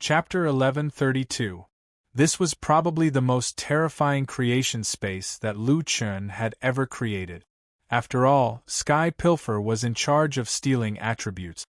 Chapter 1132. This was probably the most terrifying creation space that Lu Chun had ever created. After all, Sky Pilfer was in charge of stealing attributes.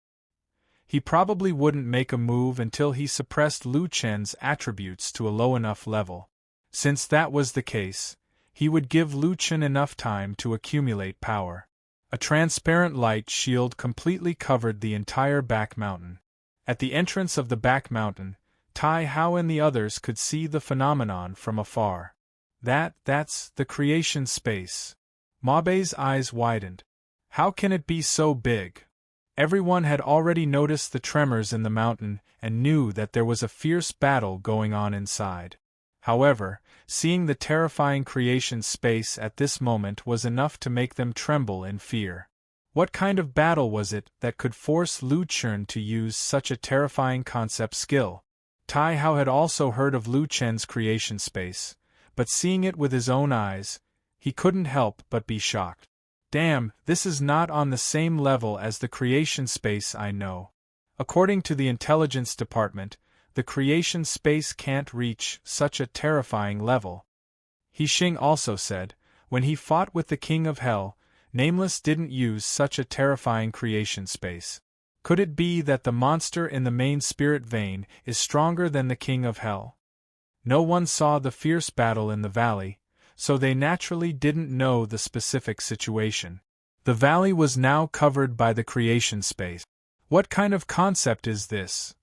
He probably wouldn't make a move until he suppressed Lu Chen's attributes to a low enough level. Since that was the case, he would give Lu Chen enough time to accumulate power. A transparent light shield completely covered the entire back mountain. At the entrance of the back mountain, Tai Hao and the others could see the phenomenon from afar. That's the creation space. Ma Bei's eyes widened. How can it be so big? Everyone had already noticed the tremors in the mountain and knew that there was a fierce battle going on inside. However, seeing the terrifying creation space at this moment was enough to make them tremble in fear. What kind of battle was it that could force Lu Chun to use such a terrifying concept skill? Tai Hao had also heard of Lu Chen's creation space, but seeing it with his own eyes, he couldn't help but be shocked. Damn, this is not on the same level as the creation space I know. According to the intelligence department, the creation space can't reach such a terrifying level. He Xing also said, when he fought with the King of Hell, Nameless didn't use such a terrifying creation space. Could it be that the monster in the main spirit vein is stronger than the King of Hell? No one saw the fierce battle in the valley, so they naturally didn't know the specific situation. The valley was now covered by the creation space. What kind of concept is this?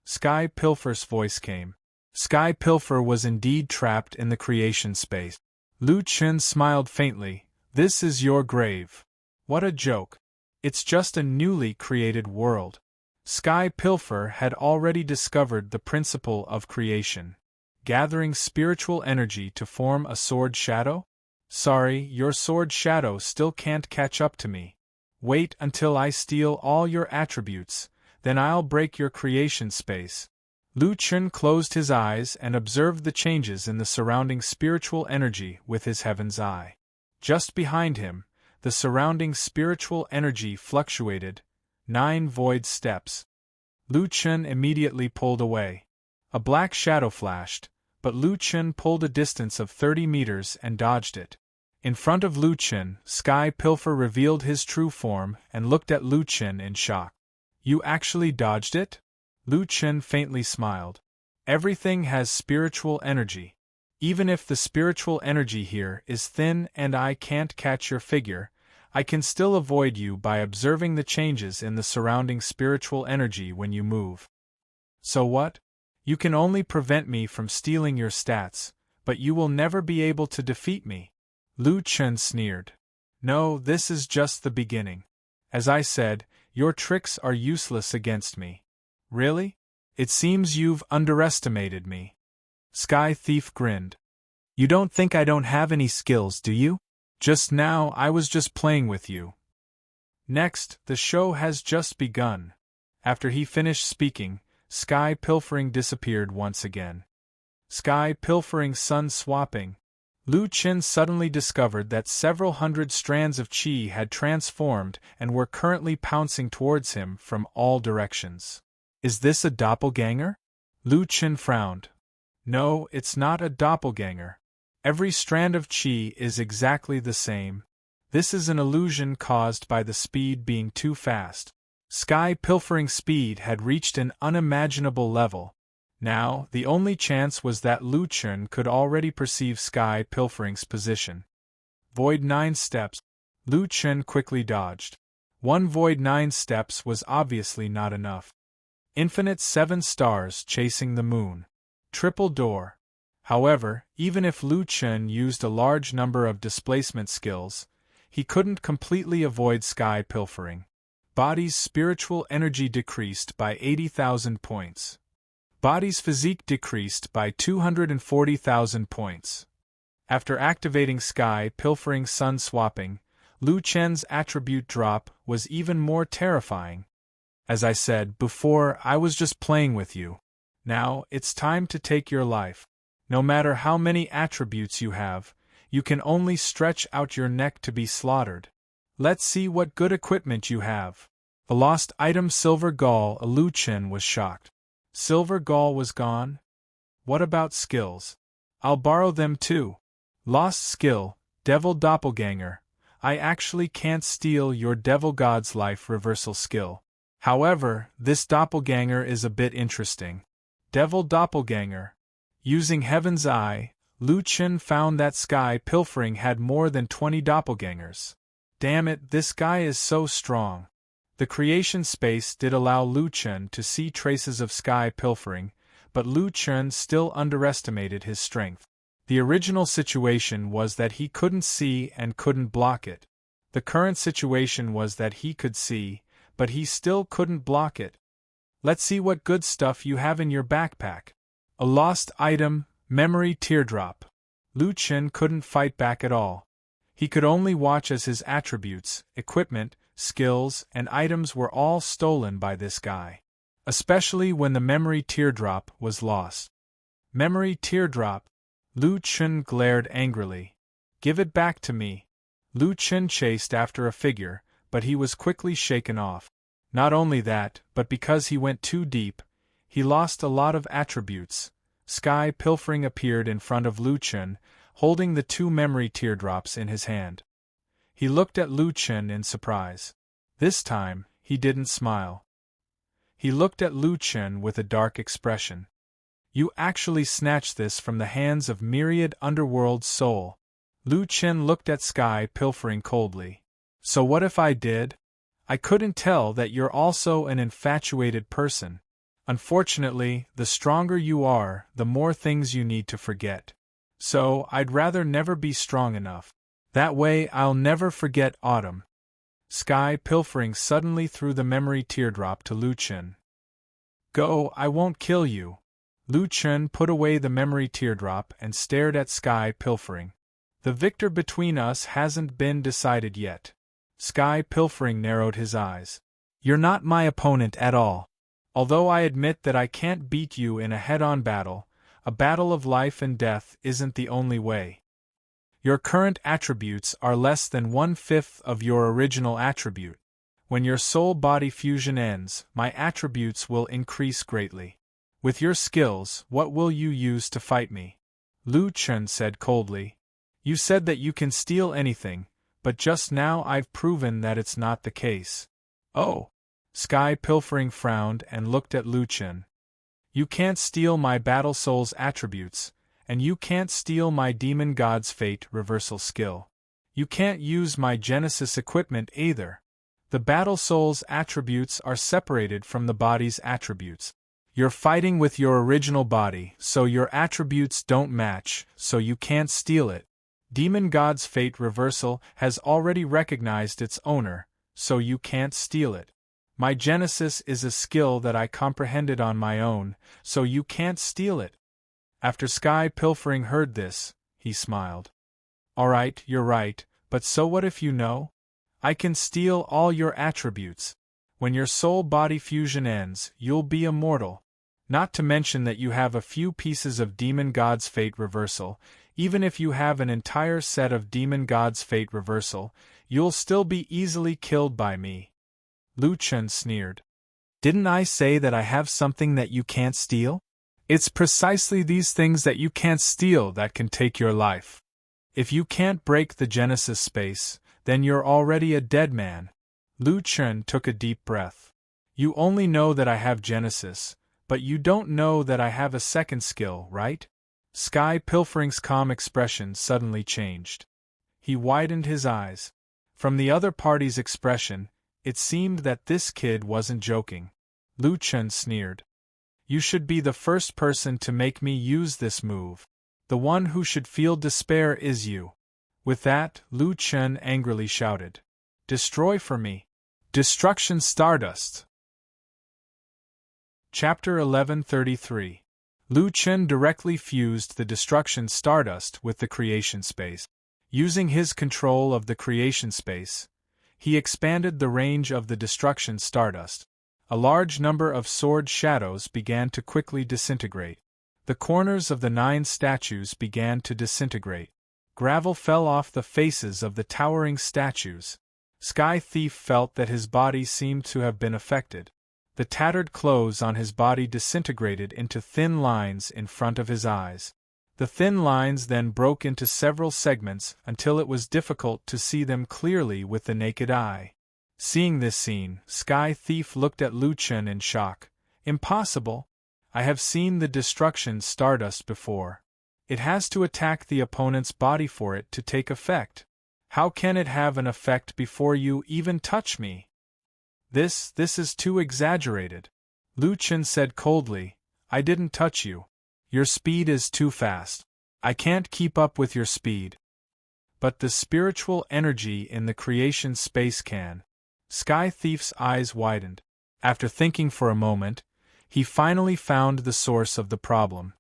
Sky Pilfer's voice came. Sky Pilfer was indeed trapped in the creation space. Lu Chun smiled faintly. This is your grave. What a joke. It's just a newly created world. Sky Pilfer had already discovered the principle of creation. Gathering spiritual energy to form a sword shadow? Sorry, your sword shadow still can't catch up to me. Wait until I steal all your attributes, then I'll break your creation space. Lu Chun closed his eyes and observed the changes in the surrounding spiritual energy with his heaven's eye. Just behind him, the surrounding spiritual energy fluctuated, 9 void steps. Lu Chun immediately pulled away. A black shadow flashed, but Lu Chun pulled a distance of 30 meters and dodged it. In front of Lu Chun, Sky Pilfer revealed his true form and looked at Lu Chun in shock. You actually dodged it? Lu Chun faintly smiled. Everything has spiritual energy. Even if the spiritual energy here is thin and I can't catch your figure, I can still avoid you by observing the changes in the surrounding spiritual energy when you move. So what? You can only prevent me from stealing your stats, but you will never be able to defeat me. Lu Chun sneered. No, this is just the beginning. As I said, your tricks are useless against me. Really? It seems you've underestimated me. Sky Thief grinned. You don't think I don't have any skills, do you? Just now I was just playing with you. Next, the show has just begun. After he finished speaking, Sky Pilfering disappeared once again. Sky Pilfering Sun Swapping. Lu Chun suddenly discovered that several hundred strands of qi had transformed and were currently pouncing towards him from all directions. Is this a doppelganger? Lu Chun frowned. No, it's not a doppelganger. Every strand of qi is exactly the same. This is an illusion caused by the speed being too fast. Sky Pilfering speed had reached an unimaginable level. Now, the only chance was that Lu Chun could already perceive Sky Pilfering's position. Void 9 steps. Lu Chun quickly dodged. One void 9 steps was obviously not enough. Infinite 7 stars chasing the moon. Triple door. However, even if Lu Chun used a large number of displacement skills, he couldn't completely avoid Sky Pilfering. Body's spiritual energy decreased by 80,000 points. Body's physique decreased by 240,000 points. After activating Sky Pilfering Sun Swapping, Lu Chen's attribute drop was even more terrifying. As I said before, I was just playing with you. Now, it's time to take your life. No matter how many attributes you have, you can only stretch out your neck to be slaughtered. Let's see what good equipment you have. The lost item Silver Gall. Lu Chen was shocked. Silver gall was gone? What about skills? I'll borrow them too. Lost skill, devil doppelganger. I actually can't steal your devil god's life reversal skill. However, this doppelganger is a bit interesting. Devil doppelganger. Using Heaven's Eye, Lu Chen found that Sky Pilfering had more than 20 doppelgangers. Damn it, this guy is so strong. The creation space did allow Lu Chen to see traces of Sky Pilfering, but Lu Chen still underestimated his strength. The original situation was that he couldn't see and couldn't block it. The current situation was that he could see, but he still couldn't block it. Let's see what good stuff you have in your backpack. A lost item, memory teardrop. Lu Chen couldn't fight back at all. He could only watch as his attributes, equipment, skills, and items were all stolen by this guy. Especially when the memory teardrop was lost. Memory teardrop? Lu Chen glared angrily. Give it back to me. Lu Chen chased after a figure, but he was quickly shaken off. Not only that, but because he went too deep, he lost a lot of attributes. Sky Pilfering appeared in front of Lu Chen, holding the 2 memory teardrops in his hand. He looked at Lu Chen in surprise. This time, he didn't smile. He looked at Lu Chen with a dark expression. You actually snatched this from the hands of myriad underworld soul. Lu Chen looked at Sky Pilfering coldly. So what if I did? I couldn't tell that you're also an infatuated person. Unfortunately, the stronger you are, the more things you need to forget. So, I'd rather never be strong enough. That way I'll never forget autumn. Sky Pilfering suddenly threw the memory teardrop to Lu Chen. Go, I won't kill you. Lu Chen put away the memory teardrop and stared at Sky Pilfering. The victor between us hasn't been decided yet. Sky Pilfering narrowed his eyes. You're not my opponent at all. Although I admit that I can't beat you in a head-on battle, a battle of life and death isn't the only way. Your current attributes are less than 1/5 of your original attribute. When your soul-body fusion ends, my attributes will increase greatly. With your skills, what will you use to fight me? Lu Chen said coldly. You said that you can steal anything, but just now I've proven that it's not the case. Oh! Sky Pilfering frowned and looked at Lu Chen. You can't steal my Battle Soul's attributes, and you can't steal my Demon God's Fate reversal skill. You can't use my Genesis equipment either. The Battle Soul's attributes are separated from the body's attributes. You're fighting with your original body, so your attributes don't match, so you can't steal it. Demon God's Fate reversal has already recognized its owner, so you can't steal it. My Genesis is a skill that I comprehended on my own, so you can't steal it. After Sky Pilfering heard this, he smiled. Alright, you're right, but so what if you know? I can steal all your attributes. When your soul-body fusion ends, you'll be immortal. Not to mention that you have a few pieces of Demon God's Fate reversal. Even if you have an entire set of Demon God's Fate reversal, you'll still be easily killed by me. Lu Chen sneered. Didn't I say that I have something that you can't steal? It's precisely these things that you can't steal that can take your life. If you can't break the Genesis space, then you're already a dead man. Lu Chen took a deep breath. You only know that I have Genesis, but you don't know that I have a second skill, right? Sky Pilfering's calm expression suddenly changed. He widened his eyes. From the other party's expression, it seemed that this kid wasn't joking. Lu Chen sneered. You should be the first person to make me use this move. The one who should feel despair is you. With that, Lu Chen angrily shouted. Destroy for me. Destruction Stardust. Chapter 1133. Lu Chen directly fused the Destruction Stardust with the creation space. Using his control of the creation space, he expanded the range of the Destruction Stardust. A large number of sword shadows began to quickly disintegrate. The corners of the 9 statues began to disintegrate. Gravel fell off the faces of the towering statues. Sky Thief felt that his body seemed to have been affected. The tattered clothes on his body disintegrated into thin lines in front of his eyes. The thin lines then broke into several segments until it was difficult to see them clearly with the naked eye. Seeing this scene, Sky Thief looked at Lu Chen in shock. Impossible! I have seen the destruction stardust before. It has to attack the opponent's body for it to take effect. How can it have an effect before you even touch me? This is too exaggerated. Lu Chen said coldly, I didn't touch you. Your speed is too fast. I can't keep up with your speed. But the spiritual energy in the creation space can. Sky Thief's eyes widened. After thinking for a moment, he finally found the source of the problem.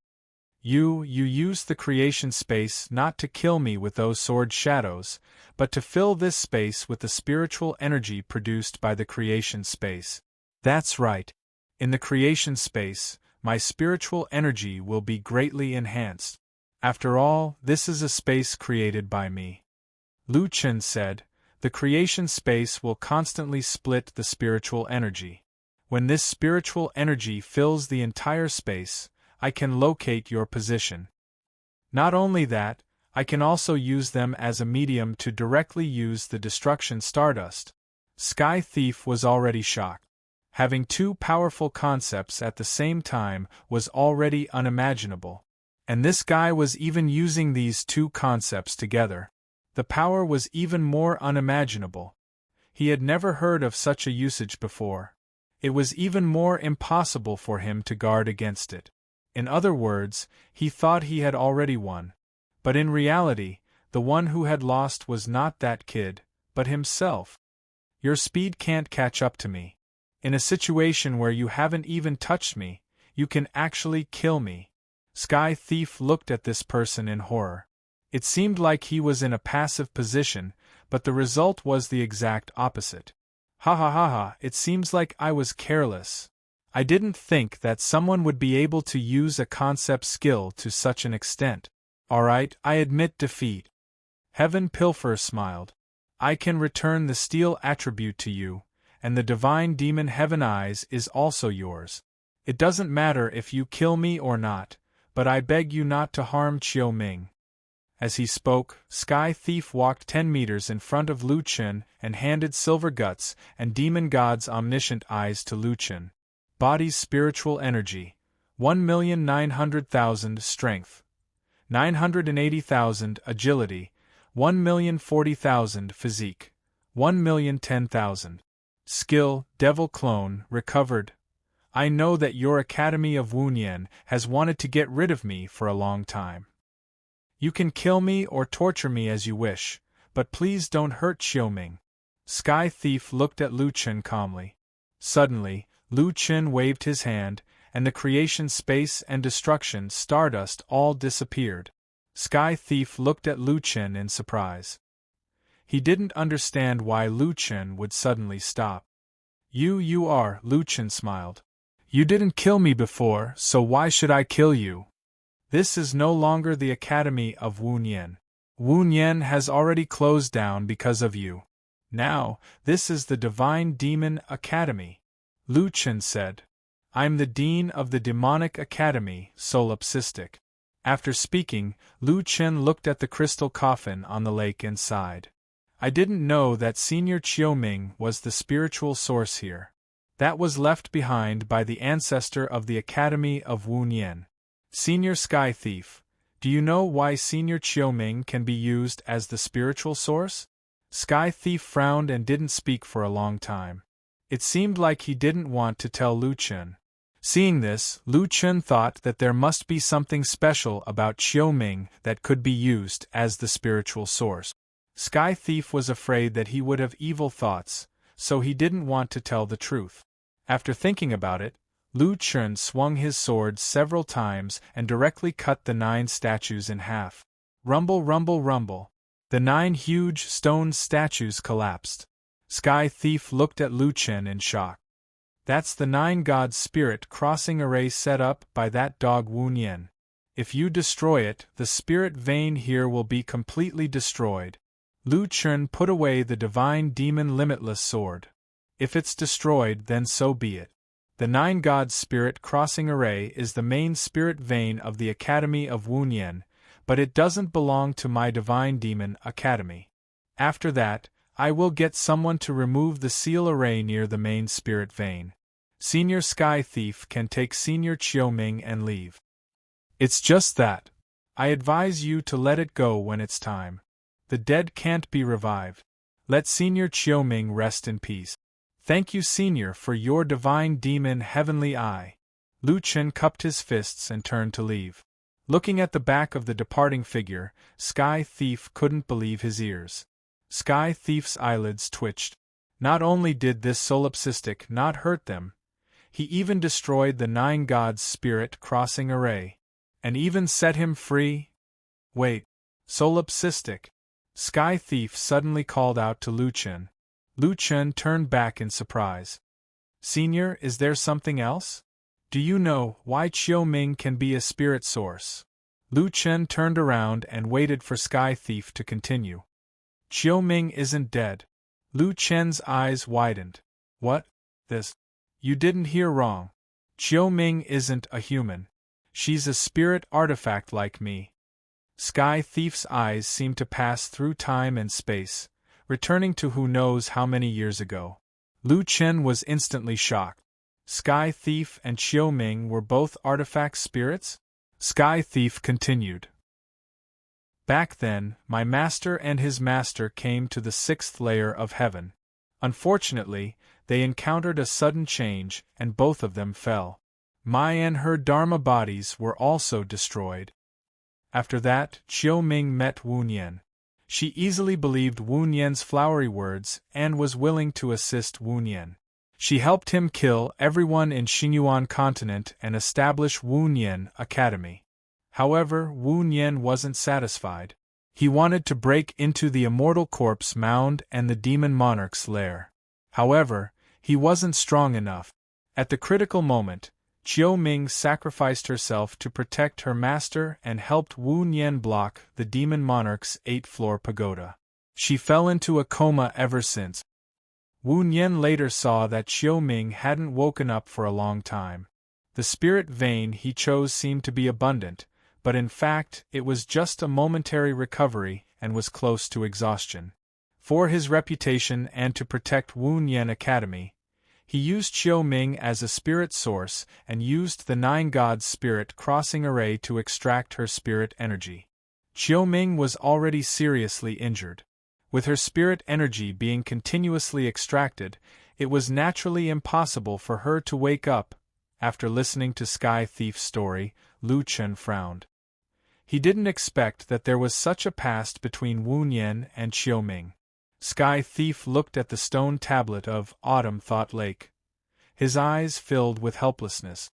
You used the creation space not to kill me with those sword shadows, but to fill this space with the spiritual energy produced by the creation space. That's right. In the creation space, my spiritual energy will be greatly enhanced. After all, this is a space created by me. Lu Chen said, the creation space will constantly split the spiritual energy. When this spiritual energy fills the entire space, I can locate your position. Not only that, I can also use them as a medium to directly use the destruction stardust. Sky Thief was already shocked. Having two powerful concepts at the same time was already unimaginable. And this guy was even using these two concepts together. The power was even more unimaginable. He had never heard of such a usage before. It was even more impossible for him to guard against it. In other words, he thought he had already won. But in reality, the one who had lost was not that kid, but himself. Your speed can't catch up to me. In a situation where you haven't even touched me, you can actually kill me. Sky Thief looked at this person in horror. It seemed like he was in a passive position, but the result was the exact opposite. Ha ha ha ha, it seems like I was careless. I didn't think that someone would be able to use a concept skill to such an extent. Alright, I admit defeat. Heaven Pilfer smiled. I can return the steel attribute to you, and the divine demon Heaven Eyes is also yours. It doesn't matter if you kill me or not, but I beg you not to harm Qiu Ming. As he spoke, Sky Thief walked 10 meters in front of Lu Chen and handed Silver Guts and Demon God's omniscient eyes to Lu Chen. Body's spiritual energy, 1,900,000 strength, 980,000 agility, 1,040,000 physique, 1,010,000 skill, devil clone, recovered. I know that your Academy of Wunyan has wanted to get rid of me for a long time. You can kill me or torture me as you wish, but please don't hurt Xiaoming. Sky Thief looked at Lu Chen calmly. Suddenly, Lu Chen waved his hand, and the creation space and destruction stardust all disappeared. Sky Thief looked at Lu Chen in surprise. He didn't understand why Lu Chen would suddenly stop. You are, Lu Chen smiled. You didn't kill me before, so why should I kill you? This is no longer the Academy of Wunyan. Wunyan has already closed down because of you. Now, this is the Divine Demon Academy. Lu Chen said. I'm the Dean of the Demonic Academy, Solipsistic. After speaking, Lu Chen looked at the crystal coffin on the lake and sighed. I didn't know that Senior Qiuming was the spiritual source here. That was left behind by the ancestor of the Academy of Wunyan. Senior Sky Thief, do you know why Senior Qiuming can be used as the spiritual source? Sky Thief frowned and didn't speak for a long time. It seemed like he didn't want to tell Lu Chen. Seeing this, Lu Chen thought that there must be something special about Qiuming that could be used as the spiritual source. Sky Thief was afraid that he would have evil thoughts, so he didn't want to tell the truth. After thinking about it, Lu Chen swung his sword several times and directly cut the 9 statues in half. Rumble, rumble, rumble. The 9 huge stone statues collapsed. Sky Thief looked at Lu Chen in shock. That's the 9 god spirit crossing array set up by that dog Wunyan. If you destroy it, the spirit vein here will be completely destroyed. Lu Chen put away the divine demon limitless sword. If it's destroyed, then so be it. The Nine Gods Spirit Crossing Array is the main spirit vein of the Academy of Wunyan, but it doesn't belong to my Divine Demon Academy. After that, I will get someone to remove the seal array near the main spirit vein. Senior Sky Thief can take Senior Qiuming and leave. It's just that. I advise you to let it go when it's time. The dead can't be revived. Let Senior Qiuming rest in peace. Thank you, Senior, for your Divine Demon Heavenly Eye. Lu Chen cupped his fists and turned to leave. Looking at the back of the departing figure, Sky Thief couldn't believe his ears. Sky Thief's eyelids twitched. Not only did this solipsistic not hurt them, he even destroyed the Nine Gods Spirit Crossing Array. And even set him free? Wait, solipsistic? Sky Thief suddenly called out to Lu Chen. Lu Chen turned back in surprise. Senior, is there something else? Do you know why Qiuming can be a spirit source? Lu Chen turned around and waited for Sky Thief to continue. Qiuming isn't dead. Lu Chen's eyes widened. What? This? You didn't hear wrong. Qiuming isn't a human. She's a spirit artifact like me. Sky Thief's eyes seemed to pass through time and space, returning to who knows how many years ago. Lu Chen was instantly shocked. Sky Thief and Qiuming were both artifact spirits? Sky Thief continued. Back then, my master and his master came to the 6th layer of heaven. Unfortunately, they encountered a sudden change, and both of them fell. Mai and her Dharma bodies were also destroyed. After that, Qiuming met Wunyan. She easily believed Wunyan's flowery words and was willing to assist Wunyan. She helped him kill everyone in Xinyuan continent and establish Wunyan Academy. However, Wunyan wasn't satisfied. He wanted to break into the Immortal Corpse Mound and the Demon Monarch's lair. However, he wasn't strong enough. At the critical moment, Qiuming sacrificed herself to protect her master and helped Wunyan block the Demon Monarch's 8th-floor pagoda. She fell into a coma ever since. Wunyan later saw that Qiuming hadn't woken up for a long time. The spirit vein he chose seemed to be abundant, but in fact it was just a momentary recovery and was close to exhaustion. For his reputation and to protect Wunyan Academy, he used Qiuming as a spirit source and used the Nine Gods Spirit Crossing Array to extract her spirit energy. Qiuming was already seriously injured. With her spirit energy being continuously extracted, it was naturally impossible for her to wake up. After listening to Sky Thief's story, Lu Chen frowned. He didn't expect that there was such a past between Wunyan and Qiuming. Sky Thief looked at the stone tablet of Autumn Thought Lake. His eyes filled with helplessness.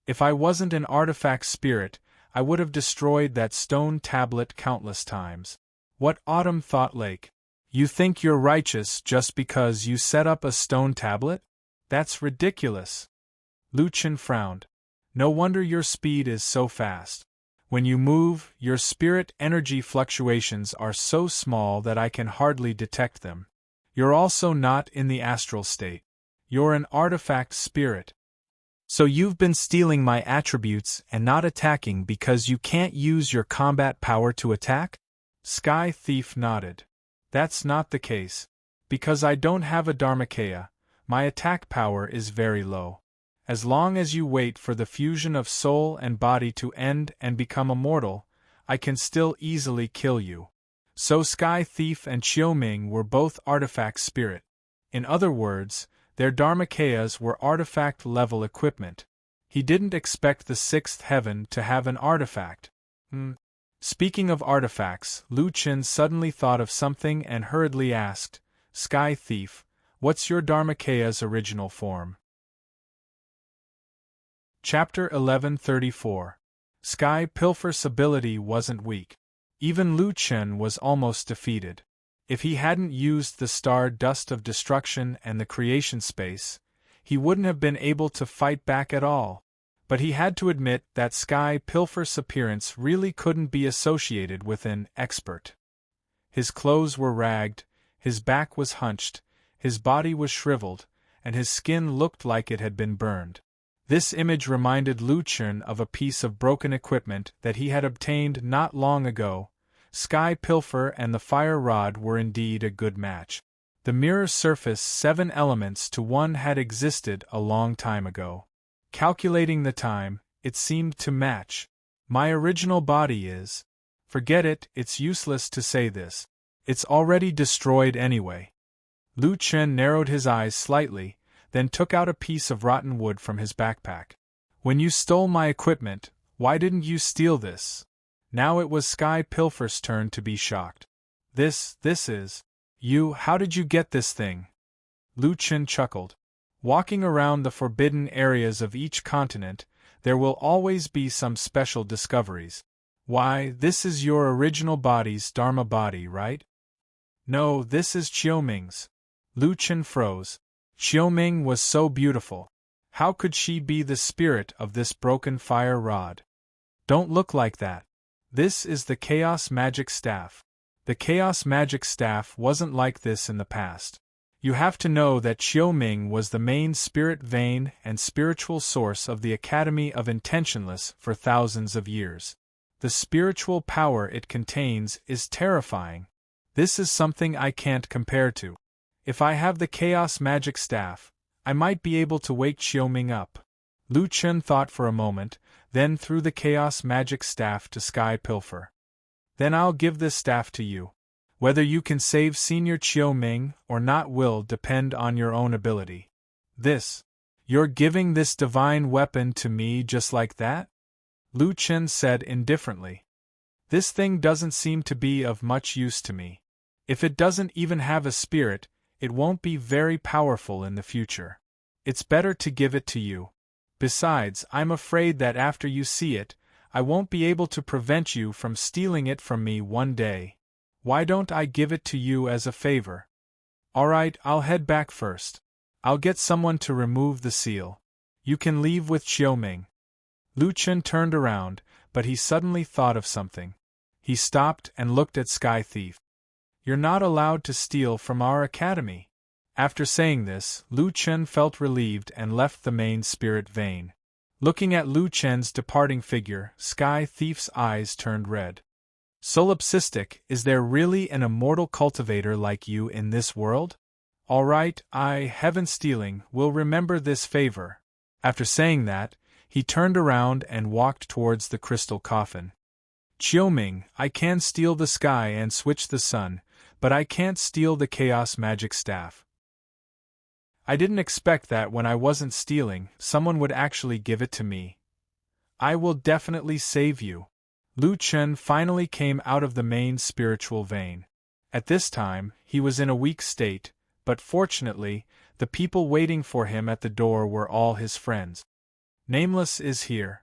If I wasn't an artifact spirit, I would have destroyed that stone tablet countless times. What Autumn Thought Lake? You think you're righteous just because you set up a stone tablet? That's ridiculous. Lu Chen frowned. No wonder your speed is so fast. When you move, your spirit energy fluctuations are so small that I can hardly detect them. You're also not in the astral state. You're an artifact spirit. So you've been stealing my attributes and not attacking because you can't use your combat power to attack? Sky Thief nodded. That's not the case. Because I don't have a Dharmakaya, my attack power is very low. As long as you wait for the fusion of soul and body to end and become immortal, I can still easily kill you. So Sky Thief and Qiuming were both artifact spirit. In other words, their Dharmakayas were artifact-level equipment. He didn't expect the 6th heaven to have an artifact. Speaking of artifacts, Lu Chen suddenly thought of something and hurriedly asked, Sky Thief, what's your Dharmakaya's original form? Chapter 1134. Sky Pilfer's ability wasn't weak. Even Lu Chen was almost defeated. If he hadn't used the star dust of destruction and the creation space, he wouldn't have been able to fight back at all. But he had to admit that Sky Pilfer's appearance really couldn't be associated with an expert. His clothes were ragged, his back was hunched, his body was shriveled, and his skin looked like it had been burned. This image reminded Lu Chun of a piece of broken equipment that he had obtained not long ago. Sky Pilfer and the fire rod were indeed a good match. The mirror surface 7 elements to 1 had existed a long time ago. Calculating the time, it seemed to match. My original body is. Forget it, it's useless to say this. It's already destroyed anyway. Lu Chun narrowed his eyes slightly, then took out a piece of rotten wood from his backpack. When you stole my equipment, why didn't you steal this? Now it was Sky Pilfer's turn to be shocked. This is. You, how did you get this thing? Lu Chun chuckled. Walking around the forbidden areas of each continent, there will always be some special discoveries. Why, this is your original body's Dharma body, right? No, this is Qiuming's. Lu Chun froze. Qiuming was so beautiful. How could she be the spirit of this broken fire rod? Don't look like that. This is the Chaos Magic Staff. The Chaos Magic Staff wasn't like this in the past. You have to know that Qiuming was the main spirit vein and spiritual source of the Academy of Intentionless for thousands of years. The spiritual power it contains is terrifying. This is something I can't compare to. If I have the Chaos Magic Staff, I might be able to wake Qiuming up. Lu Chun thought for a moment, then threw the Chaos Magic Staff to Sky Pilfer. Then I'll give this staff to you. Whether you can save Senior Qiuming or not will depend on your own ability. You're giving this divine weapon to me just like that? Lu Chun said indifferently. This thing doesn't seem to be of much use to me. If it doesn't even have a spirit, it won't be very powerful in the future. It's better to give it to you. Besides, I'm afraid that after you see it, I won't be able to prevent you from stealing it from me one day. Why don't I give it to you as a favor? Alright, I'll head back first. I'll get someone to remove the seal. You can leave with Qiuming. Lu Chun turned around, but he suddenly thought of something. He stopped and looked at Sky Thief. You're not allowed to steal from our academy. After saying this, Lu Chun felt relieved and left the main spirit vein. Looking at Lu Chun's departing figure, Sky Thief's eyes turned red. Solipsistic, is there really an immortal cultivator like you in this world? All right, Heaven Stealing, will remember this favor. After saying that, he turned around and walked towards the crystal coffin. Qiuming, I can steal the sky and switch the sun, but I can't steal the Chaos Magic Staff. I didn't expect that when I wasn't stealing, someone would actually give it to me. I will definitely save you. Lu Chun finally came out of the main spiritual vein. At this time, he was in a weak state, but fortunately, the people waiting for him at the door were all his friends. Nameless is here.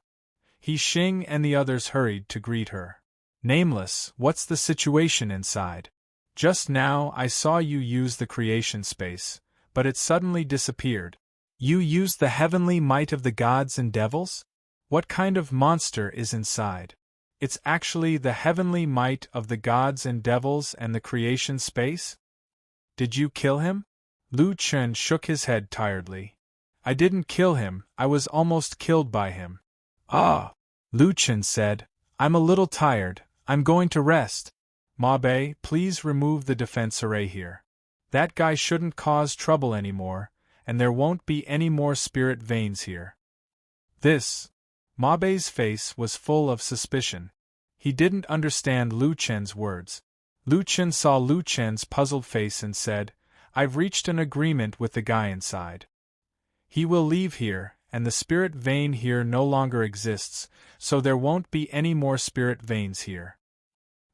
He Xing and the others hurried to greet her. Nameless, what's the situation inside? Just now I saw you use the creation space, but it suddenly disappeared. You used the heavenly might of the gods and devils? What kind of monster is inside? It's actually the heavenly might of the gods and devils and the creation space? Did you kill him? Lu Chun shook his head tiredly. I didn't kill him, I was almost killed by him. Ah! Lu Chun said, I'm a little tired, I'm going to rest. Mabe, please remove the defense array here. That guy shouldn't cause trouble anymore, and there won't be any more spirit veins here. Mabe's face was full of suspicion. He didn't understand Lu Chen's words. Lu Chen saw Lu Chen's puzzled face and said, I've reached an agreement with the guy inside. He will leave here, and the spirit vein here no longer exists, so there won't be any more spirit veins here.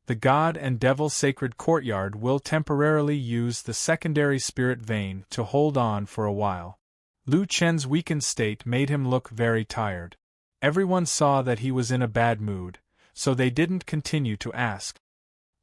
The God and Devil Sacred Courtyard will temporarily use the secondary spirit vein to hold on for a while. Lu Chen's weakened state made him look very tired. Everyone saw that he was in a bad mood, so they didn't continue to ask.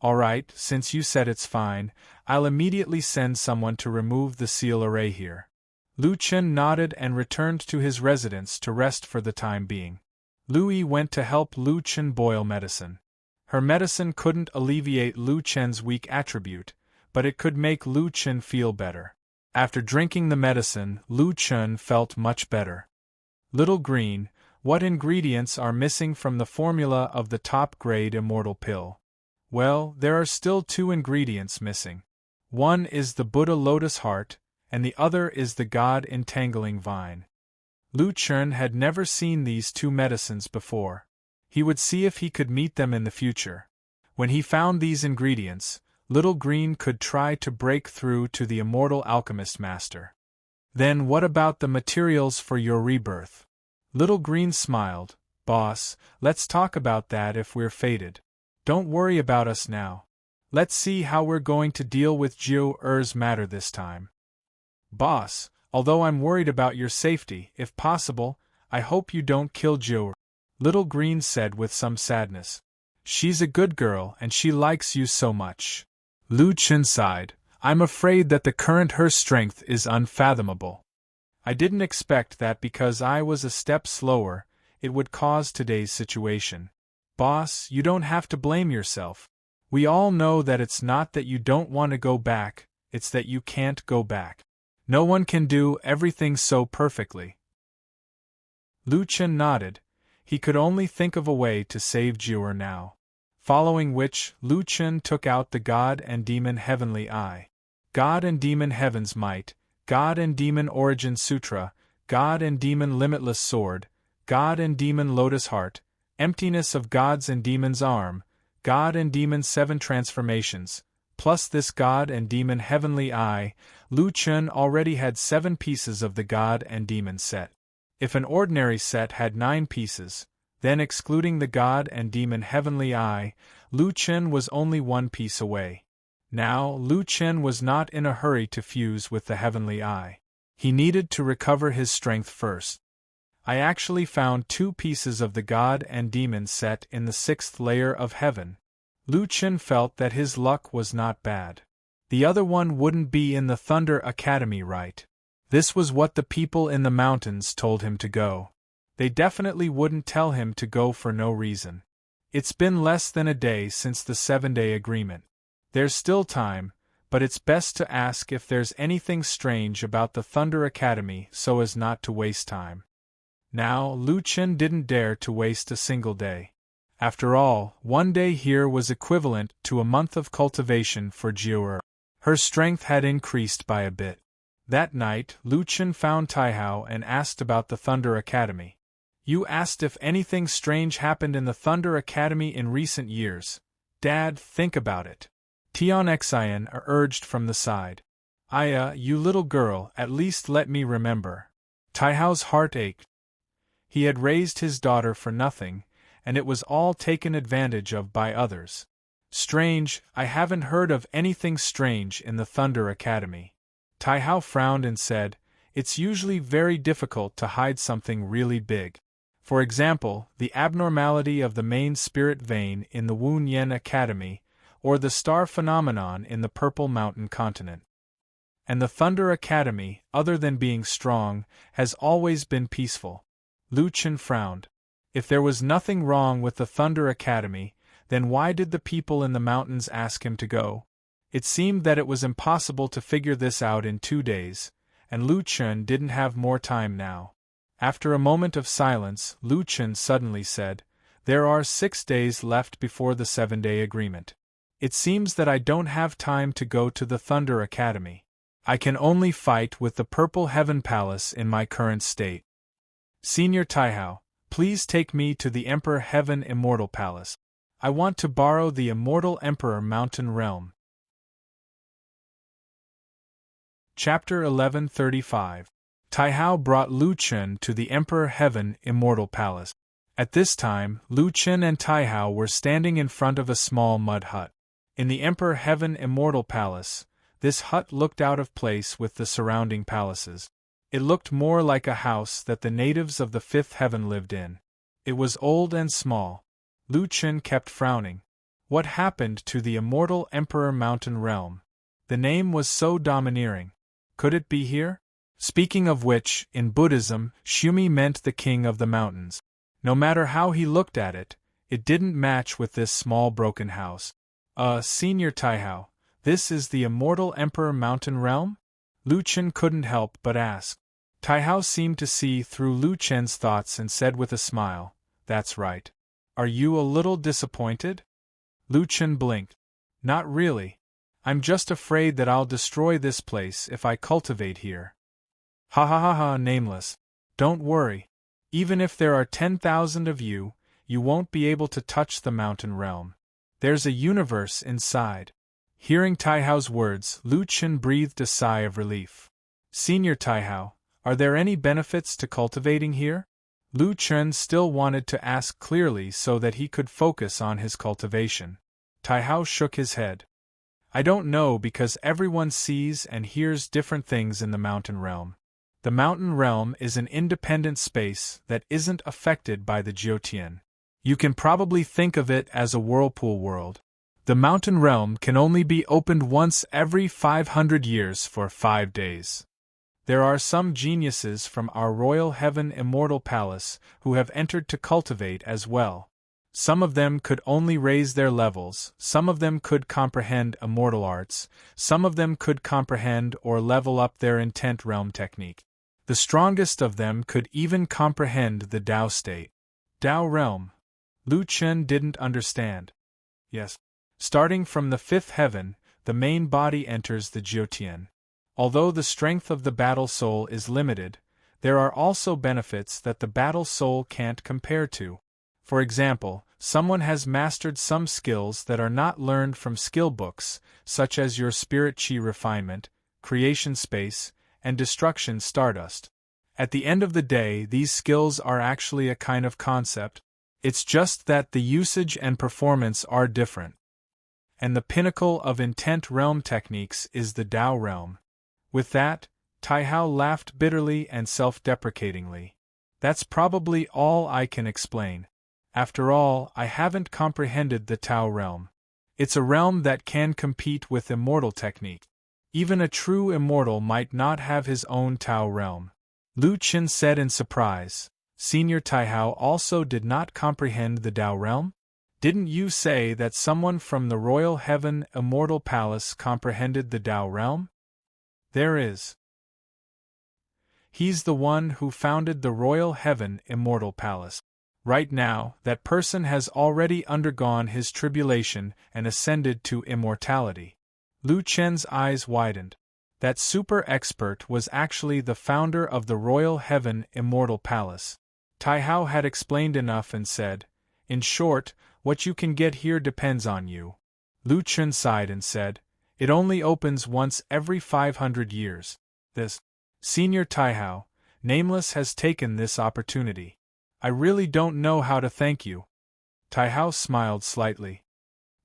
All right, since you said it's fine, I'll immediately send someone to remove the seal array here. Lu Chen nodded and returned to his residence to rest for the time being. Lu Yi went to help Lu Chen boil medicine. Her medicine couldn't alleviate Lu Chen's weak attribute, but it could make Lu Chen feel better. After drinking the medicine, Lu Chun felt much better. Little Green, what ingredients are missing from the formula of the top-grade immortal pill? Well, there are still 2 ingredients missing. One is the Buddha lotus heart, and the other is the God entangling vine. Lu Chun had never seen these 2 medicines before. He would see if he could meet them in the future. When he found these ingredients, Little Green could try to break through to the immortal alchemist master. Then what about the materials for your rebirth? Little Green smiled. Boss, let's talk about that if we're fated. Don't worry about us now. Let's see how we're going to deal with Jiu Er's matter this time. Boss, although I'm worried about your safety, if possible, I hope you don't kill Jiu. Little Green said with some sadness. She's a good girl and she likes you so much. Lu Chun sighed. I'm afraid that the current her strength is unfathomable. I didn't expect that because I was a step slower, it would cause today's situation. Boss, you don't have to blame yourself. We all know that it's not that you don't want to go back, it's that you can't go back. No one can do everything so perfectly. Lu Chun nodded. He could only think of a way to save Jiu now. Following which, Lu Chun took out the God and Demon Heavenly Eye. God and Demon Heaven's Might, God and Demon Origin Sutra, God and Demon Limitless Sword, God and Demon Lotus Heart, Emptiness of Gods and Demons Arm, God and Demon 7 Transformations, plus this God and Demon Heavenly Eye. Lu Chun already had 7 pieces of the God and Demon set. If an ordinary set had 9 pieces, then excluding the God and Demon Heavenly Eye, Lu Chun was only 1 piece away. Now, Lu Chun was not in a hurry to fuse with the Heavenly Eye. He needed to recover his strength first. I actually found 2 pieces of the God and Demon set in the 6th layer of heaven. Lu Chun felt that his luck was not bad. The other one wouldn't be in the Thunder Academy, right? This was what the people in the mountains told him to go. They definitely wouldn't tell him to go for no reason. It's been less than a day since the 7-day agreement. There's still time, but it's best to ask if there's anything strange about the Thunder Academy so as not to waste time. Now, Lu Chun didn't dare to waste a single day. After all, 1 day here was equivalent to a month of cultivation for Jiu. Her strength had increased by a bit. That night, Lu Chun found Taihao and asked about the Thunder Academy. You asked if anything strange happened in the Thunder Academy in recent years. Dad, think about it. Tian Xian urged from the side. Aya, you little girl, at least let me remember. Taihao's heart ached. He had raised his daughter for nothing, and it was all taken advantage of by others. Strange, I haven't heard of anything strange in the Thunder Academy. Taihao frowned and said, it's usually very difficult to hide something really big. For example, the abnormality of the main spirit vein in the Wu Yen Academy, or the star phenomenon in the Purple Mountain continent. And the Thunder Academy, other than being strong, has always been peaceful. Lu Chun frowned. If there was nothing wrong with the Thunder Academy, then why did the people in the mountains ask him to go? It seemed that it was impossible to figure this out in 2 days, and Lu Chun didn't have more time now. After a moment of silence, Lu Chun suddenly said, there are 6 days left before the 7-day agreement. It seems that I don't have time to go to the Thunder Academy. I can only fight with the Purple Heaven Palace in my current state. Senior Taihao, please take me to the Emperor Heaven Immortal Palace. I want to borrow the Immortal Emperor Mountain Realm. Chapter 1135. Taihao brought Lu Chun to the Emperor Heaven Immortal Palace. At this time, Lu Chun and Taihao were standing in front of a small mud hut. In the Emperor Heaven Immortal Palace, this hut looked out of place with the surrounding palaces. It looked more like a house that the natives of the 5th heaven lived in. It was old and small. Lu Chun kept frowning. What happened to the Immortal Emperor Mountain Realm? The name was so domineering. Could it be here? Speaking of which, in Buddhism, Shumi meant the king of the mountains. No matter how he looked at it, it didn't match with this small broken house. Senior Taihao, this is the Immortal Emperor Mountain Realm? Lu Chen couldn't help but ask. Tai Hao seemed to see through Lu Chen's thoughts and said with a smile, "That's right. Are you a little disappointed?" Lu Chen blinked. "Not really. I'm just afraid that I'll destroy this place if I cultivate here." "Ha ha ha ha, Nameless. Don't worry. Even if there are 10,000 of you, you won't be able to touch the mountain realm. There's a universe inside." Hearing Tai Hao's words, Lu Chen breathed a sigh of relief. "Senior Tai Hao, are there any benefits to cultivating here?" Lu Chen still wanted to ask clearly so that he could focus on his cultivation. Tai Hao shook his head. "I don't know because everyone sees and hears different things in the mountain realm. The mountain realm is an independent space that isn't affected by the Jiutian. You can probably think of it as a whirlpool world. The mountain realm can only be opened once every 500 years for 5 days. There are some geniuses from our Royal Heaven Immortal Palace who have entered to cultivate as well. Some of them could only raise their levels, some of them could comprehend immortal arts, some of them could comprehend or level up their intent realm technique. The strongest of them could even comprehend the Tao state." Tao realm? Lu Chen didn't understand. "Yes. Starting from the 5th heaven, the main body enters the Jiutian. Although the strength of the battle soul is limited, there are also benefits that the battle soul can't compare to. For example, someone has mastered some skills that are not learned from skill books, such as your spirit chi refinement, creation space, and destruction stardust. At the end of the day, these skills are actually a kind of concept. It's just that the usage and performance are different. And the pinnacle of intent realm techniques is the Tao realm." With that, Tai Hao laughed bitterly and self-deprecatingly. "That's probably all I can explain. After all, I haven't comprehended the Tao realm. It's a realm that can compete with immortal technique. Even a true immortal might not have his own Tao realm." Lu Chen said in surprise. "Senior Tai Hao also did not comprehend the Tao realm? Didn't you say that someone from the Royal Heaven Immortal Palace comprehended the Tao realm?" "There is. He's the one who founded the Royal Heaven Immortal Palace. Right now, that person has already undergone his tribulation and ascended to immortality." Lu Chen's eyes widened. That super expert was actually the founder of the Royal Heaven Immortal Palace. Tai Hao had explained enough and said, "In short, what you can get here depends on you." Lu Chen sighed and said, "It only opens once every 500 years. This Senior Tai Hao, Nameless has taken this opportunity. I really don't know how to thank you." Tai Hao smiled slightly.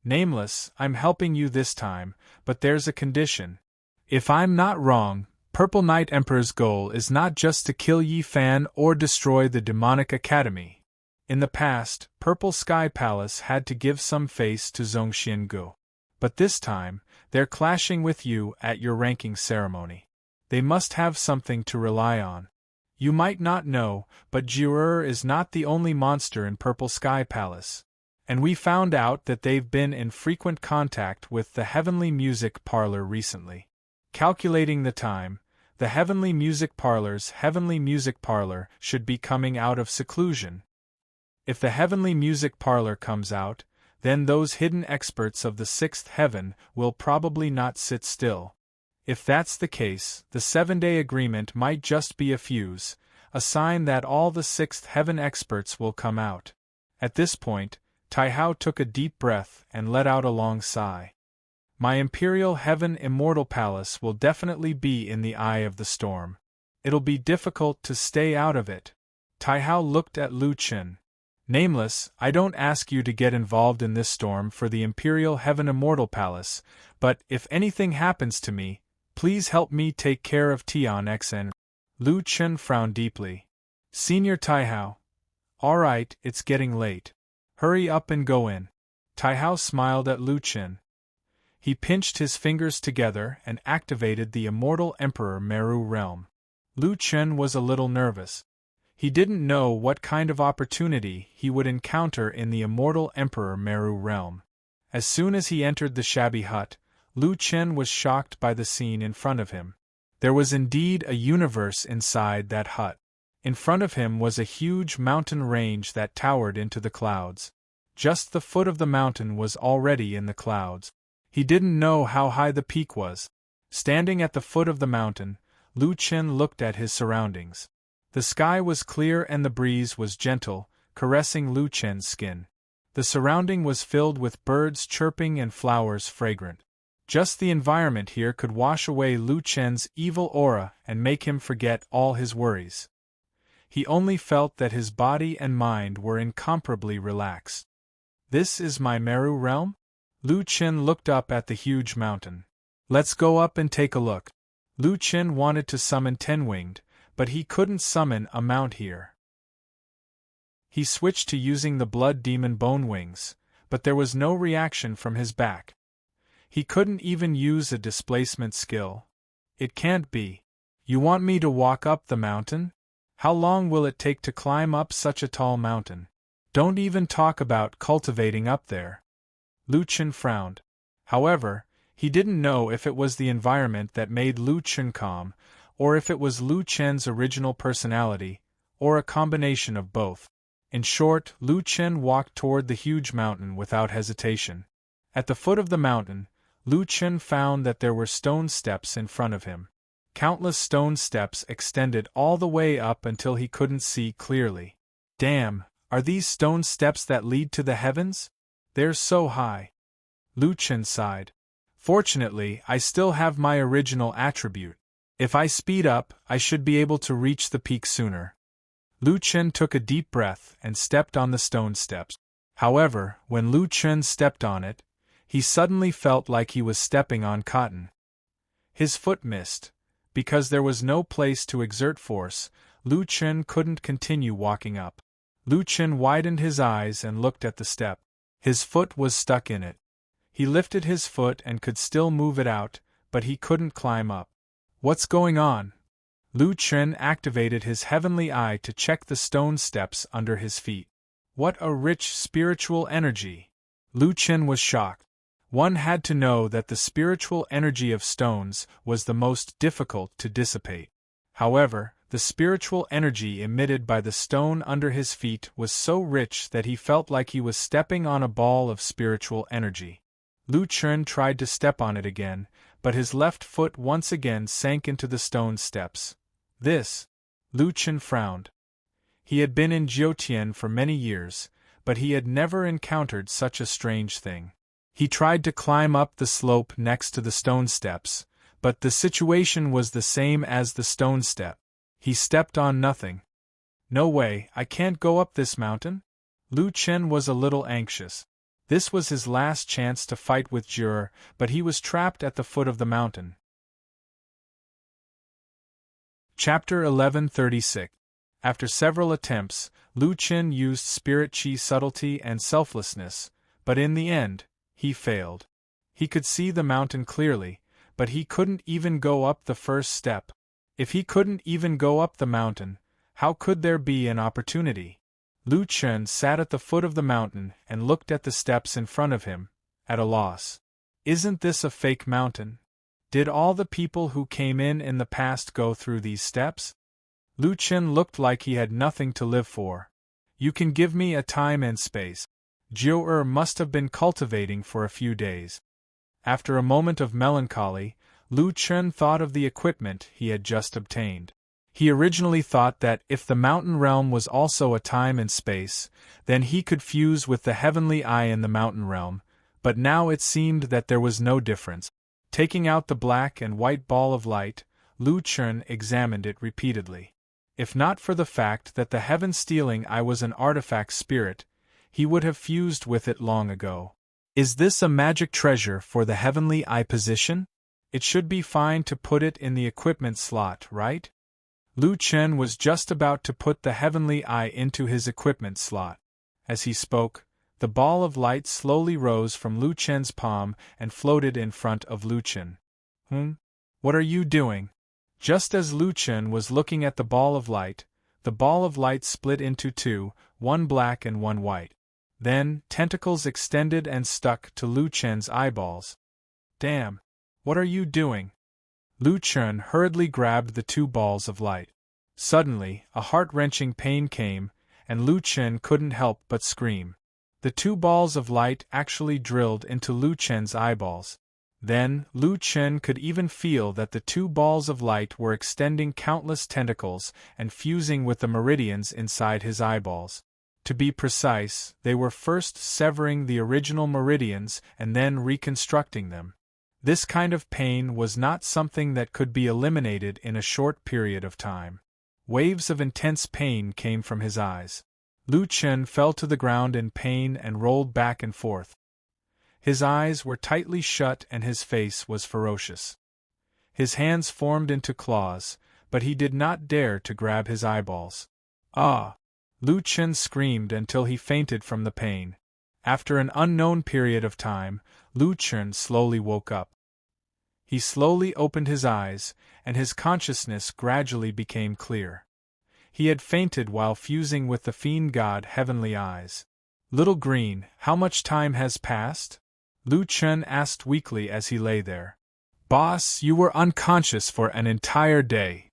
"Nameless, I'm helping you this time, but there's a condition. If I'm not wrong, Purple Knight Emperor's goal is not just to kill Yi Fan or destroy the Demonic Academy. In the past, Purple Sky Palace had to give some face to Zhongxian Gu. But this time, they're clashing with you at your ranking ceremony. They must have something to rely on. You might not know, but Jirer is not the only monster in Purple Sky Palace. And we found out that they've been in frequent contact with the Heavenly Music Parlor recently. Calculating the time, the Heavenly Music Parlor's Heavenly Music Parlor should be coming out of seclusion. If the Heavenly Music Parlor comes out, then those hidden experts of the 6th heaven will probably not sit still. If that's the case, the 7-day agreement might just be a fuse, a sign that all the 6th heaven experts will come out." At this point, Tai Hao took a deep breath and let out a long sigh. "My Imperial Heaven Immortal Palace will definitely be in the eye of the storm. It'll be difficult to stay out of it." Tai Hao looked at Lu Chen. "Nameless, I don't ask you to get involved in this storm for the Imperial Heaven Immortal Palace, but if anything happens to me, please help me take care of Tian Xn." Lu Chen frowned deeply. "Senior Tai Hao. All right, it's getting late. Hurry up and go in." Tai Hao smiled at Lu Chen. He pinched his fingers together and activated the Immortal Emperor Meru realm. Lu Chen was a little nervous. He didn't know what kind of opportunity he would encounter in the Immortal Emperor Meru realm. As soon as he entered the shabby hut, Lu Chen was shocked by the scene in front of him. There was indeed a universe inside that hut. In front of him was a huge mountain range that towered into the clouds. Just the foot of the mountain was already in the clouds. He didn't know how high the peak was. Standing at the foot of the mountain, Lu Chen looked at his surroundings. The sky was clear and the breeze was gentle, caressing Lu Chen's skin. The surrounding was filled with birds chirping and flowers fragrant. Just the environment here could wash away Lu Chen's evil aura and make him forget all his worries. He only felt that his body and mind were incomparably relaxed. This is my Meru realm? Lu Chen looked up at the huge mountain. Let's go up and take a look. Lu Chen wanted to summon Ten-Winged, but he couldn't summon a mount here. He switched to using the Blood Demon Bone Wings, but there was no reaction from his back. He couldn't even use a displacement skill. It can't be. You want me to walk up the mountain? How long will it take to climb up such a tall mountain? Don't even talk about cultivating up there. Lu Chen frowned. However, he didn't know if it was the environment that made Lu Chen calm, or if it was Lu Chen's original personality, or a combination of both. In short, Lu Chen walked toward the huge mountain without hesitation. At the foot of the mountain, Lu Chen found that there were stone steps in front of him. Countless stone steps extended all the way up until he couldn't see clearly. Damn, are these stone steps that lead to the heavens? They're so high. Lu Chen sighed. Fortunately, I still have my original attribute. If I speed up, I should be able to reach the peak sooner. Lu Chen took a deep breath and stepped on the stone steps. However, when Lu Chen stepped on it, he suddenly felt like he was stepping on cotton. His foot missed. Because there was no place to exert force, Lu Chen couldn't continue walking up. Lu Chen widened his eyes and looked at the step. His foot was stuck in it. He lifted his foot and could still move it out, but he couldn't climb up. What's going on? Lu Chen activated his heavenly eye to check the stone steps under his feet. What a rich spiritual energy! Lu Chen was shocked. One had to know that the spiritual energy of stones was the most difficult to dissipate. However, the spiritual energy emitted by the stone under his feet was so rich that he felt like he was stepping on a ball of spiritual energy. Lu Chen tried to step on it again, but his left foot once again sank into the stone steps. Lu Chen frowned. He had been in Jiutian for many years, but he had never encountered such a strange thing. He tried to climb up the slope next to the stone steps, but the situation was the same as the stone step. He stepped on nothing. No way, I can't go up this mountain? Lu Chen was a little anxious. This was his last chance to fight with Jur, but he was trapped at the foot of the mountain. Chapter 1136. After several attempts, Lu Chen used spirit chi subtlety and selflessness, but in the end, he failed. He could see the mountain clearly, but he couldn't even go up the first step. If he couldn't even go up the mountain, how could there be an opportunity? Lu Chen sat at the foot of the mountain and looked at the steps in front of him, at a loss. Isn't this a fake mountain? Did all the people who came in the past go through these steps? Lu Chen looked like he had nothing to live for. You can give me a time and space. Jiu must have been cultivating for a few days. After a moment of melancholy, Lu Chen thought of the equipment he had just obtained. He originally thought that if the mountain realm was also a time and space, then he could fuse with the heavenly eye in the mountain realm, but now it seemed that there was no difference. Taking out the black and white ball of light, Lu Chen examined it repeatedly. If not for the fact that the heaven-stealing eye was an artifact spirit, he would have fused with it long ago. Is this a magic treasure for the heavenly eye position? It should be fine to put it in the equipment slot, right? Lu Chen was just about to put the heavenly eye into his equipment slot. As he spoke, the ball of light slowly rose from Lu Chen's palm and floated in front of Lu Chen. What are you doing? Just as Lu Chen was looking at the ball of light split into two, one black and one white. Then, tentacles extended and stuck to Lu Chen's eyeballs. Damn! What are you doing? Lu Chun hurriedly grabbed the two balls of light. Suddenly, a heart-wrenching pain came, and Lu Chun couldn't help but scream. The two balls of light actually drilled into Lu Chun's eyeballs. Then, Lu Chun could even feel that the two balls of light were extending countless tentacles and fusing with the meridians inside his eyeballs. To be precise, they were first severing the original meridians and then reconstructing them. This kind of pain was not something that could be eliminated in a short period of time. Waves of intense pain came from his eyes. Lu Chun fell to the ground in pain and rolled back and forth. His eyes were tightly shut and his face was ferocious. His hands formed into claws, but he did not dare to grab his eyeballs. Ah! Lu Chun screamed until he fainted from the pain. After an unknown period of time, Lu Chun slowly woke up. He slowly opened his eyes, and his consciousness gradually became clear. He had fainted while fusing with the fiend god Heavenly Eyes. Little Green, how much time has passed? Lu Chun asked weakly as he lay there. Boss, you were unconscious for an entire day.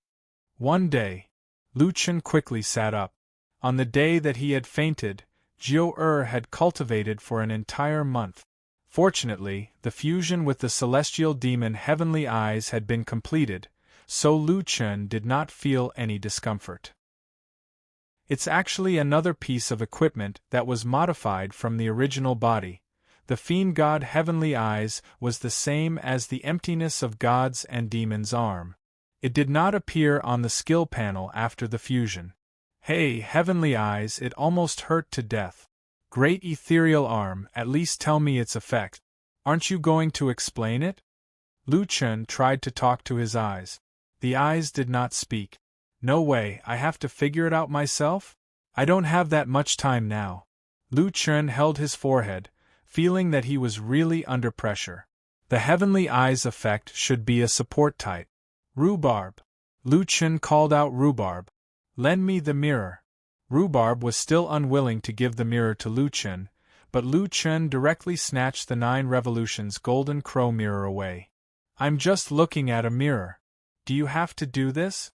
One day. Lu Chun quickly sat up. On the day that he had fainted, Jiu had cultivated for an entire month. Fortunately, the fusion with the celestial demon Heavenly Eyes had been completed, so Lu Chun did not feel any discomfort. It's actually another piece of equipment that was modified from the original body. The fiend god Heavenly Eyes was the same as the emptiness of God's and Demon's arm. It did not appear on the skill panel after the fusion. Hey, Heavenly Eyes, it almost hurt to death. Great ethereal arm, at least tell me its effect. Aren't you going to explain it? Lu Chun tried to talk to his eyes. The eyes did not speak. No way, I have to figure it out myself? I don't have that much time now. Lu Chun held his forehead, feeling that he was really under pressure. The Heavenly Eyes effect should be a support type. Rhubarb. Lu Chun called out Rhubarb. Lend me the mirror. Rhubarb was still unwilling to give the mirror to Lu Chun, but Lu Chun directly snatched the 9 Revolutions golden crow mirror away. I'm just looking at a mirror. Do you have to do this?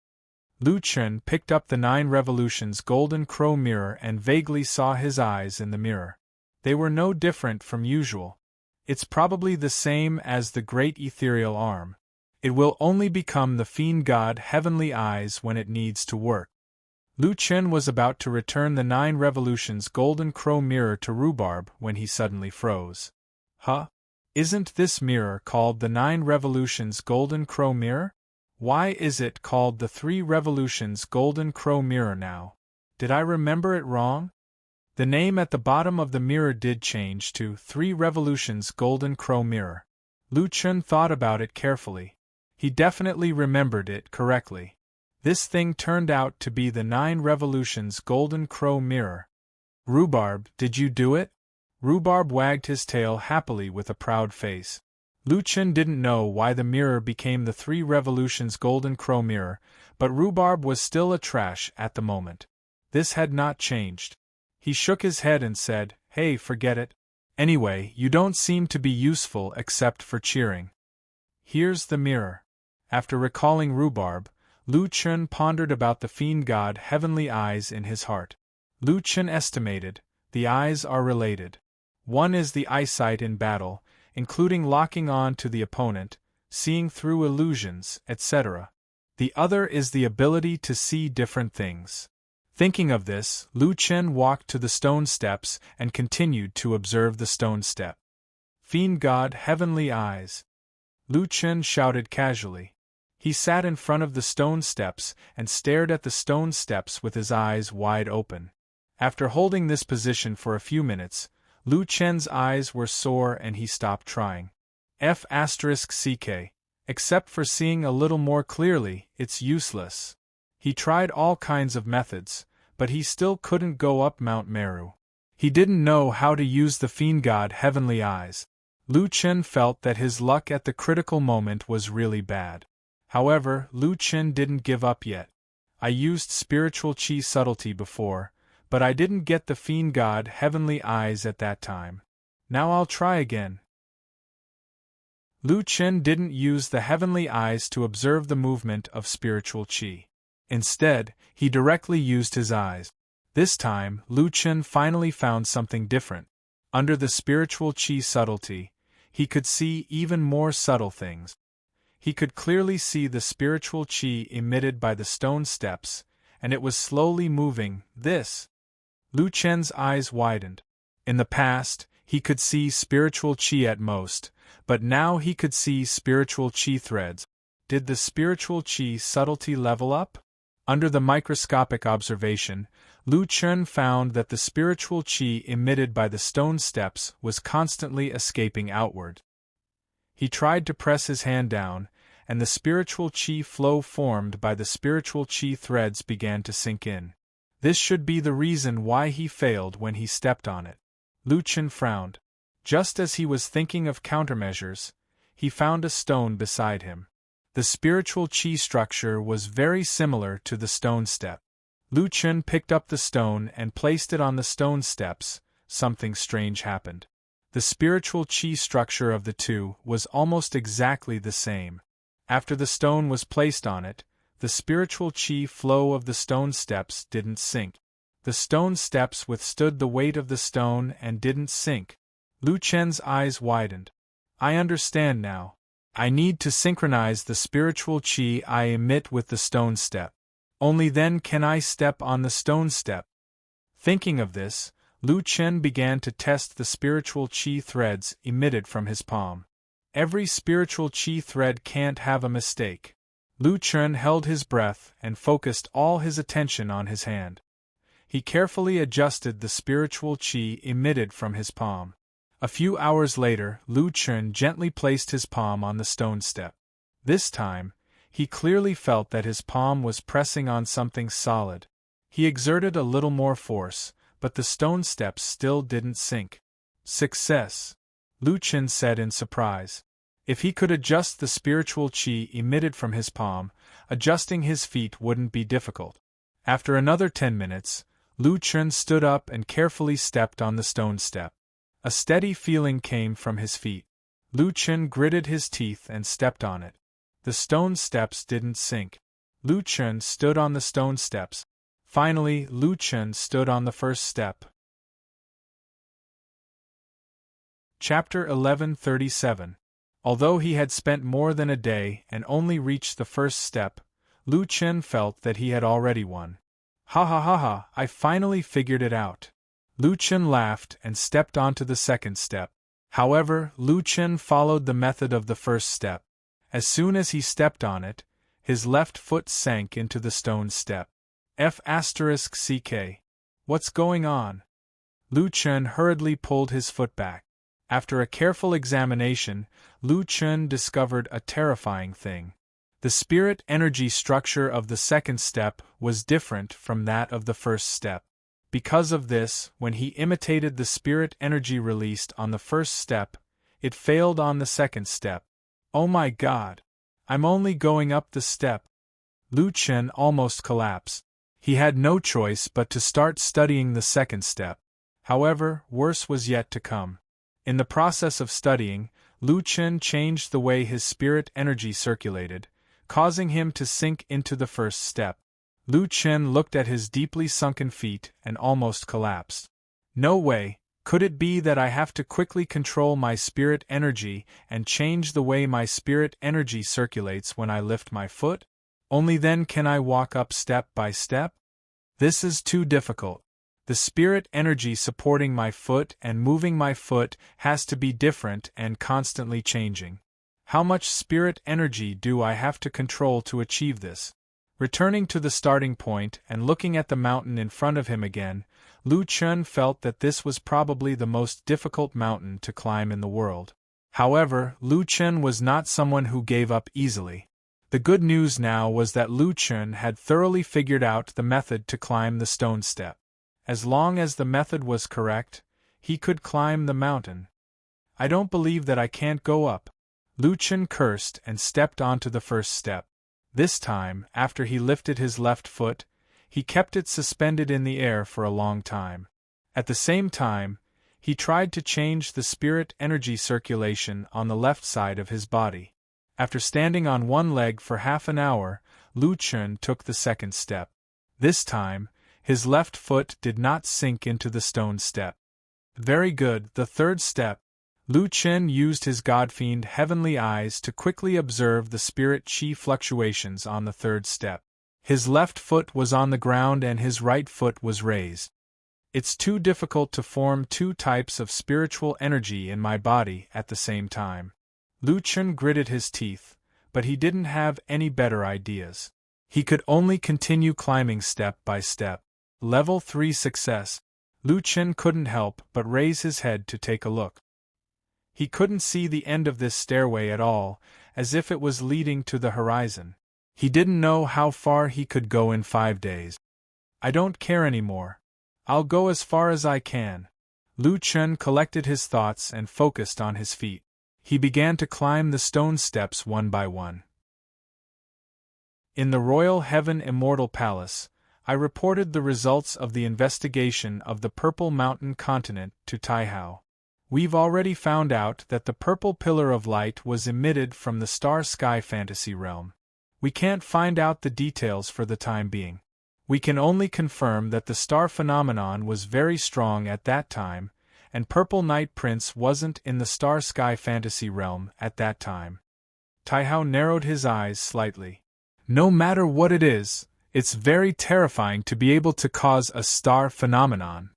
Lu Chun picked up the 9 Revolutions golden crow mirror and vaguely saw his eyes in the mirror. They were no different from usual. It's probably the same as the great ethereal arm. It will only become the fiend god Heavenly Eyes when it needs to work. Lu Chun was about to return the 9 Revolutions golden crow mirror to Rhubarb when he suddenly froze. Huh? Isn't this mirror called the 9 Revolutions golden crow mirror? Why is it called the 3 Revolutions golden crow mirror now? Did I remember it wrong? The name at the bottom of the mirror did change to 3 Revolutions golden crow mirror. Lu Chun thought about it carefully. He definitely remembered it correctly. This thing turned out to be the 9 Revolutions golden crow mirror. Rhubarb, did you do it? Rhubarb wagged his tail happily with a proud face. Lu Chun didn't know why the mirror became the 3 Revolutions golden crow mirror, but Rhubarb was still a trash at the moment. This had not changed. He shook his head and said, Hey, forget it. Anyway, you don't seem to be useful except for cheering. Here's the mirror. After recalling Rhubarb, Lu Chun pondered about the fiend god Heavenly Eyes in his heart. Lu Chun estimated, the eyes are related. One is the eyesight in battle, including locking on to the opponent, seeing through illusions, etc. The other is the ability to see different things. Thinking of this, Lu Chun walked to the stone steps and continued to observe the stone step. Fiend god Heavenly Eyes. Lu Chun shouted casually. He sat in front of the stone steps and stared at the stone steps with his eyes wide open. After holding this position for a few minutes, Lu Chun's eyes were sore and he stopped trying. F***ck. Except for seeing a little more clearly, it's useless. He tried all kinds of methods, but he still couldn't go up Mount Meru. He didn't know how to use the fiend god Heavenly Eyes. Lu Chun felt that his luck at the critical moment was really bad. However, Lu Chun didn't give up yet. I used spiritual chi subtlety before, but I didn't get the fiend god Heavenly Eyes at that time. Now I'll try again. Lu Chen didn't use the heavenly eyes to observe the movement of spiritual qi. Instead, he directly used his eyes. This time, Lu Chen finally found something different. Under the spiritual qi subtlety, he could see even more subtle things. He could clearly see the spiritual qi emitted by the stone steps, and it was slowly moving. Lu Chen's eyes widened. In the past, he could see spiritual qi at most, but now he could see spiritual qi threads. Did the spiritual qi subtlety level up? Under the microscopic observation, Lu Chen found that the spiritual qi emitted by the stone steps was constantly escaping outward. He tried to press his hand down, and the spiritual qi flow formed by the spiritual qi threads began to sink in. This should be the reason why he failed when he stepped on it. Lu Chen frowned. Just as he was thinking of countermeasures, he found a stone beside him. The spiritual qi structure was very similar to the stone step. Lu Chen picked up the stone and placed it on the stone steps. Something strange happened. The spiritual qi structure of the two was almost exactly the same. After the stone was placed on it, the spiritual qi flow of the stone steps didn't sink. The stone steps withstood the weight of the stone and didn't sink. Lu Chen's eyes widened. I understand now. I need to synchronize the spiritual qi I emit with the stone step. Only then can I step on the stone step. Thinking of this, Lu Chen began to test the spiritual qi threads emitted from his palm. Every spiritual qi thread can't have a mistake. Lu Chen held his breath and focused all his attention on his hand. He carefully adjusted the spiritual qi emitted from his palm. A few hours later, Lu Chen gently placed his palm on the stone step. This time, he clearly felt that his palm was pressing on something solid. He exerted a little more force, but the stone steps still didn't sink. Success! Lu Chen said in surprise. If he could adjust the spiritual qi emitted from his palm, adjusting his feet wouldn't be difficult. After another 10 minutes, Lu Chen stood up and carefully stepped on the stone step. A steady feeling came from his feet. Lu Chen gritted his teeth and stepped on it. The stone steps didn't sink. Lu Chen stood on the stone steps. Finally, Lu Chen stood on the first step. Chapter 1137. Although he had spent more than a day and only reached the first step, Lu Chen felt that he had already won. Ha ha ha ha, I finally figured it out. Lu Chen laughed and stepped onto the second step. However, Lu Chen followed the method of the first step. As soon as he stepped on it, his left foot sank into the stone step. F***ck. What's going on? Lu Chen hurriedly pulled his foot back. After a careful examination, Lu Chen discovered a terrifying thing. The spirit energy structure of the second step was different from that of the first step. Because of this, when he imitated the spirit energy released on the first step, it failed on the second step. Oh my God! I'm only going up the step. Lu Chen almost collapsed. He had no choice but to start studying the second step. However, worse was yet to come. In the process of studying, Lu Chen changed the way his spirit energy circulated, causing him to sink into the first step. Lu Chen looked at his deeply sunken feet and almost collapsed. No way, could it be that I have to quickly control my spirit energy and change the way my spirit energy circulates when I lift my foot? Only then can I walk up step by step? This is too difficult. The spirit energy supporting my foot and moving my foot has to be different and constantly changing. How much spirit energy do I have to control to achieve this? Returning to the starting point and looking at the mountain in front of him again, Lu Chen felt that this was probably the most difficult mountain to climb in the world. However, Lu Chen was not someone who gave up easily. The good news now was that Lu Chen had thoroughly figured out the method to climb the stone step. As long as the method was correct, he could climb the mountain. I don't believe that I can't go up. Lu Chen cursed and stepped onto the first step. This time, after he lifted his left foot, he kept it suspended in the air for a long time. At the same time, He tried to change the spirit energy circulation on the left side of his body. After standing on one leg for half an hour, Lu Chun took the second step. This time, his left foot did not sink into the stone step. Very good, the third step. Lu Chun used his godfiend heavenly eyes to quickly observe the spirit chi fluctuations on the third step. His left foot was on the ground and his right foot was raised. It's too difficult to form two types of spiritual energy in my body at the same time. Lu Chun gritted his teeth, but he didn't have any better ideas. He could only continue climbing step by step. Level 3 success. Lu Chun couldn't help but raise his head to take a look. He couldn't see the end of this stairway at all, as if it was leading to the horizon. He didn't know how far he could go in 5 days. I don't care anymore. I'll go as far as I can. Lu Chun collected his thoughts and focused on his feet. He began to climb the stone steps one by one. In the Royal Heaven Immortal Palace, I reported the results of the investigation of the Purple Mountain continent to Taihao. We've already found out that the purple pillar of light was emitted from the star-sky fantasy realm. We can't find out the details for the time being. We can only confirm that the star phenomenon was very strong at that time, and Purple Night Prince wasn't in the star-sky fantasy realm at that time. Taihao narrowed his eyes slightly. No matter what it is, it's very terrifying to be able to cause a star phenomenon.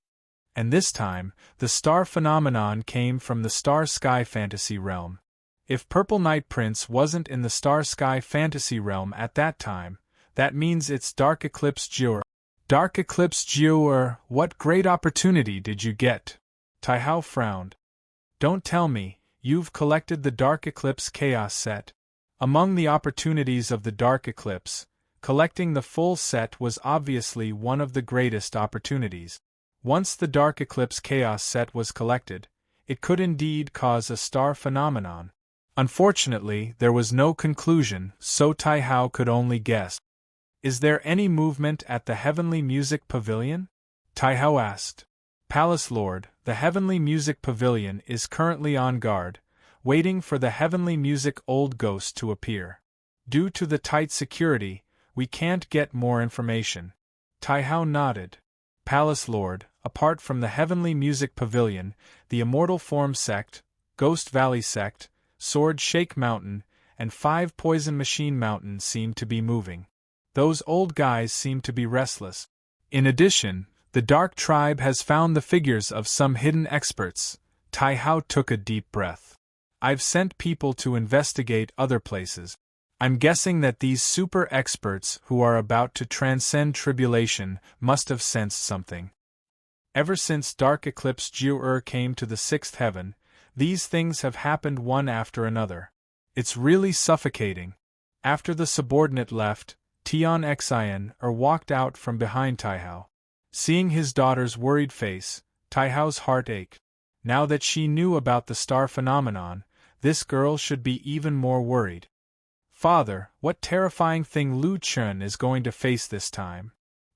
And this time, the star phenomenon came from the star-sky fantasy realm. If Purple Night Prince wasn't in the star-sky fantasy realm at that time, that means it's Dark Eclipse Jiur. Dark Eclipse Jiur, what great opportunity did you get? Taihao frowned. Don't tell me, you've collected the Dark Eclipse Chaos set. Among the opportunities of the Dark Eclipse, collecting the full set was obviously one of the greatest opportunities. Once the Dark Eclipse Chaos set was collected, it could indeed cause a star phenomenon. Unfortunately, there was no conclusion, so Taihao could only guess. Is there any movement at the Heavenly Music Pavilion? Taihao asked. Palace Lord, the Heavenly Music Pavilion is currently on guard, waiting for the Heavenly Music Old Ghost to appear. Due to the tight security, we can't get more information. Taihao nodded. Palace Lord, apart from the Heavenly Music Pavilion, the Immortal Form Sect, Ghost Valley Sect, Sword Shake Mountain, and 5 Poison Machine Mountain seem to be moving. Those old guys seem to be restless. In addition, the Dark Tribe has found the figures of some hidden experts. Taihao took a deep breath. I've sent people to investigate other places. I'm guessing that these super experts who are about to transcend tribulation must have sensed something. Ever since Dark Eclipse Jiur came to the 6th heaven, these things have happened one after another. It's really suffocating. After the subordinate left, Tian Xian walked out from behind Taihao. Seeing his daughter's worried face, Taihao's heart ached. Now that she knew about the star phenomenon, this girl should be even more worried. Father, what terrifying thing Lu Chun is going to face this time?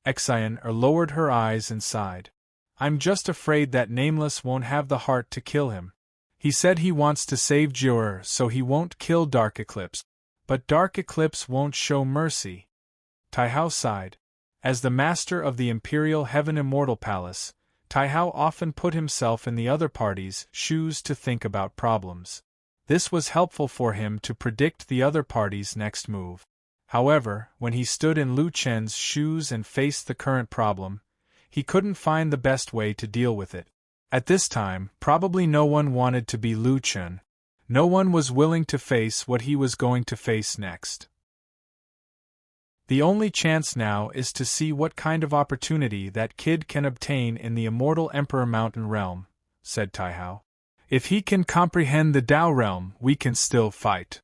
Xian lowered her eyes and sighed. I'm just afraid that Nameless won't have the heart to kill him. He said he wants to save Jiur so he won't kill Dark Eclipse. But Dark Eclipse won't show mercy. Taihao sighed. As the master of the Imperial Heaven Immortal Palace, Taihao often put himself in the other party's shoes to think about problems. This was helpful for him to predict the other party's next move. However, when he stood in Lu Chen's shoes and faced the current problem, he couldn't find the best way to deal with it. At this time, probably no one wanted to be Lu Chen. No one was willing to face what he was going to face next. The only chance now is to see what kind of opportunity that kid can obtain in the Immortal Emperor Mountain realm, said Taihao. If he can comprehend the Tao realm, we can still fight.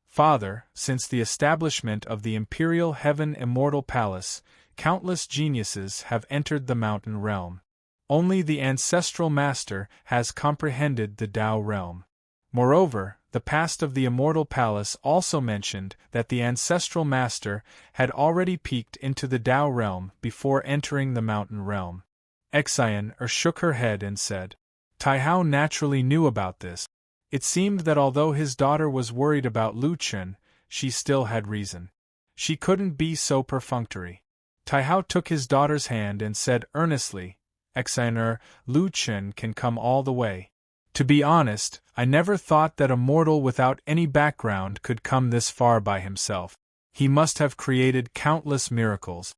Father, since the establishment of the Imperial Heaven Immortal Palace, countless geniuses have entered the mountain realm. Only the Ancestral Master has comprehended the Tao realm. Moreover, the past of the Immortal Palace also mentioned that the Ancestral Master had already peeked into the Tao realm before entering the mountain realm. Xian shook her head and said, Taihao naturally knew about this. It seemed that although his daughter was worried about Lu Chun, she still had reason. She couldn't be so perfunctory. Taihao took his daughter's hand and said earnestly, "Exiner, Lu Chun can come all the way. To be honest, I never thought that a mortal without any background could come this far by himself. He must have created countless miracles.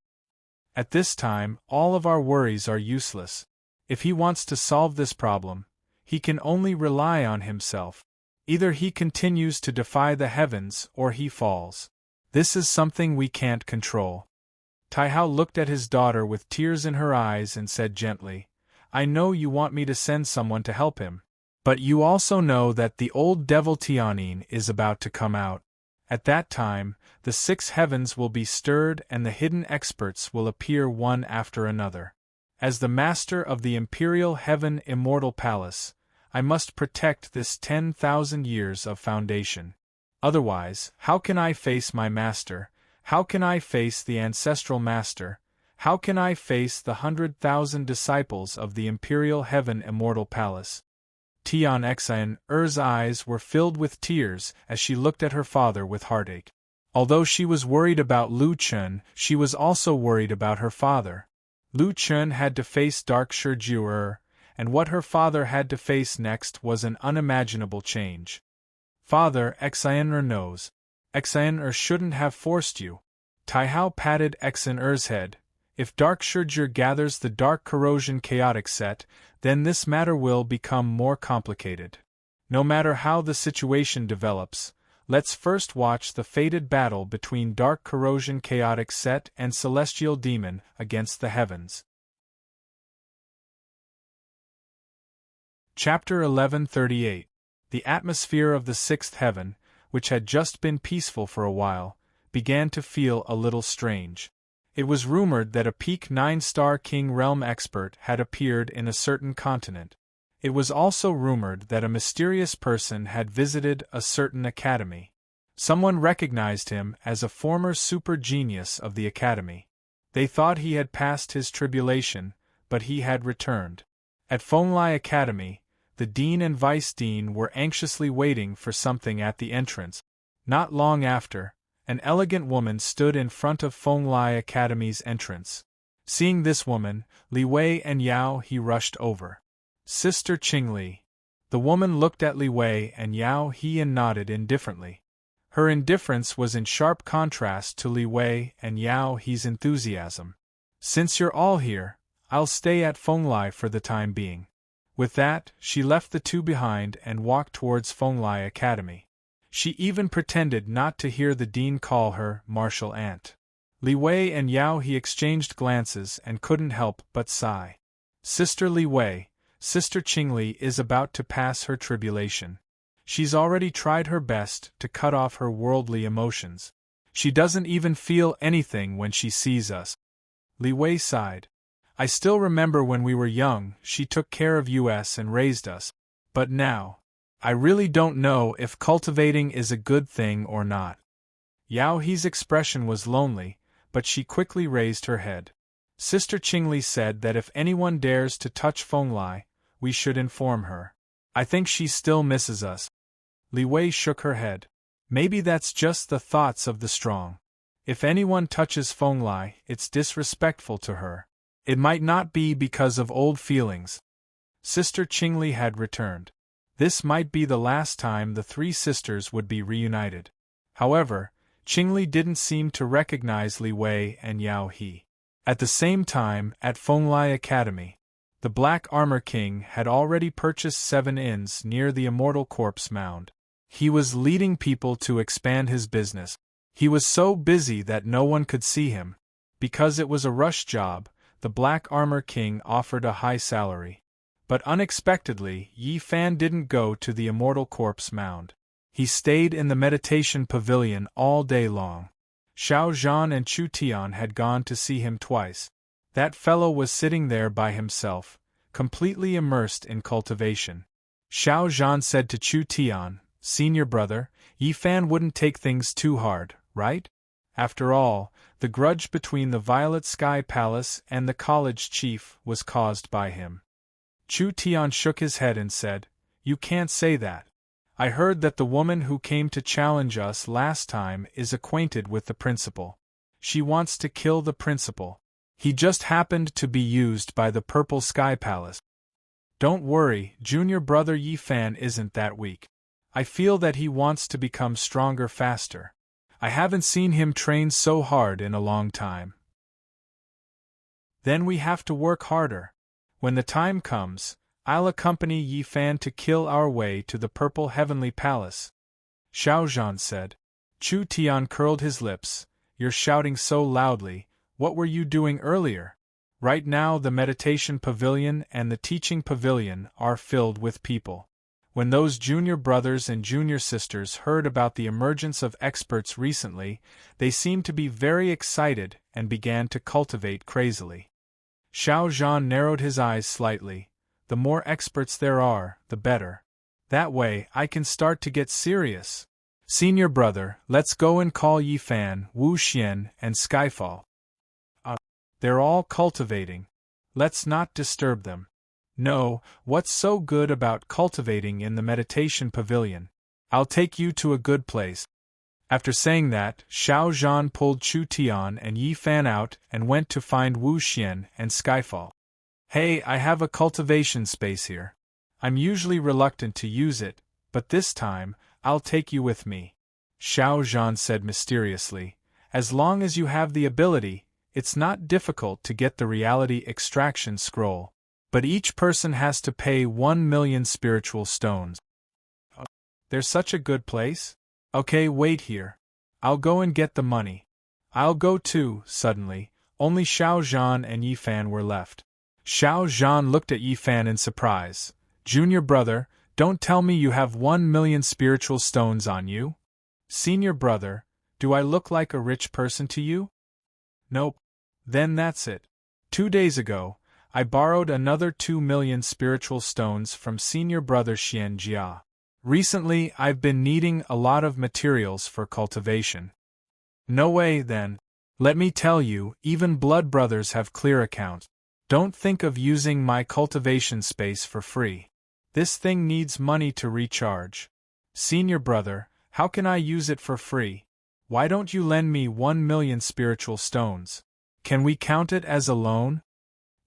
At this time, all of our worries are useless. If he wants to solve this problem, he can only rely on himself. Either he continues to defy the heavens or he falls. This is something we can't control." Taihao looked at his daughter with tears in her eyes and said gently, "I know you want me to send someone to help him. But you also know that the old devil Tianyin is about to come out. At that time, the 6 heavens will be stirred and the hidden experts will appear one after another. As the master of the Imperial Heaven Immortal Palace, I must protect this 10,000 years of foundation. Otherwise, how can I face my master? How can I face the ancestral master? How can I face the 100,000 disciples of the Imperial Heaven Immortal Palace?" Tian Xin's eyes were filled with tears as she looked at her father with heartache. Although she was worried about Lu Chun, she was also worried about her father. Lu Chun had to face Dark Shiju, and what her father had to face next was an unimaginable change. "Father, Xin'er knows. Xin'er shouldn't have forced you." Taihao patted Xin'er's head. "If Dark Shiju gathers the Dark Corrosion Chaotic Set, then this matter will become more complicated. No matter how the situation develops, let's first watch the fated battle between Dark Corrosion Chaotic Set and Celestial Demon against the heavens." Chapter 1138. The atmosphere of the 6th heaven, which had just been peaceful for a while, began to feel a little strange. It was rumored that a peak 9-star King Realm expert had appeared in a certain continent. It was also rumored that a mysterious person had visited a certain academy. Someone recognized him as a former super genius of the academy. They thought he had passed his tribulation, but he had returned. At Fenglai Academy, the dean and vice-dean were anxiously waiting for something at the entrance. Not long after, an elegant woman stood in front of Fenglai Academy's entrance. Seeing this woman, Li Wei and Yao He rushed over. "Sister Qingli." The woman looked at Li Wei and Yao He and nodded indifferently. Her indifference was in sharp contrast to Li Wei and Yao He's enthusiasm. "Since you're all here, I'll stay at Fenglai for the time being." With that, she left the two behind and walked towards Fenglai Academy. She even pretended not to hear the dean call her martial aunt. Li Wei and Yao He exchanged glances and couldn't help but sigh. "Sister Li Wei, Sister Qingli is about to pass her tribulation. She's already tried her best to cut off her worldly emotions. She doesn't even feel anything when she sees us." Li Wei sighed. "I still remember when we were young, she took care of us and raised us. But now, I really don't know if cultivating is a good thing or not." Yao He's expression was lonely, but she quickly raised her head. "Sister Qingli said that if anyone dares to touch Fenglai, we should inform her. I think she still misses us." Li Wei shook her head. "Maybe that's just the thoughts of the strong. If anyone touches Fenglai, it's disrespectful to her. It might not be because of old feelings." Sister Qingli had returned. This might be the last time the 3 sisters would be reunited. However, Qingli didn't seem to recognize Li Wei and Yao He. At the same time, at Fenglai Academy, the Black Armor King had already purchased 7 inns near the Immortal Corpse Mound. He was leading people to expand his business. He was so busy that no one could see him. Because it was a rush job, the Black Armor King offered a high salary. But unexpectedly, Yi Fan didn't go to the Immortal Corpse Mound. He stayed in the meditation pavilion all day long. Xiao Zhan and Chu Tian had gone to see him twice. That fellow was sitting there by himself, completely immersed in cultivation. Xiao Zhan said to Chu Tian, "Senior brother, Yi Fan wouldn't take things too hard, right? After all, the grudge between the Violet Sky Palace and the college chief was caused by him." Chu Tian shook his head and said, "You can't say that. I heard that the woman who came to challenge us last time is acquainted with the principal. She wants to kill the principal. He just happened to be used by the Purple Sky Palace." "Don't worry, junior brother Yi Fan isn't that weak. I feel that he wants to become stronger faster. I haven't seen him train so hard in a long time." "Then we have to work harder. When the time comes, I'll accompany Yi Fan to kill our way to the Purple Heavenly Palace," Xiao Zhan said. Chu Tian curled his lips. "You're shouting so loudly, what were you doing earlier? Right now the meditation pavilion and the teaching pavilion are filled with people. When those junior brothers and junior sisters heard about the emergence of experts recently, they seemed to be very excited and began to cultivate crazily." Xiao Zhan narrowed his eyes slightly. "The more experts there are, the better. That way I can start to get serious. Senior brother, let's go and call Yi Fan, Wu Xian, and Skyfall. They're all cultivating. Let's not disturb them." "No, what's so good about cultivating in the meditation pavilion? I'll take you to a good place." After saying that, Xiao Zhan pulled Chu Tian and Yi Fan out and went to find Wu Xian and Skyfall. "Hey, I have a cultivation space here. I'm usually reluctant to use it, but this time, I'll take you with me," Xiao Zhan said mysteriously. "As long as you have the ability, it's not difficult to get the reality extraction scroll, but each person has to pay 1,000,000 spiritual stones." "There's such a good place? Okay, wait here. I'll go and get the money." "I'll go too." Suddenly, only Xiao Zhan and Yi Fan were left. Xiao Zhan looked at Yi Fan in surprise. "Junior brother, don't tell me you have 1,000,000 spiritual stones on you? Senior brother, do I look like a rich person to you?" "Nope." "Then that's it. 2 days ago, I borrowed another 2,000,000 spiritual stones from senior brother Xian Jia. Recently I've been needing a lot of materials for cultivation." "No way, then. Let me tell you, even blood brothers have clear accounts. Don't think of using my cultivation space for free. This thing needs money to recharge. Senior brother, how can I use it for free? Why don't you lend me 1,000,000 spiritual stones? Can we count it as a loan?"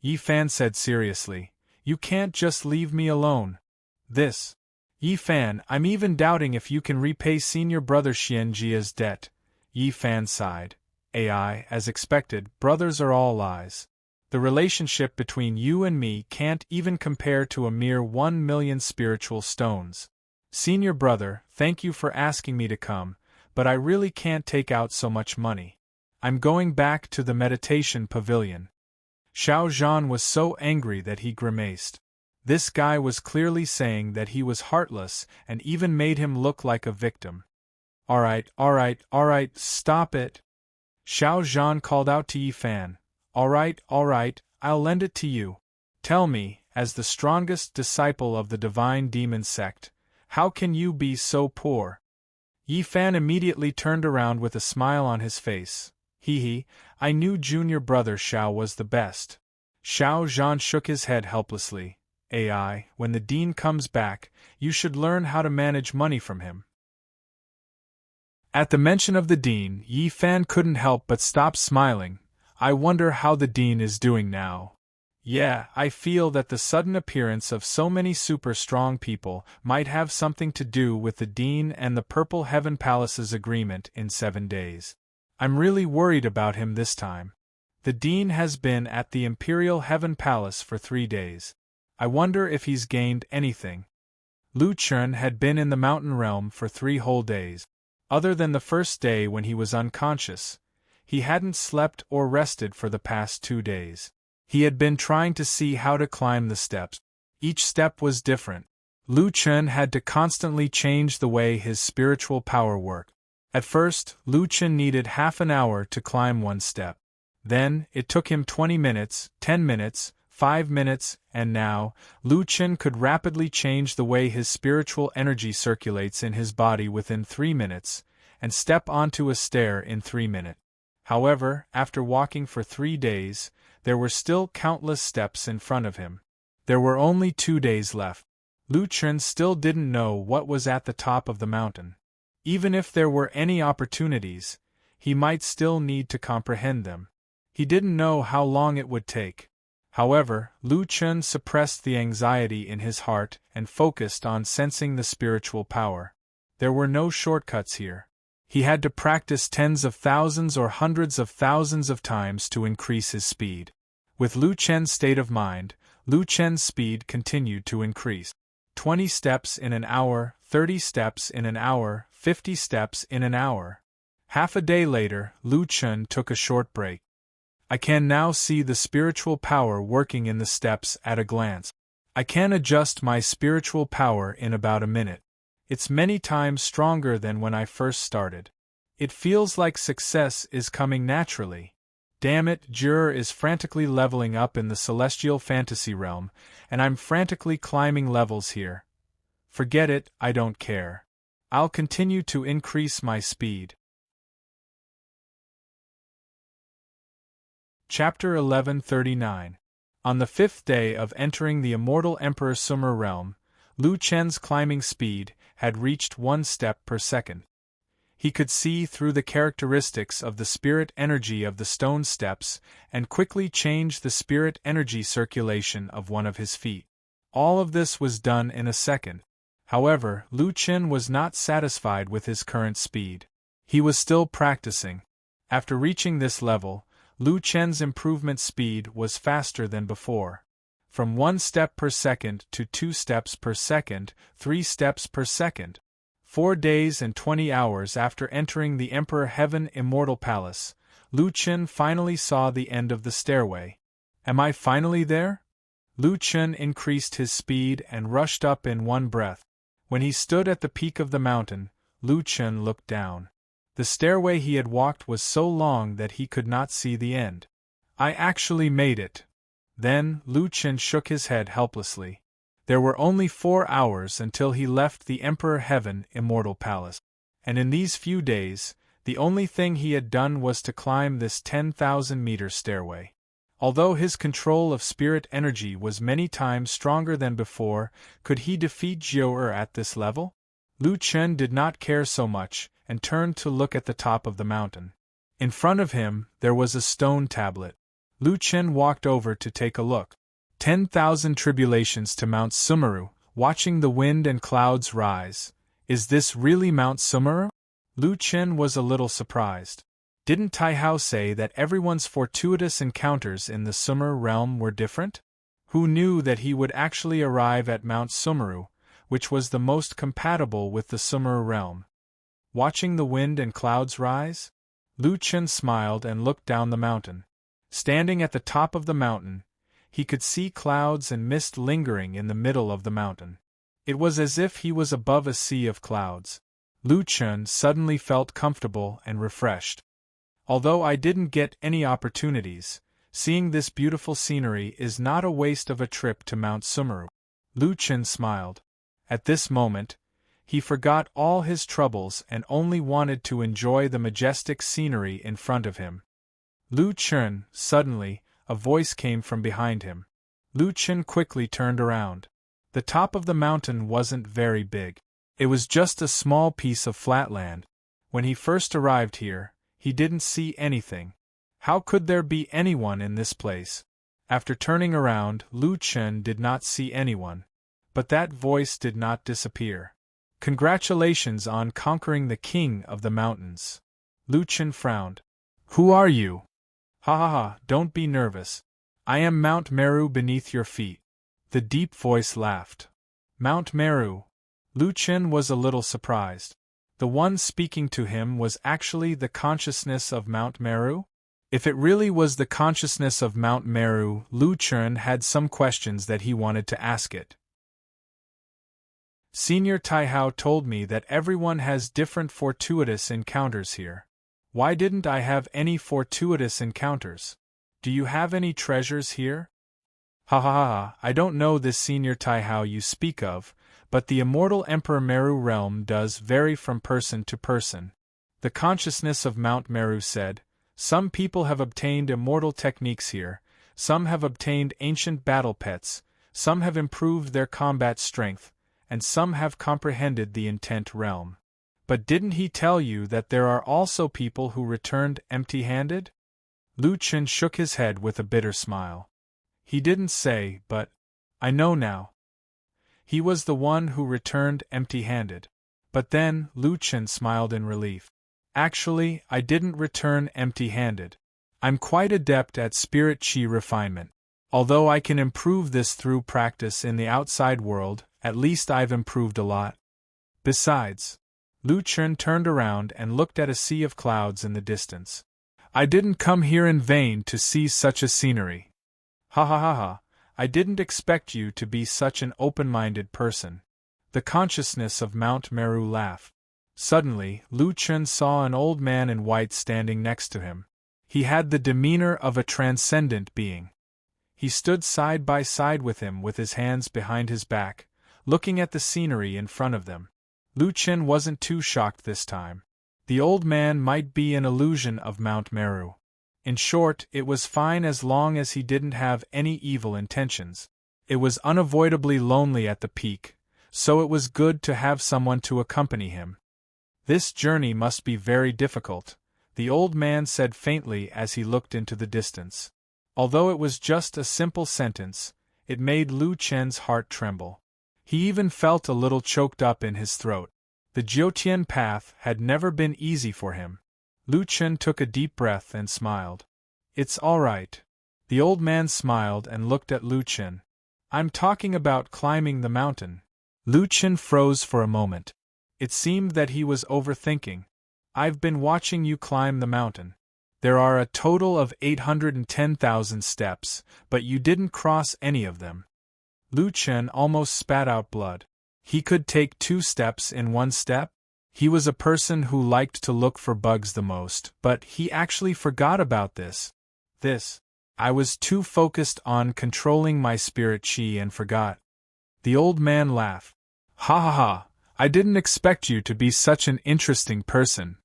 Yi Fan said seriously. "You can't just leave me alone. Yi Fan, I'm even doubting if you can repay senior brother Xian Jia's debt." Yi Fan sighed. "AI, as expected, brothers are all lies. The relationship between you and me can't even compare to a mere 1,000,000 spiritual stones. Senior brother, thank you for asking me to come, but I really can't take out so much money. I'm going back to the meditation pavilion." Xiao Zhan was so angry that he grimaced. This guy was clearly saying that he was heartless and even made him look like a victim. All right, stop it." Xiao Zhan called out to Yi Fan. All right, I'll lend it to you. Tell me, as the strongest disciple of the divine demon sect, how can you be so poor?" Yi Fan immediately turned around with a smile on his face. I knew junior brother Xiao was the best." Xiao Zhan shook his head helplessly. "AI, when the dean comes back, you should learn how to manage money from him." At the mention of the dean, Yi Fan couldn't help but stop smiling. "I wonder how the dean is doing now. Yeah, I feel that the sudden appearance of so many super strong people might have something to do with the dean and the Purple Heaven Palace's agreement in 7 days. I'm really worried about him this time. The dean has been at the Imperial Heaven Palace for 3 days. I wonder if he's gained anything." Lu Chun had been in the mountain realm for 3 whole days. Other than the first day when he was unconscious, he hadn't slept or rested for the past 2 days. He had been trying to see how to climb the steps. Each step was different. Lu Chun had to constantly change the way his spiritual power worked. At first, Lu Chun needed half an hour to climb 1 step. Then, it took him 20 minutes, 10 minutes, 5 minutes, and now, Lu Chun could rapidly change the way his spiritual energy circulates in his body within 3 minutes, and step onto a stair in 3 minutes. However, after walking for 3 days, there were still countless steps in front of him. There were only 2 days left. Lu Chun still didn't know what was at the top of the mountain. Even if there were any opportunities, he might still need to comprehend them. He didn't know how long it would take. However, Lu Chun suppressed the anxiety in his heart and focused on sensing the spiritual power. There were no shortcuts here. He had to practice tens of thousands or hundreds of thousands of times to increase his speed. With Lu Chen's state of mind, Lu Chen's speed continued to increase. 20 steps in an hour, 30 steps in an hour, 50 steps in an hour. Half a day later, Lu Chun took a short break. I can now see the spiritual power working in the steps at a glance. I can adjust my spiritual power in about a minute. It's many times stronger than when I first started. It feels like success is coming naturally. Damn it, Jur is frantically leveling up in the celestial fantasy realm, and I'm frantically climbing levels here. Forget it, I don't care. I'll continue to increase my speed. Chapter 1139. On the 5th day of entering the immortal Emperor Sumer realm, Lu Chen's climbing speed had reached 1 step per second. He could see through the characteristics of the spirit energy of the stone steps and quickly change the spirit energy circulation of one of his feet. All of this was done in a second. However, Lu Chen was not satisfied with his current speed. He was still practicing. After reaching this level, Lu Chen's improvement speed was faster than before. From 1 step per second to 2 steps per second, 3 steps per second. 4 days and 20 hours after entering the Emperor Heaven Immortal Palace, Lu Chen finally saw the end of the stairway. Am I finally there? Lu Chen increased his speed and rushed up in one breath. When he stood at the peak of the mountain, Lu Chen looked down. The stairway he had walked was so long that he could not see the end. I actually made it. Then, Lu Chen shook his head helplessly. There were only 4 hours until he left the Emperor Heaven Immortal Palace. And in these few days, the only thing he had done was to climb this 10,000-meter stairway. Although his control of spirit energy was many times stronger than before, could he defeat Jiu at this level? Lu Chen did not care so much, and turned to look at the top of the mountain. In front of him, there was a stone tablet. Lu Chen walked over to take a look. 10,000 tribulations to Mount Sumeru, watching the wind and clouds rise. Is this really Mount Sumeru? Lu Chen was a little surprised. Didn't Tai Hao say that everyone's fortuitous encounters in the Sumer realm were different? Who knew that he would actually arrive at Mount Sumeru, which was the most compatible with the Sumer realm? Watching the wind and clouds rise? Lu Chen smiled and looked down the mountain. Standing at the top of the mountain, he could see clouds and mist lingering in the middle of the mountain. It was as if he was above a sea of clouds. Lu Chen suddenly felt comfortable and refreshed. Although I didn't get any opportunities, seeing this beautiful scenery is not a waste of a trip to Mount Sumeru. Lu Chen smiled. At this moment, he forgot all his troubles and only wanted to enjoy the majestic scenery in front of him. Lu Chen, suddenly, a voice came from behind him. Lu Chen quickly turned around. The top of the mountain wasn't very big. It was just a small piece of flat land. When he first arrived here, he didn't see anything. How could there be anyone in this place? After turning around, Lu Chen did not see anyone. But that voice did not disappear. Congratulations on conquering the king of the mountains. Lu Chen frowned. Who are you? Ha ha ha, don't be nervous. I am Mount Meru beneath your feet. The deep voice laughed. Mount Meru. Lu Chen was a little surprised. The one speaking to him was actually the consciousness of Mount Meru? If it really was the consciousness of Mount Meru, Lu Chen had some questions that he wanted to ask it. Senior Tai Hao told me that everyone has different fortuitous encounters here. Why didn't I have any fortuitous encounters? Do you have any treasures here? Ha ha ha, I don't know this Senior Tai Hao you speak of, but the immortal Emperor Meru realm does vary from person to person. The consciousness of Mount Meru said, some people have obtained immortal techniques here, some have obtained ancient battle pets, some have improved their combat strength, and some have comprehended the intent realm. But didn't he tell you that there are also people who returned empty-handed? Lu Chen shook his head with a bitter smile. He didn't say, but I know now. He was the one who returned empty-handed. But then, Lu Chen smiled in relief. Actually, I didn't return empty-handed. I'm quite adept at spirit qi refinement. Although I can improve this through practice in the outside world, at least I've improved a lot. Besides, Lu Chen turned around and looked at a sea of clouds in the distance. I didn't come here in vain to see such a scenery. Ha ha ha ha, I didn't expect you to be such an open-minded person. The consciousness of Mount Meru laughed. Suddenly, Lu Chen saw an old man in white standing next to him. He had the demeanor of a transcendent being. He stood side by side with him with his hands behind his back, looking at the scenery in front of them. Lu Chen wasn't too shocked this time. The old man might be an illusion of Mount Meru. In short, it was fine as long as he didn't have any evil intentions. It was unavoidably lonely at the peak, so it was good to have someone to accompany him. This journey must be very difficult, the old man said faintly as he looked into the distance. Although it was just a simple sentence, it made Lu Chen's heart tremble. He even felt a little choked up in his throat. The Jiutian path had never been easy for him. Lu Chen took a deep breath and smiled. It's all right. The old man smiled and looked at Lu Chen. I'm talking about climbing the mountain. Lu Chen froze for a moment. It seemed that he was overthinking. I've been watching you climb the mountain. There are a total of 810,000 steps, but you didn't cross any of them. Lu Chen almost spat out blood. He could take 2 steps in 1 step? He was a person who liked to look for bugs the most, but he actually forgot about this. I was too focused on controlling my spirit qi and forgot. The old man laughed. Ha ha ha, I didn't expect you to be such an interesting person.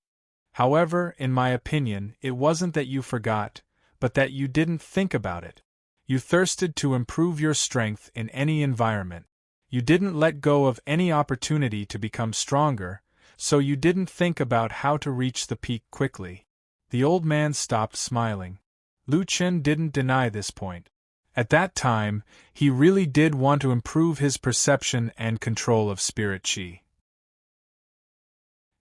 However, in my opinion, it wasn't that you forgot, but that you didn't think about it. You thirsted to improve your strength in any environment. You didn't let go of any opportunity to become stronger, so you didn't think about how to reach the peak quickly. The old man stopped smiling. Lu Chen didn't deny this point. At that time, he really did want to improve his perception and control of spirit qi.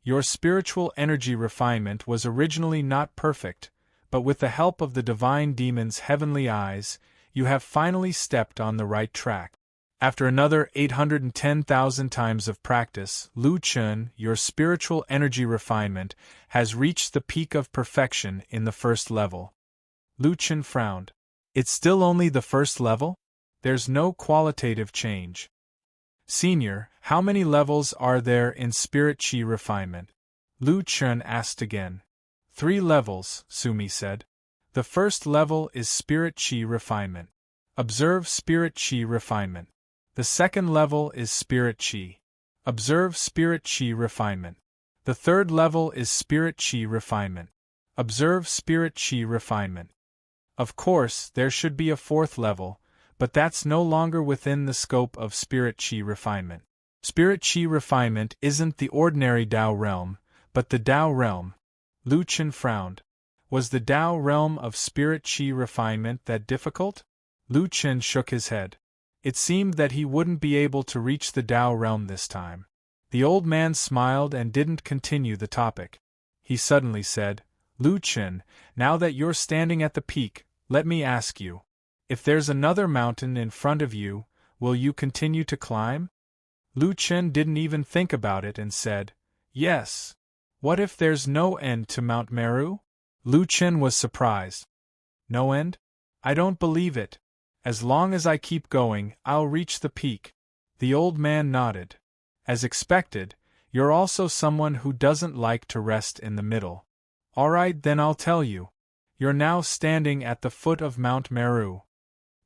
Your spiritual energy refinement was originally not perfect, but with the help of the divine demon's heavenly eyes, you have finally stepped on the right track. After another 810,000 times of practice, Lu Chen, your spiritual energy refinement, has reached the peak of perfection in the first level. Lu Chen frowned. It's still only the first level? There's no qualitative change. Senior, how many levels are there in spirit qi refinement? Lu Chen asked again. 3 levels, Sumi said. The first level is spirit qi refinement. Observe spirit qi refinement. The second level is spirit qi. Observe spirit qi refinement. The third level is spirit qi refinement. Observe spirit qi refinement. Of course, there should be a 4th level, but that's no longer within the scope of spirit qi refinement. Spirit qi refinement isn't the ordinary Tao realm, but the Tao realm. Lu Chen frowned. Was the Tao realm of spirit qi refinement that difficult? Lu Chen shook his head. It seemed that he wouldn't be able to reach the Tao realm this time. The old man smiled and didn't continue the topic. He suddenly said, Lu Chen, now that you're standing at the peak, let me ask you. If there's another mountain in front of you, will you continue to climb? Lu Chen didn't even think about it and said, yes. What if there's no end to Mount Meru? Lu Chen was surprised. No end? I don't believe it. As long as I keep going, I'll reach the peak. The old man nodded. As expected, you're also someone who doesn't like to rest in the middle. All right, then I'll tell you. You're now standing at the foot of Mount Meru.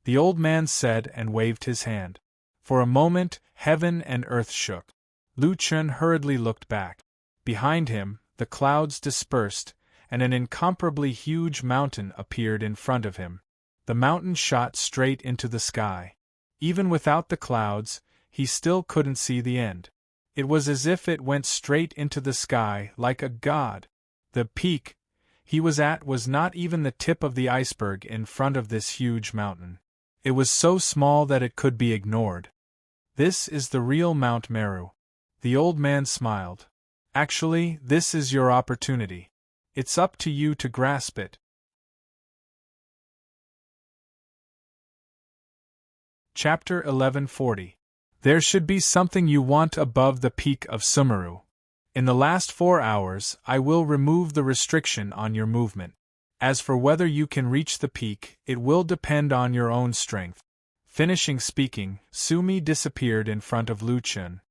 The old man said and waved his hand. For a moment, heaven and earth shook. Lu Chen hurriedly looked back. Behind him, the clouds dispersed, and an incomparably huge mountain appeared in front of him. The mountain shot straight into the sky. Even without the clouds, he still couldn't see the end. It was as if it went straight into the sky like a god. The peak he was at was not even the tip of the iceberg in front of this huge mountain. It was so small that it could be ignored. This is the real Mount Meru. The old man smiled. Actually, this is your opportunity. It's up to you to grasp it. Chapter 1140. There should be something you want above the peak of Sumeru. In the last 4 hours, I will remove the restriction on your movement. As for whether you can reach the peak, it will depend on your own strength. Finishing speaking, Sumi disappeared in front of Lu Chen.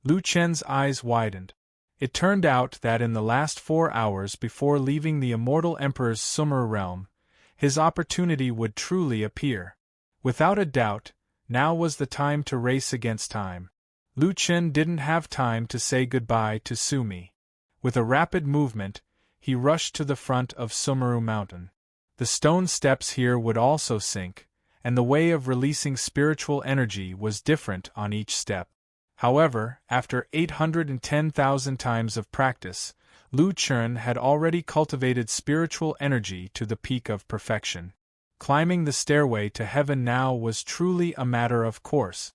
Lu Chen's eyes widened. It turned out that in the last 4 hours before leaving the immortal emperor's Sumeru realm, his opportunity would truly appear. Without a doubt, now was the time to race against time. Lu Chen didn't have time to say goodbye to Sumi. With a rapid movement, he rushed to the front of Sumeru Mountain. The stone steps here would also sink, and the way of releasing spiritual energy was different on each step. However, after 810,000 times of practice, Lu Chen had already cultivated spiritual energy to the peak of perfection. Climbing the stairway to heaven now was truly a matter of course.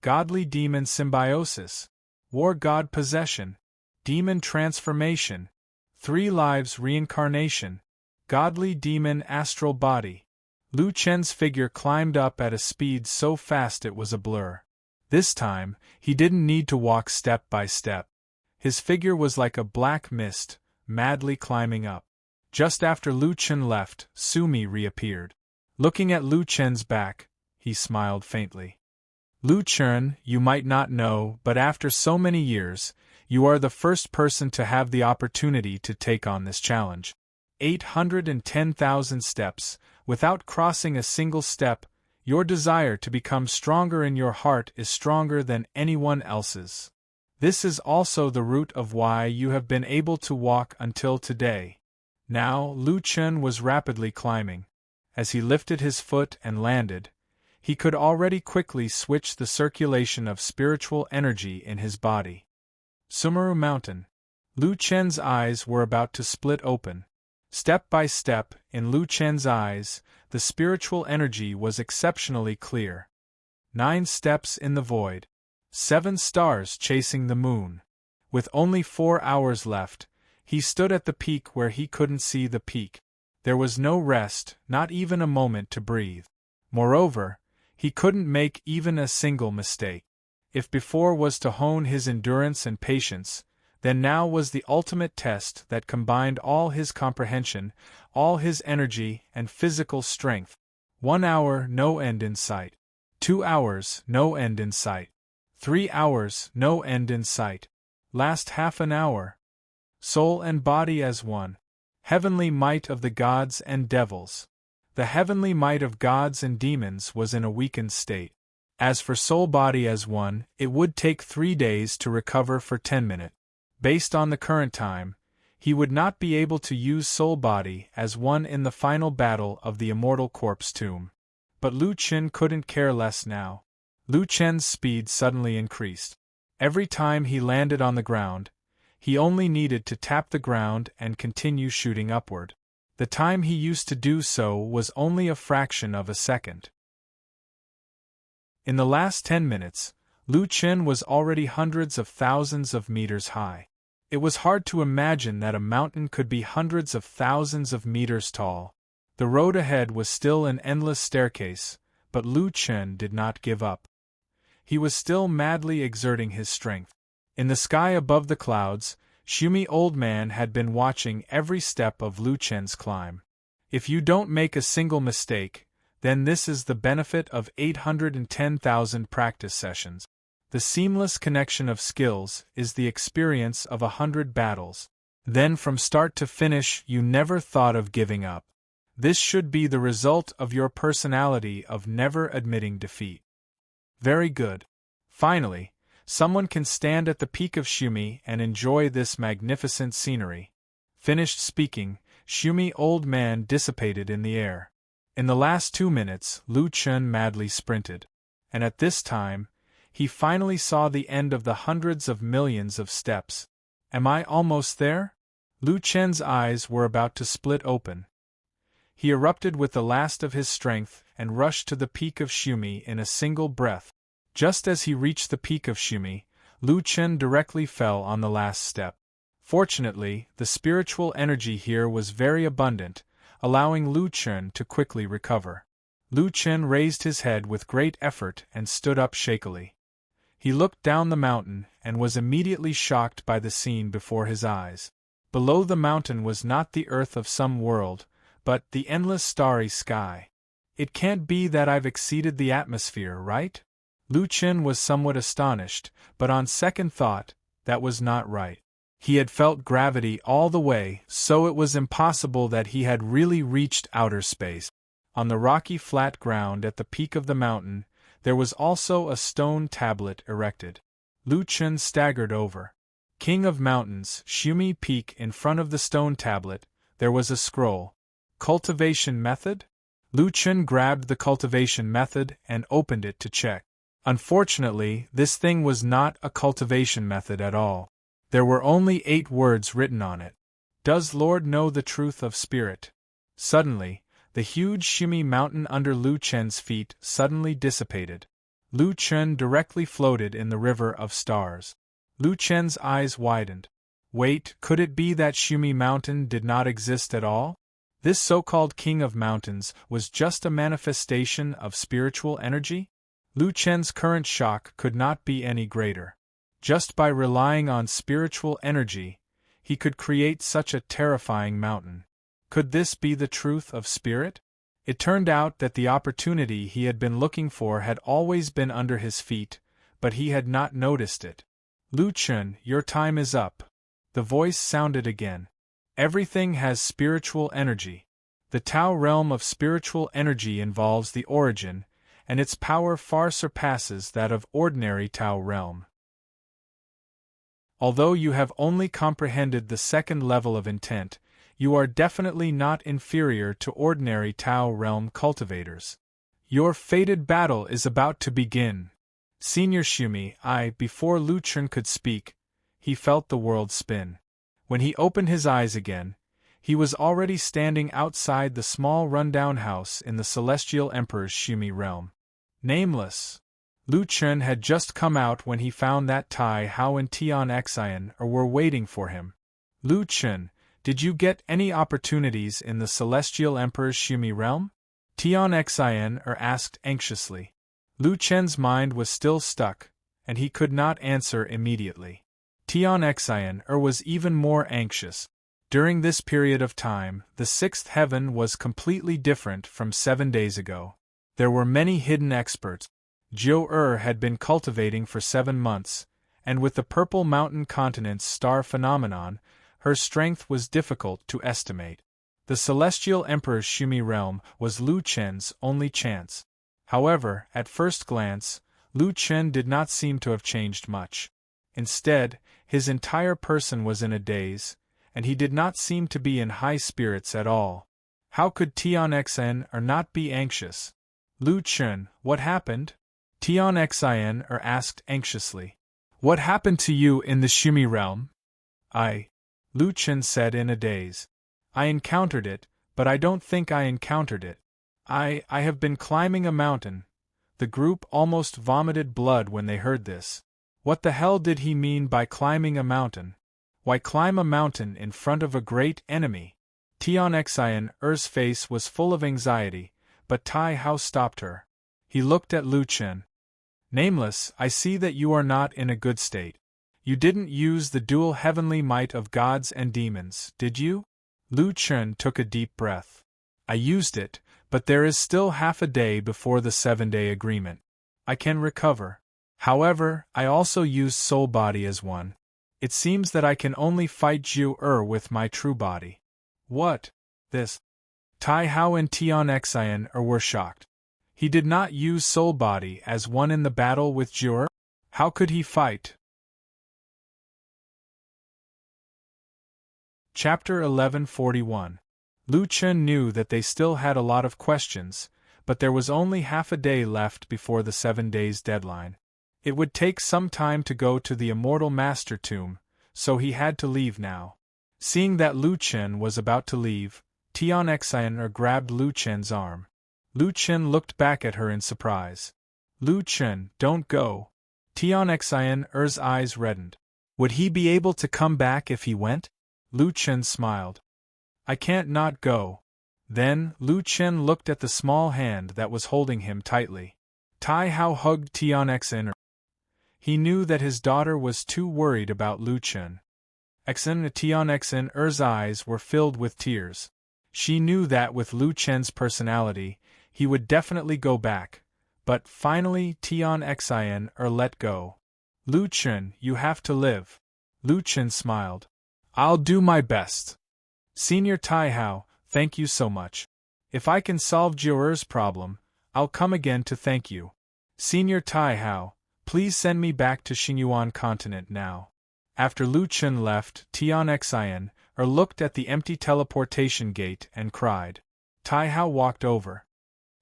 Godly demon symbiosis, war god possession, demon transformation, 3 lives reincarnation, godly demon astral body. Lu Chen's figure climbed up at a speed so fast it was a blur. This time, he didn't need to walk step by step. His figure was like a black mist, madly climbing up. Just after Lu Chen left, Sumi reappeared. Looking at Lu Chen's back, he smiled faintly. Lu Chen, you might not know, but after so many years, you are the first person to have the opportunity to take on this challenge. 810,000 steps, without crossing a single step. Your desire to become stronger in your heart is stronger than anyone else's. This is also the root of why you have been able to walk until today. Now, Lu Chen was rapidly climbing. As he lifted his foot and landed, he could already quickly switch the circulation of spiritual energy in his body. Sumeru Mountain. Lu Chen's eyes were about to split open. Step by step, in Lu Chen's eyes, the spiritual energy was exceptionally clear. 9 steps in the void. 7 stars chasing the moon. With only 4 hours left, he stood at the peak where he couldn't see the peak. There was no rest, not even a moment to breathe. Moreover, he couldn't make even a single mistake. If before was to hone his endurance and patience, then now was the ultimate test that combined all his comprehension, all his energy and physical strength. 1 hour, no end in sight. 2 hours, no end in sight. 3 hours, no end in sight. Last half an hour. Soul and body as one. Heavenly might of the gods and devils. The heavenly might of gods and demons was in a weakened state. As for soul-body as one, it would take 3 days to recover for 10 minutes. Based on the current time, he would not be able to use soul-body as one in the final battle of the immortal corpse tomb. But Lu Chen couldn't care less now. Lu Chen's speed suddenly increased. Every time he landed on the ground, he only needed to tap the ground and continue shooting upward. The time he used to do so was only a fraction of a second. In the last 10 minutes, Lu Chen was already hundreds of thousands of meters high. It was hard to imagine that a mountain could be hundreds of thousands of meters tall. The road ahead was still an endless staircase, but Lu Chen did not give up. He was still madly exerting his strength. In the sky above the clouds, Shumi Old Man had been watching every step of Lu Chen's climb. If you don't make a single mistake, then this is the benefit of 810,000 practice sessions. The seamless connection of skills is the experience of 100 battles. Then from start to finish you never thought of giving up. This should be the result of your personality of never admitting defeat. Very good. Finally, someone can stand at the peak of Shumi and enjoy this magnificent scenery. Finished speaking, Shumi Old Man dissipated in the air. In the last 2 minutes, Lu Chen madly sprinted. and at this time, he finally saw the end of the hundreds of millions of steps. Am I almost there? Lu Chen's eyes were about to split open. He erupted with the last of his strength and rushed to the peak of Shumi in a single breath. Just as he reached the peak of Shumi, Lu Chen directly fell on the last step. Fortunately, the spiritual energy here was very abundant, allowing Lu Chen to quickly recover. Lu Chen raised his head with great effort and stood up shakily. He looked down the mountain and was immediately shocked by the scene before his eyes. Below the mountain was not the earth of some world, but the endless starry sky. It can't be that I've exceeded the atmosphere, right? Lu Chen was somewhat astonished, but on second thought, that was not right. He had felt gravity all the way, so it was impossible that he had really reached outer space. On the rocky flat ground at the peak of the mountain, there was also a stone tablet erected. Lu Chen staggered over. King of Mountains, Shumi Peak. In front of the stone tablet, there was a scroll. Cultivation method? Lu Chen grabbed the cultivation method and opened it to check. Unfortunately, this thing was not a cultivation method at all. There were only 8 words written on it. Does Lord know the truth of spirit? Suddenly, the huge Shumi mountain under Lu Chen's feet suddenly dissipated. Lu Chen directly floated in the river of stars. Lu Chen's eyes widened. Wait, could it be that Shumi mountain did not exist at all? This so-called king of mountains was just a manifestation of spiritual energy? Lu Chen's current shock could not be any greater. Just by relying on spiritual energy, he could create such a terrifying mountain. Could this be the truth of spirit? It turned out that the opportunity he had been looking for had always been under his feet, but he had not noticed it. Lu Chen, your time is up. The voice sounded again. Everything has spiritual energy. The Tao realm of spiritual energy involves the origin, and its power far surpasses that of ordinary Tao realm. Although you have only comprehended the second level of intent, you are definitely not inferior to ordinary Tao realm cultivators. Your fated battle is about to begin. Senior Shumi, before Lu Chen could speak, he felt the world spin. When he opened his eyes again, he was already standing outside the small rundown house in the Celestial Emperor's Shumi realm. Nameless. Lu Chen had just come out when he found that Tai Hao and Tian Xian were waiting for him. Lu Chen, did you get any opportunities in the Celestial Emperor's Shumi realm? Tian Xian asked anxiously. Lu Chen's mind was still stuck, and he could not answer immediately. Tian Xian was even more anxious. During this period of time, the 6th heaven was completely different from 7 days ago. There were many hidden experts. Jiu had been cultivating for 7 months, and with the Purple Mountain Continent's star phenomenon, her strength was difficult to estimate. The Celestial Emperor's Shumi realm was Lu Chen's only chance. However, at first glance, Lu Chen did not seem to have changed much. Instead, his entire person was in a daze, and he did not seem to be in high spirits at all. How could Tian Xian not be anxious? Lu Chen, what happened? Tian Xian asked anxiously. What happened to you in the Shumi realm? Lu Chen said in a daze. I encountered it, but I don't think I encountered it. I have been climbing a mountain. The group almost vomited blood when they heard this. What the hell did he mean by climbing a mountain? Why climb a mountain in front of a great enemy? Tian Xian's face was full of anxiety, but Tai Hao stopped her. He looked at Lu Chen. Nameless, I see that you are not in a good state. You didn't use the dual heavenly might of gods and demons, did you? Lu Chen took a deep breath. I used it, but there is still half a day before the 7-day agreement. I can recover. However, I also used soul body as one. It seems that I can only fight Jiu with my true body. What? This? Tai Hao and Tian Xian were shocked. He did not use soul body as one in the battle with Jiu. How could he fight? Chapter 1141. Lu Chen knew that they still had a lot of questions, but there was only half a day left before the 7 days deadline. It would take some time to go to the immortal master tomb, so he had to leave now. Seeing that Lu Chen was about to leave, Tian Xian grabbed Lu Chen's arm. Lu Chen looked back at her in surprise. Lu Chen, don't go. Tian Xian's eyes reddened. Would he be able to come back if he went? Lu Chen smiled. I can't not go. Then, Lu Chen looked at the small hand that was holding him tightly. Tai Hao hugged Tian Xian. He knew that his daughter was too worried about Lu Chen. Tian Xian's eyes were filled with tears. She knew that with Lu Chen's personality, he would definitely go back, but finally Tian Xian let go. Lu Chen, you have to live. Lu Chen smiled. I'll do my best. Senior Tai Hao, thank you so much. If I can solve Jiuer's problem, I'll come again to thank you. Senior Tai Hao, please send me back to Xingyuan continent now. After Lu Chen left, Tian Xian looked at the empty teleportation gate and cried. Tai Hao walked over.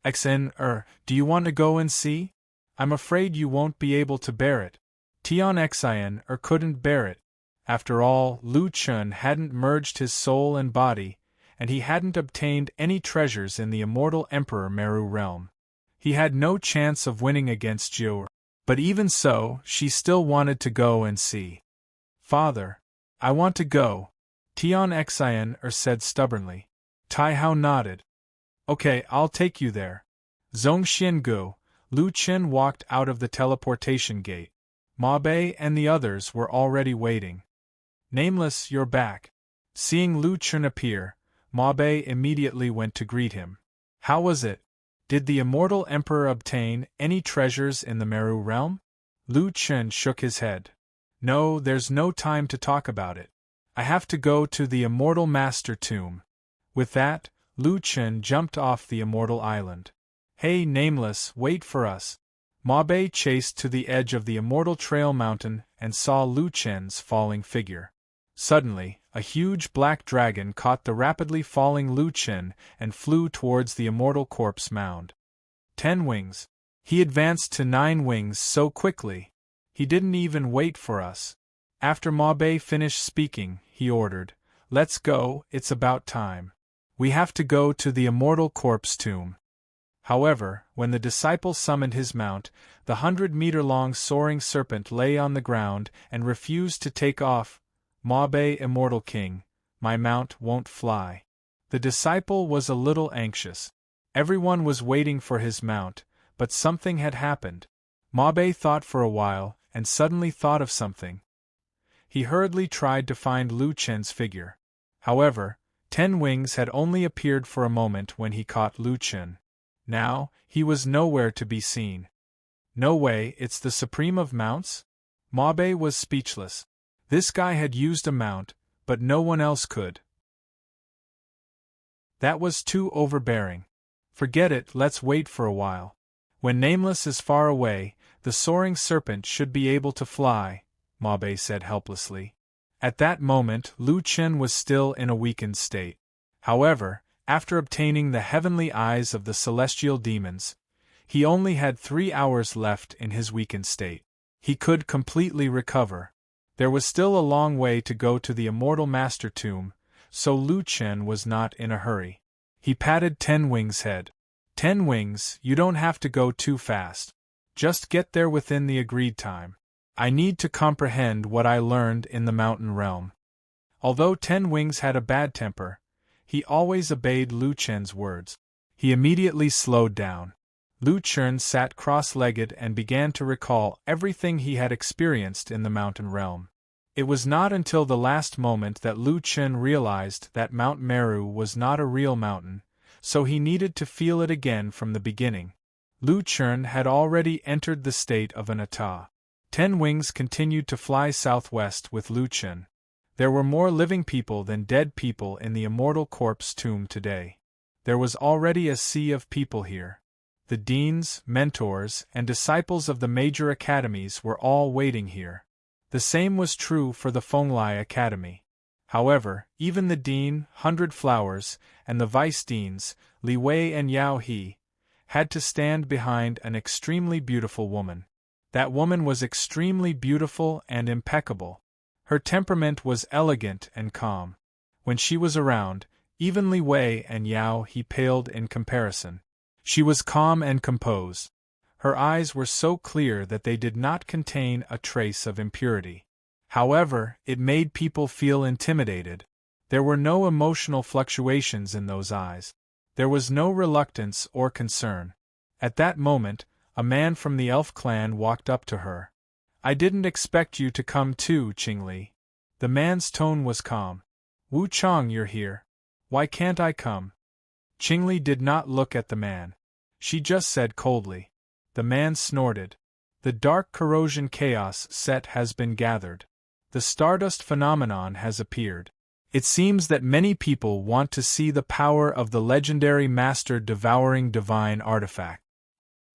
Xian, do you want to go and see? I'm afraid you won't be able to bear it. Tian Xian couldn't bear it. After all, Lu Chen hadn't merged his soul and body, and he hadn't obtained any treasures in the immortal Emperor Meru realm. He had no chance of winning against Jiuer. But even so, she still wanted to go and see. Father, I want to go, Tian Xian said stubbornly. Tai Hao nodded. Okay, I'll take you there. Zhongxiangu, Lu Chen walked out of the teleportation gate. Ma Bei and the others were already waiting. Nameless, you're back. Seeing Lu Chen appear, Ma Bei immediately went to greet him. How was it? Did the immortal emperor obtain any treasures in the Meru realm? Lu Chen shook his head. No, there's no time to talk about it. I have to go to the immortal master tomb. With that, Lu Chen jumped off the immortal island. Hey, Nameless, wait for us. Ma Bei chased to the edge of the immortal trail mountain and saw Lu Chen's falling figure. Suddenly, a huge black dragon caught the rapidly falling Lu Chen and flew towards the immortal corpse mound. 10 wings. He advanced to 9 wings so quickly. He didn't even wait for us. After Ma Bei finished speaking, he ordered, Let's go, it's about time. We have to go to the immortal corpse tomb. However, when the disciple summoned his mount, the 100-meter-long soaring serpent lay on the ground and refused to take off. Ma Bei, immortal king, my mount won't fly. The disciple was a little anxious. Everyone was waiting for his mount, but something had happened. Ma Bei thought for a while, and suddenly thought of something. He hurriedly tried to find Lu Chen's figure. However, 10 wings had only appeared for a moment when he caught Lu Chen. Now, he was nowhere to be seen. No way, it's the supreme of mounts? Ma Bei was speechless. This guy had used a mount, but no one else could. That was too overbearing. Forget it, let's wait for a while. When Nameless is far away, the soaring serpent should be able to fly, Ma Bei said helplessly. At that moment, Lu Chen was still in a weakened state. However, after obtaining the heavenly eyes of the celestial demons, he only had 3 hours left in his weakened state. He could completely recover. There was still a long way to go to the immortal master tomb, so Lu Chen was not in a hurry. He patted 10 Wings' head. 10 Wings, you don't have to go too fast. Just get there within the agreed time. I need to comprehend what I learned in the mountain realm. Although 10 Wings had a bad temper, he always obeyed Lu Chen's words. He immediately slowed down. Lu Chen sat cross-legged and began to recall everything he had experienced in the mountain realm. It was not until the last moment that Lu Chen realized that Mount Meru was not a real mountain, so he needed to feel it again from the beginning. Lu Chen had already entered the state of an Ata. 10 Wings continued to fly southwest with Lu Chen. There were more living people than dead people in the immortal corpse tomb today. There was already a sea of people here. The deans, mentors, and disciples of the major academies were all waiting here. The same was true for the Fenglai Academy. However, even the dean, 100 Flowers, and the vice-deans, Li Wei and Yao He, had to stand behind an extremely beautiful woman. That woman was extremely beautiful and impeccable. Her temperament was elegant and calm. When she was around, even Li Wei and Yao He paled in comparison. She was calm and composed. Her eyes were so clear that they did not contain a trace of impurity. However, it made people feel intimidated. There were no emotional fluctuations in those eyes. There was no reluctance or concern. At that moment, a man from the elf clan walked up to her. "I didn't expect you to come too, Qingli." The man's tone was calm. "Wu Chang, you're here. Why can't I come?" Qingli did not look at the man. She just said coldly. The man snorted. "The dark corrosion chaos set has been gathered. The stardust phenomenon has appeared. It seems that many people want to see the power of the legendary master devouring divine artifact.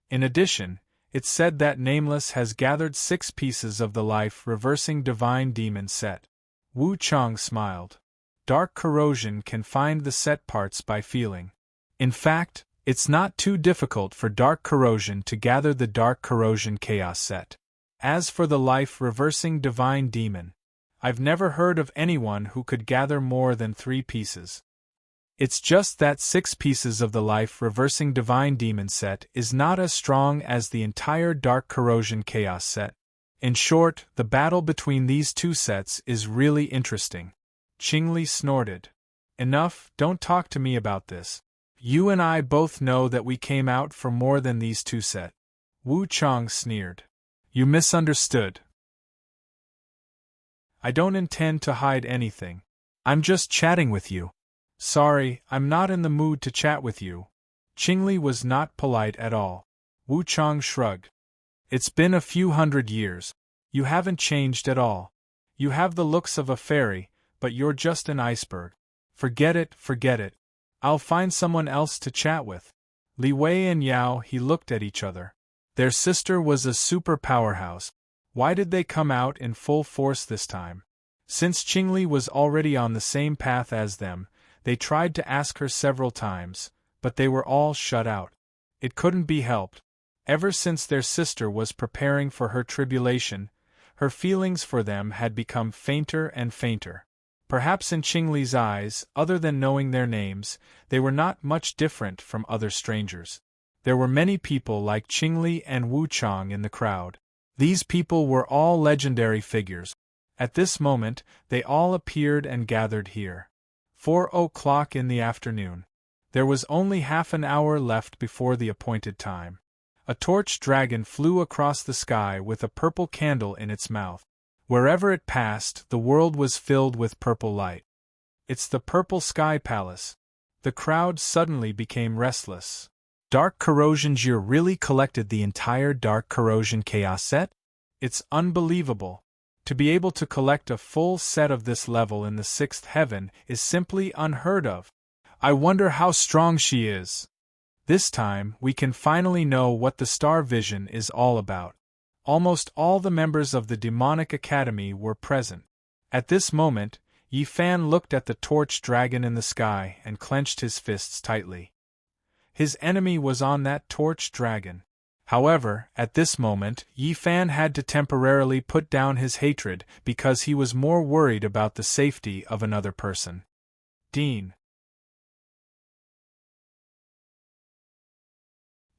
In addition, it's said that Nameless has gathered 6 pieces of the life-reversing divine demon set." Wu Chang smiled. "Dark corrosion can find the set parts by feeling. In fact, it's not too difficult for dark corrosion to gather the dark corrosion chaos set. As for the life-reversing divine demon, I've never heard of anyone who could gather more than 3 pieces. It's just that 6 pieces of the life-reversing divine demon set is not as strong as the entire dark corrosion chaos set. In short, the battle between these 2 sets is really interesting." Qingli snorted. "Enough, don't talk to me about this. You and I both know that we came out for more than these 2 sets." Wu Chang sneered. "You misunderstood. I don't intend to hide anything. I'm just chatting with you." "Sorry, I'm not in the mood to chat with you." Qingli was not polite at all. Wu Chang shrugged. "It's been a few hundred years. You haven't changed at all. You have the looks of a fairy, but you're just an iceberg. Forget it, forget it. I'll find someone else to chat with." Li Wei and Yao He looked at each other. Their sister was a super powerhouse. Why did they come out in full force this time? Since Qingli was already on the same path as them, they tried to ask her several times, but they were all shut out. It couldn't be helped. Ever since their sister was preparing for her tribulation, her feelings for them had become fainter and fainter. Perhaps in Qingli's eyes, other than knowing their names, they were not much different from other strangers. There were many people like Qingli and Wu Chang in the crowd. These people were all legendary figures. At this moment, they all appeared and gathered here. 4:00 in the afternoon. There was only half an hour left before the appointed time. A torch dragon flew across the sky with a purple candle in its mouth. Wherever it passed, the world was filled with purple light. "It's the Purple Sky Palace." The crowd suddenly became restless. "Dark Corrosion Jir really collected the entire Dark Corrosion Chaos set? It's unbelievable. To be able to collect a full set of this level in the 6th heaven is simply unheard of. I wonder how strong she is. This time, we can finally know what the Star Vision is all about." Almost all the members of the Demonic Academy were present. At this moment, Yi Fan looked at the torch dragon in the sky and clenched his fists tightly. His enemy was on that torch dragon. However, at this moment, Yi Fan had to temporarily put down his hatred because he was more worried about the safety of another person. Dean.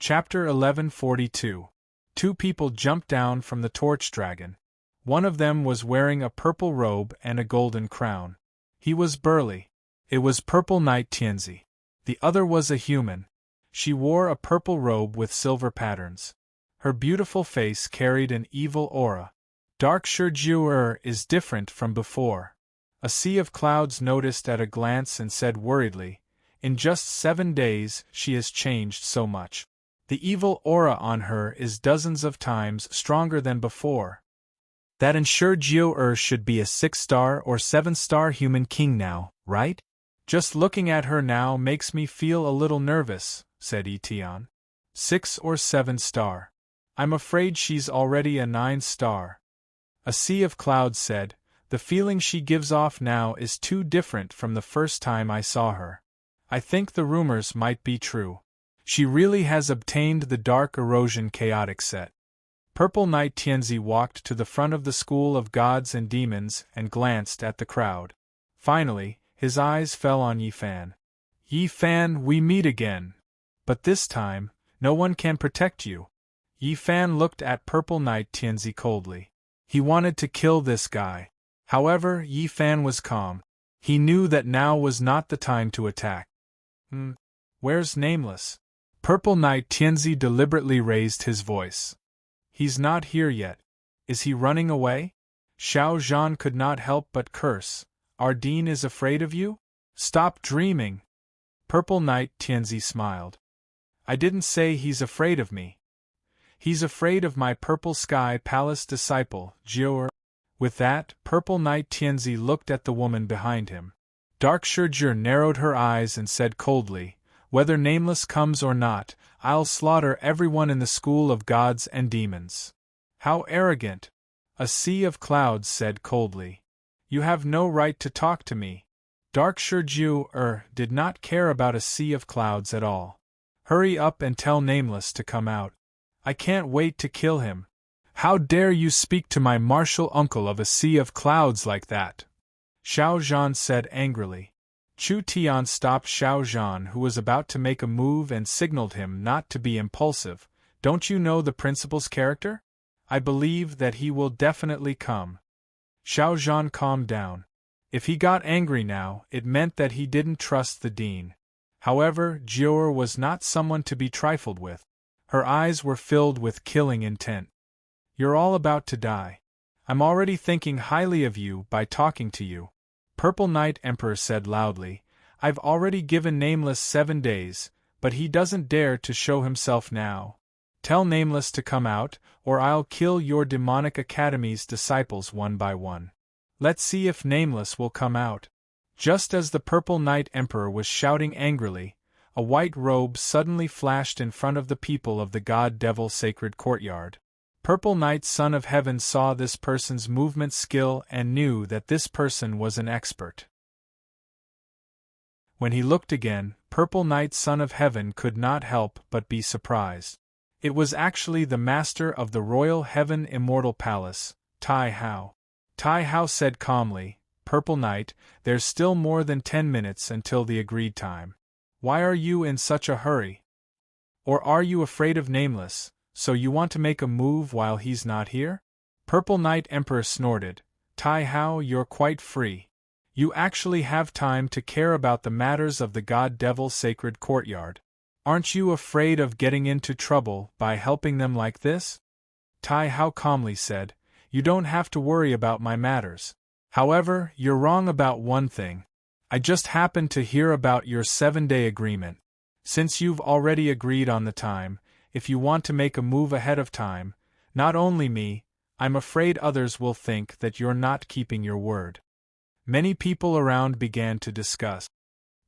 Chapter 1142. 2 people jumped down from the torch dragon. One of them was wearing a purple robe and a golden crown. He was burly. It was Purple Knight Tianzi. The other was a human. She wore a purple robe with silver patterns. Her beautiful face carried an evil aura. Dark Shijiu is different from before. A sea of clouds noticed at a glance and said worriedly, "In just 7 days, she has changed so much. The evil aura on her is dozens of times stronger than before. That ensure Jiu should be a 6-star or 7-star human king now, right? Just looking at her now makes me feel a little nervous," said Etian. 6 or 7-star. I'm afraid she's already a 9-star. A sea of clouds said, "The feeling she gives off now is too different from the first time I saw her. I think the rumors might be true. She really has obtained the Dark Erosion chaotic set. Purple Knight Tianzi walked to the front of the School of Gods and Demons and glanced at the crowd. Finally, his eyes fell on Yi Fan. Yi Fan, we meet again. But this time, no one can protect you. Yi Fan looked at Purple Knight Tianzi coldly. He wanted to kill this guy. However, Yi Fan was calm. He knew that now was not the time to attack. Where's Nameless? Purple Knight Tianzi deliberately raised his voice. He's not here yet. Is he running away? Xiao Zhan could not help but curse. Ardeen is afraid of you? Stop dreaming. Purple Knight Tianzi smiled. I didn't say he's afraid of me. He's afraid of my Purple Sky Palace disciple, Jior. With that, Purple Knight Tianzi looked at the woman behind him. Dark Shijir narrowed her eyes and said coldly, whether Nameless comes or not, I'll slaughter everyone in the School of Gods and Demons. How arrogant! A sea of clouds said coldly. You have no right to talk to me. Dark Shijir did not care about a sea of clouds at all. Hurry up and tell Nameless to come out. I can't wait to kill him. How dare you speak to my martial uncle of a sea of clouds like that? Xiao Zhan said angrily. Chu Tian stopped Xiao Zhan, who was about to make a move, and signaled him not to be impulsive. Don't you know the principal's character? I believe that he will definitely come. Xiao Zhan calmed down. If he got angry now, it meant that he didn't trust the dean. However, Jior was not someone to be trifled with. Her eyes were filled with killing intent. You're all about to die. I'm already thinking highly of you by talking to you. Purple Knight Emperor said loudly, I've already given Nameless 7 days, but he doesn't dare to show himself now. Tell Nameless to come out, or I'll kill your demonic academy's disciples one by one. Let's see if Nameless will come out. Just as the Purple Knight Emperor was shouting angrily, a white robe suddenly flashed in front of the people of the God-Devil Sacred Courtyard. Purple Knight Son of Heaven saw this person's movement skill and knew that this person was an expert. When he looked again, Purple Knight Son of Heaven could not help but be surprised. It was actually the master of the Royal Heaven Immortal Palace, Tai Hao. Tai Hao said calmly, Purple Knight, there's still more than 10 minutes until the agreed time. Why are you in such a hurry? Or are you afraid of Nameless, so you want to make a move while he's not here? Purple Knight Emperor snorted, Tai Hao, you're quite free. You actually have time to care about the matters of the God-Devil Sacred Courtyard. Aren't you afraid of getting into trouble by helping them like this? Tai Hao calmly said, You don't have to worry about my matters. However, you're wrong about one thing. I just happened to hear about your 7-day agreement. Since you've already agreed on the time, if you want to make a move ahead of time, not only me, I'm afraid others will think that you're not keeping your word. Many people around began to discuss.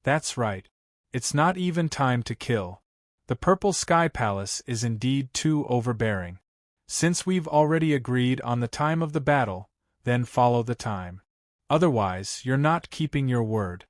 That's right. It's not even time to kill. The Purple Sky Palace is indeed too overbearing. Since we've already agreed on the time of the battle, then follow the time. Otherwise, you're not keeping your word.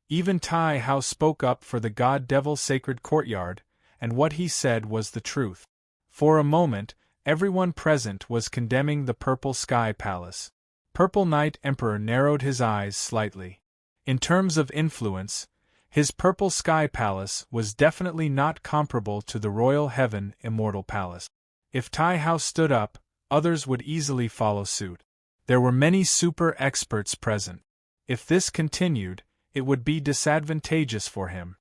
Even Tai Hao spoke up for the God-Devil Sacred Courtyard, and what he said was the truth. For a moment, everyone present was condemning the Purple Sky Palace. Purple Knight Emperor narrowed his eyes slightly. In terms of influence, his Purple Sky Palace was definitely not comparable to the Royal Heaven Immortal Palace. If Tai Hao stood up, others would easily follow suit. There were many super experts present. If this continued, it would be disadvantageous for him.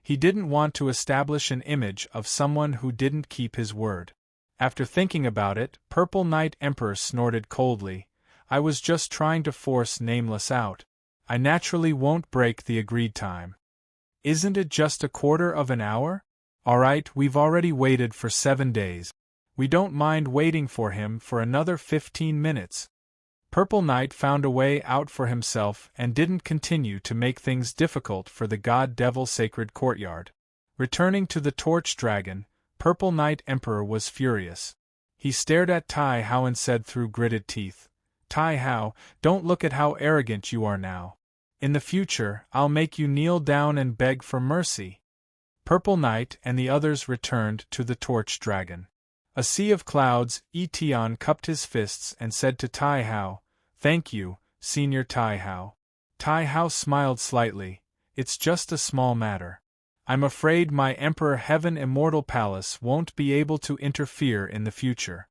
He didn't want to establish an image of someone who didn't keep his word. After thinking about it, Purple Knight Emperor snorted coldly, I was just trying to force Nameless out. I naturally won't break the agreed time. Isn't it just a quarter of an hour? Alright, we've already waited for 7 days. We don't mind waiting for him for another 15 minutes. Purple Knight found a way out for himself and didn't continue to make things difficult for the God-Devil Sacred Courtyard. Returning to the Torch Dragon, Purple Knight Emperor was furious. He stared at Tai Hao and said through gritted teeth, Tai Hao, don't look at how arrogant you are now. In the future, I'll make you kneel down and beg for mercy. Purple Knight and the others returned to the torch dragon. A sea of clouds, Etion cupped his fists and said to Tai Hao, "Thank you, Senior Tai Hao." Tai Hao smiled slightly. "It's just a small matter. I'm afraid my Emperor Heaven Immortal Palace won't be able to interfere in the future."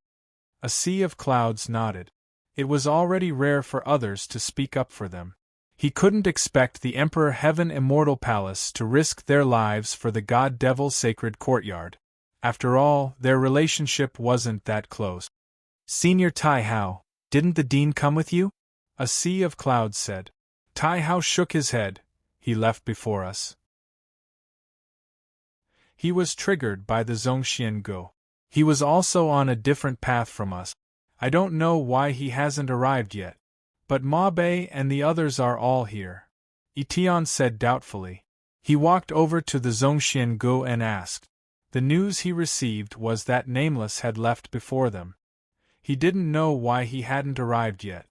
A sea of clouds nodded. It was already rare for others to speak up for them. He couldn't expect the Emperor Heaven Immortal Palace to risk their lives for the God-Devil Sacred Courtyard. After all, their relationship wasn't that close. "Senior Tai Hao, didn't the Dean come with you?" A sea of clouds said. Tai Hao shook his head. "He left before us. He was triggered by the Zhongxian Go. He was also on a different path from us. I don't know why he hasn't arrived yet. But Ma Bei and the others are all here," Etion said doubtfully. He walked over to the Zhongxian Go and asked. The news he received was that Nameless had left before them. He didn't know why he hadn't arrived yet.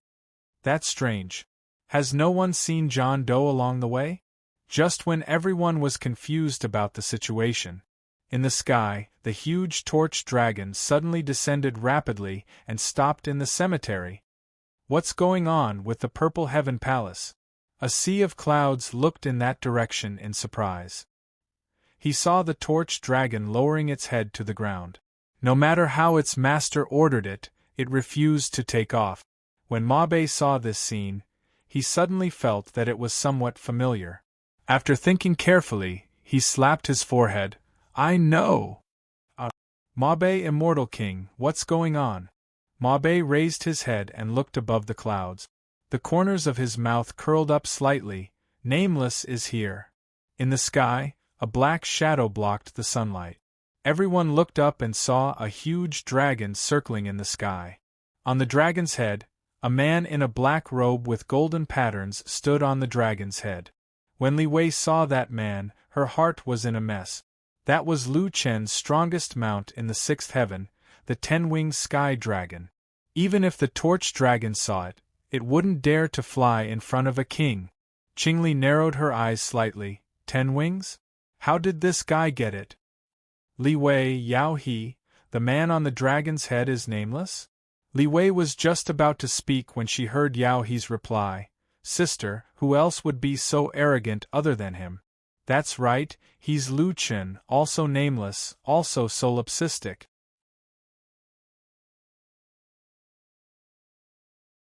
"That's strange. Has no one seen John Doe along the way?" Just when everyone was confused about the situation, in the sky, the huge torch dragon suddenly descended rapidly and stopped in the cemetery. "What's going on with the Purple Heaven Palace?" A sea of clouds looked in that direction in surprise. He saw the torch dragon lowering its head to the ground. No matter how its master ordered it, it refused to take off. When Ma Bei saw this scene, he suddenly felt that it was somewhat familiar. After thinking carefully, he slapped his forehead. "I know! Ma Bei Immortal King, what's going on?" Ma Bei raised his head and looked above the clouds. The corners of his mouth curled up slightly. "Nameless is here." In the sky, a black shadow blocked the sunlight. Everyone looked up and saw a huge dragon circling in the sky. On the dragon's head, a man in a black robe with golden patterns stood on the dragon's head. When Li Wei saw that man, her heart was in a mess. That was Lu Chen's strongest mount in the sixth heaven, the 10-winged sky dragon. Even if the torch dragon saw it, it wouldn't dare to fly in front of a king. Qingli narrowed her eyes slightly. 10 wings? How did this guy get it? Li Wei Yao He, the man on the dragon's head is nameless? Li Wei was just about to speak when she heard Yao He's reply. "Sister, who else would be so arrogant other than him?" "That's right, he's Lu Chen, also nameless, also solipsistic."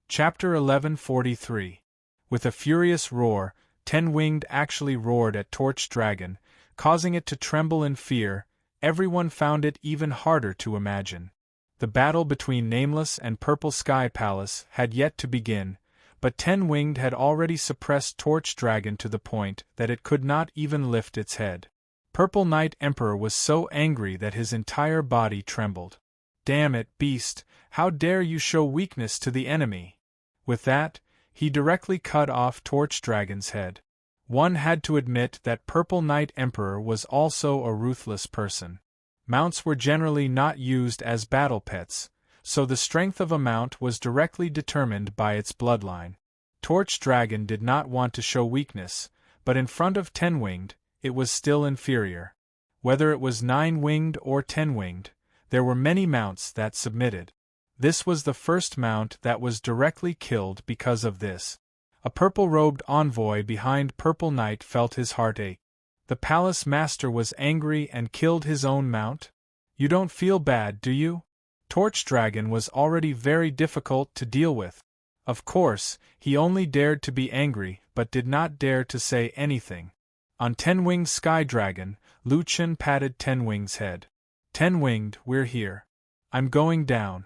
Chapter 1143. With a furious roar, 10-winged actually roared at Torch Dragon, causing it to tremble in fear. Everyone found it even harder to imagine. The battle between Nameless and Purple Sky Palace had yet to begin, but 10-winged had already suppressed Torch Dragon to the point that it could not even lift its head. Purple Knight Emperor was so angry that his entire body trembled. "Damn it, beast, how dare you show weakness to the enemy!" With that, he directly cut off Torch Dragon's head. One had to admit that Purple Knight Emperor was also a ruthless person. Mounts were generally not used as battle pets, so the strength of a mount was directly determined by its bloodline. Torch Dragon did not want to show weakness, but in front of 10-winged, it was still inferior. Whether it was 9-winged or 10-winged, there were many mounts that submitted. This was the first mount that was directly killed because of this. A purple-robed envoy behind Purple Knight felt his heart ache. The palace master was angry and killed his own mount? You don't feel bad, do you? Torch Dragon was already very difficult to deal with. Of course, he only dared to be angry but did not dare to say anything. On 10-winged Sky Dragon, Lu Chen patted 10-winged's head. 10-winged, we're here. I'm going down.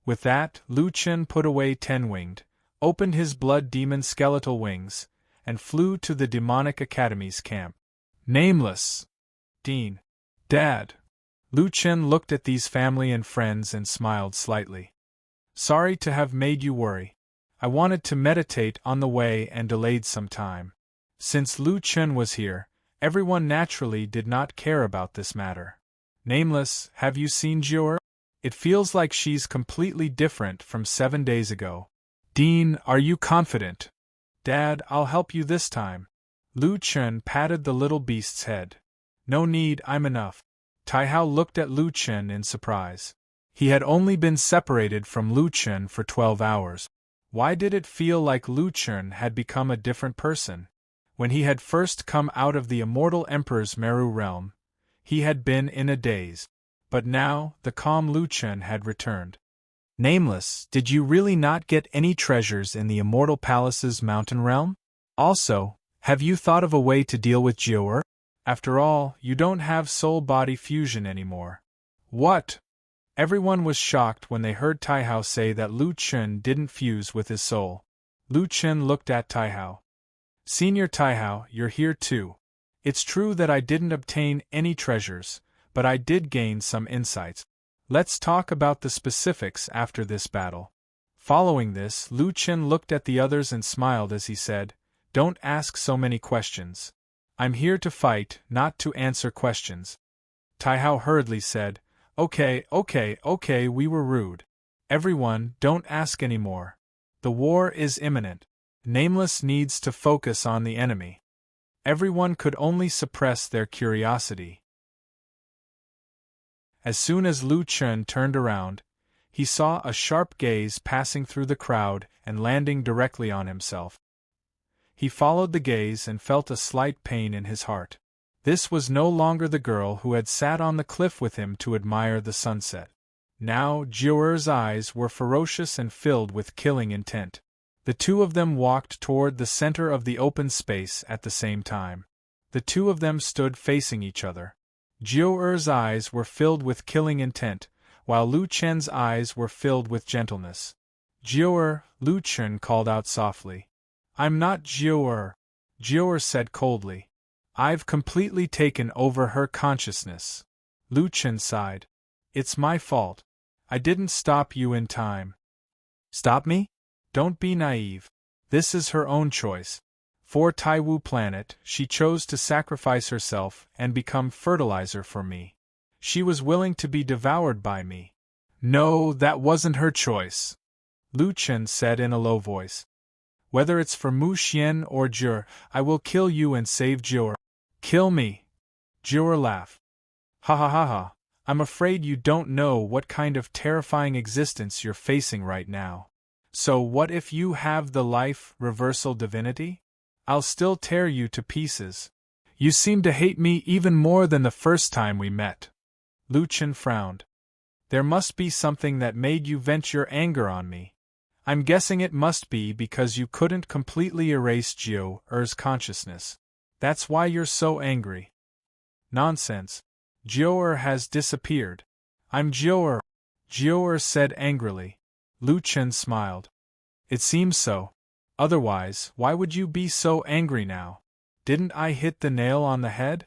With that, Lu Chen put away 10-winged, opened his blood demon skeletal wings, and flew to the Demonic Academy's camp. Nameless! Dean! Dad! Lu Chen looked at these family and friends and smiled slightly. Sorry to have made you worry. I wanted to meditate on the way and delayed some time. Since Lu Chen was here, everyone naturally did not care about this matter. Nameless, have you seen Jior? It feels like she's completely different from 7 days ago. Dean, are you confident? Dad, I'll help you this time. Lu Chen patted the little beast's head. No need, I'm enough. Taihao looked at Lu Chen in surprise. He had only been separated from Lu Chen for 12 hours. Why did it feel like Lu Chen had become a different person? When he had first come out of the immortal Emperor's Meru realm, he had been in a daze. But now, the calm Lu Chen had returned. Nameless, did you really not get any treasures in the Immortal Palace's mountain realm? Also, have you thought of a way to deal with Jiu'er? After all, you don't have soul-body fusion anymore. What? Everyone was shocked when they heard Taihao say that Lu Chen didn't fuse with his soul. Lu Chen looked at Taihao. Senior Taihao, you're here too. It's true that I didn't obtain any treasures, but I did gain some insights. Let's talk about the specifics after this battle. Following this, Lu Chen looked at the others and smiled as he said, Don't ask so many questions. I'm here to fight, not to answer questions. Taihao hurriedly said, Okay, we were rude. Everyone, don't ask any more. The war is imminent. Nameless needs to focus on the enemy. Everyone could only suppress their curiosity. As soon as Lu Chen turned around, he saw a sharp gaze passing through the crowd and landing directly on himself. He followed the gaze and felt a slight pain in his heart. This was no longer the girl who had sat on the cliff with him to admire the sunset. Now, Jiu'er's eyes were ferocious and filled with killing intent. The two of them walked toward the center of the open space at the same time. The two of them stood facing each other. Jiu'er's eyes were filled with killing intent, while Lu Chen's eyes were filled with gentleness. Jiu'er, Lu Chen called out softly. I'm not Jiu'er, Jiu'er said coldly. I've completely taken over her consciousness. Lu Chen sighed. It's my fault. I didn't stop you in time. Stop me? Don't be naive. This is her own choice. For Taiwu planet, she chose to sacrifice herself and become fertilizer for me. She was willing to be devoured by me. No, that wasn't her choice. Lu Chen said in a low voice. Whether it's for Mu Xian or Jiu'er, I will kill you and save Jiu'er. Kill me. Jiu'er laughed. Ha ha ha ha. I'm afraid you don't know what kind of terrifying existence you're facing right now. So what if you have the life reversal divinity? I'll still tear you to pieces. You seem to hate me even more than the first time we met. Lu Chen frowned. There must be something that made you vent your anger on me. I'm guessing it must be because you couldn't completely erase Jiu'er's consciousness. That's why you're so angry. Nonsense. Jiu'er has disappeared. I'm Jiu'er, Jiu'er said angrily. Lu Chen smiled. It seems so. Otherwise, why would you be so angry now? Didn't I hit the nail on the head?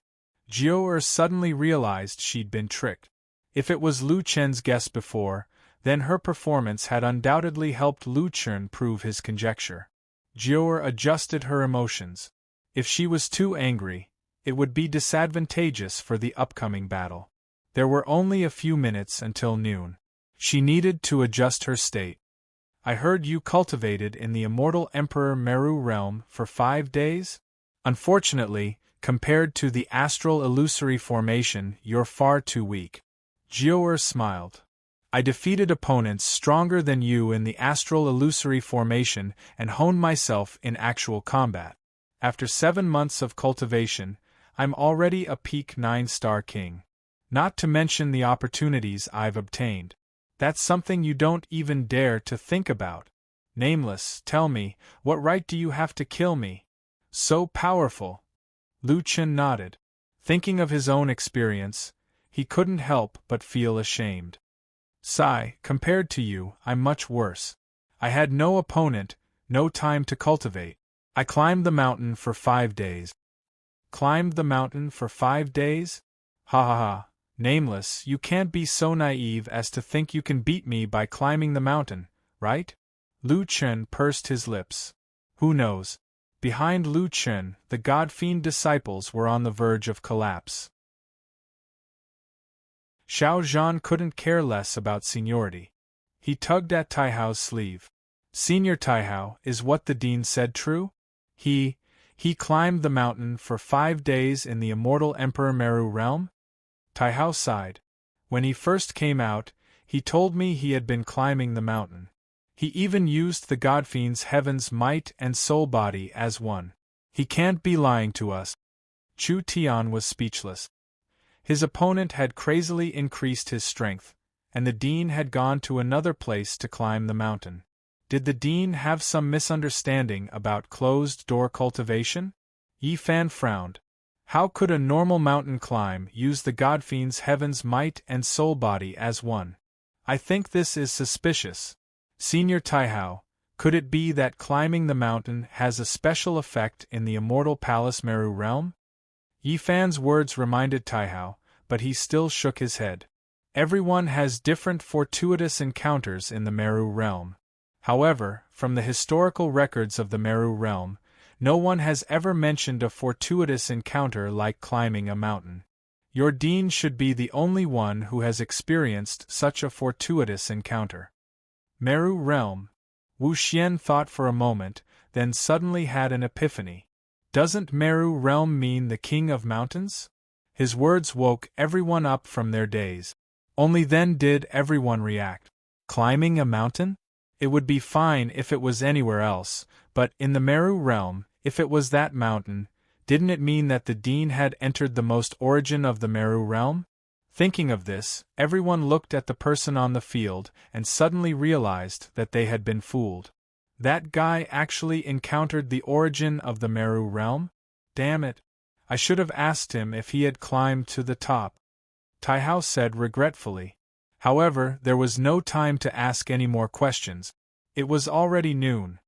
Jiu'er suddenly realized she'd been tricked. If it was Lu Chen's guess before, then her performance had undoubtedly helped Lu Chen prove his conjecture. Jiu'er adjusted her emotions. If she was too angry, it would be disadvantageous for the upcoming battle. There were only a few minutes until noon. She needed to adjust her state. I heard you cultivated in the immortal Emperor Meru realm for 5 days? Unfortunately, compared to the astral illusory formation, you're far too weak. Jiu'er smiled. I defeated opponents stronger than you in the astral illusory formation and honed myself in actual combat. After 7 months of cultivation, I'm already a peak 9-star king. Not to mention the opportunities I've obtained. That's something you don't even dare to think about. Nameless, tell me, what right do you have to kill me? So powerful. Lu Chen nodded. Thinking of his own experience, he couldn't help but feel ashamed. Sigh, compared to you, I'm much worse. I had no opponent, no time to cultivate. I climbed the mountain for 5 days. Climbed the mountain for 5 days? Ha ha ha. Nameless, you can't be so naive as to think you can beat me by climbing the mountain, right? Lu Chen pursed his lips. Who knows? Behind Lu Chen, the God-fiend disciples were on the verge of collapse. Xiao Zhan couldn't care less about seniority. He tugged at Taihao's sleeve. Senior Taihao, is what the dean said true? He He climbed the mountain for 5 days in the immortal Emperor Meru realm? Taihao sighed. When he first came out, he told me he had been climbing the mountain. He even used the Godfiend's heaven's might and soul body as one. He can't be lying to us. Chu Tian was speechless. His opponent had crazily increased his strength, and the dean had gone to another place to climb the mountain. Did the dean have some misunderstanding about closed-door cultivation? Yi Fan frowned. How could a normal mountain climb use the Godfiend's heaven's might and soul body as one? I think this is suspicious. Senior Taihao, could it be that climbing the mountain has a special effect in the immortal Palace Meru realm? Yi Fan's words reminded Taihao, but he still shook his head. Everyone has different fortuitous encounters in the Meru realm. However, from the historical records of the Meru realm, no one has ever mentioned a fortuitous encounter like climbing a mountain. Your dean should be the only one who has experienced such a fortuitous encounter. Meru realm? Wu Xian thought for a moment, then suddenly had an epiphany. Doesn't Meru realm mean the king of mountains? His words woke everyone up from their daze. Only then did everyone react. Climbing a mountain? It would be fine if it was anywhere else, but in the Meru realm, if it was that mountain, didn't it mean that the dean had entered the most origin of the Meru realm? Thinking of this, everyone looked at the person on the field and suddenly realized that they had been fooled. That guy actually encountered the origin of the Meru realm? Damn it! I should have asked him if he had climbed to the top. Taihao said regretfully. However, there was no time to ask any more questions. It was already noon.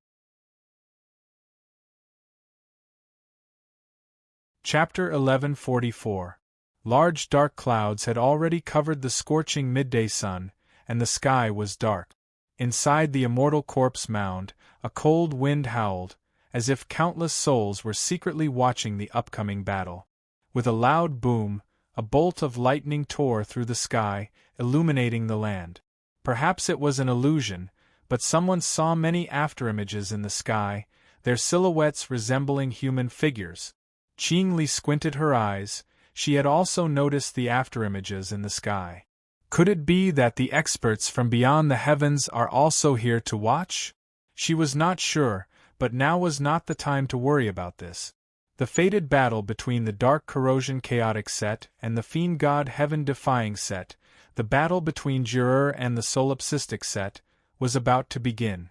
Chapter 1144. Large dark clouds had already covered the scorching midday sun, and the sky was dark. Inside the immortal corpse mound, a cold wind howled, as if countless souls were secretly watching the upcoming battle. With a loud boom, a bolt of lightning tore through the sky, illuminating the land. Perhaps it was an illusion, but someone saw many afterimages in the sky, their silhouettes resembling human figures. Qing Li squinted her eyes. She had also noticed the afterimages in the sky. Could it be that the experts from beyond the heavens are also here to watch? She was not sure, but now was not the time to worry about this. The fated battle between the Dark Corrosion Chaotic set and the Fiend God Heaven Defying set, the battle between Jiu and the Solipsistic set, was about to begin.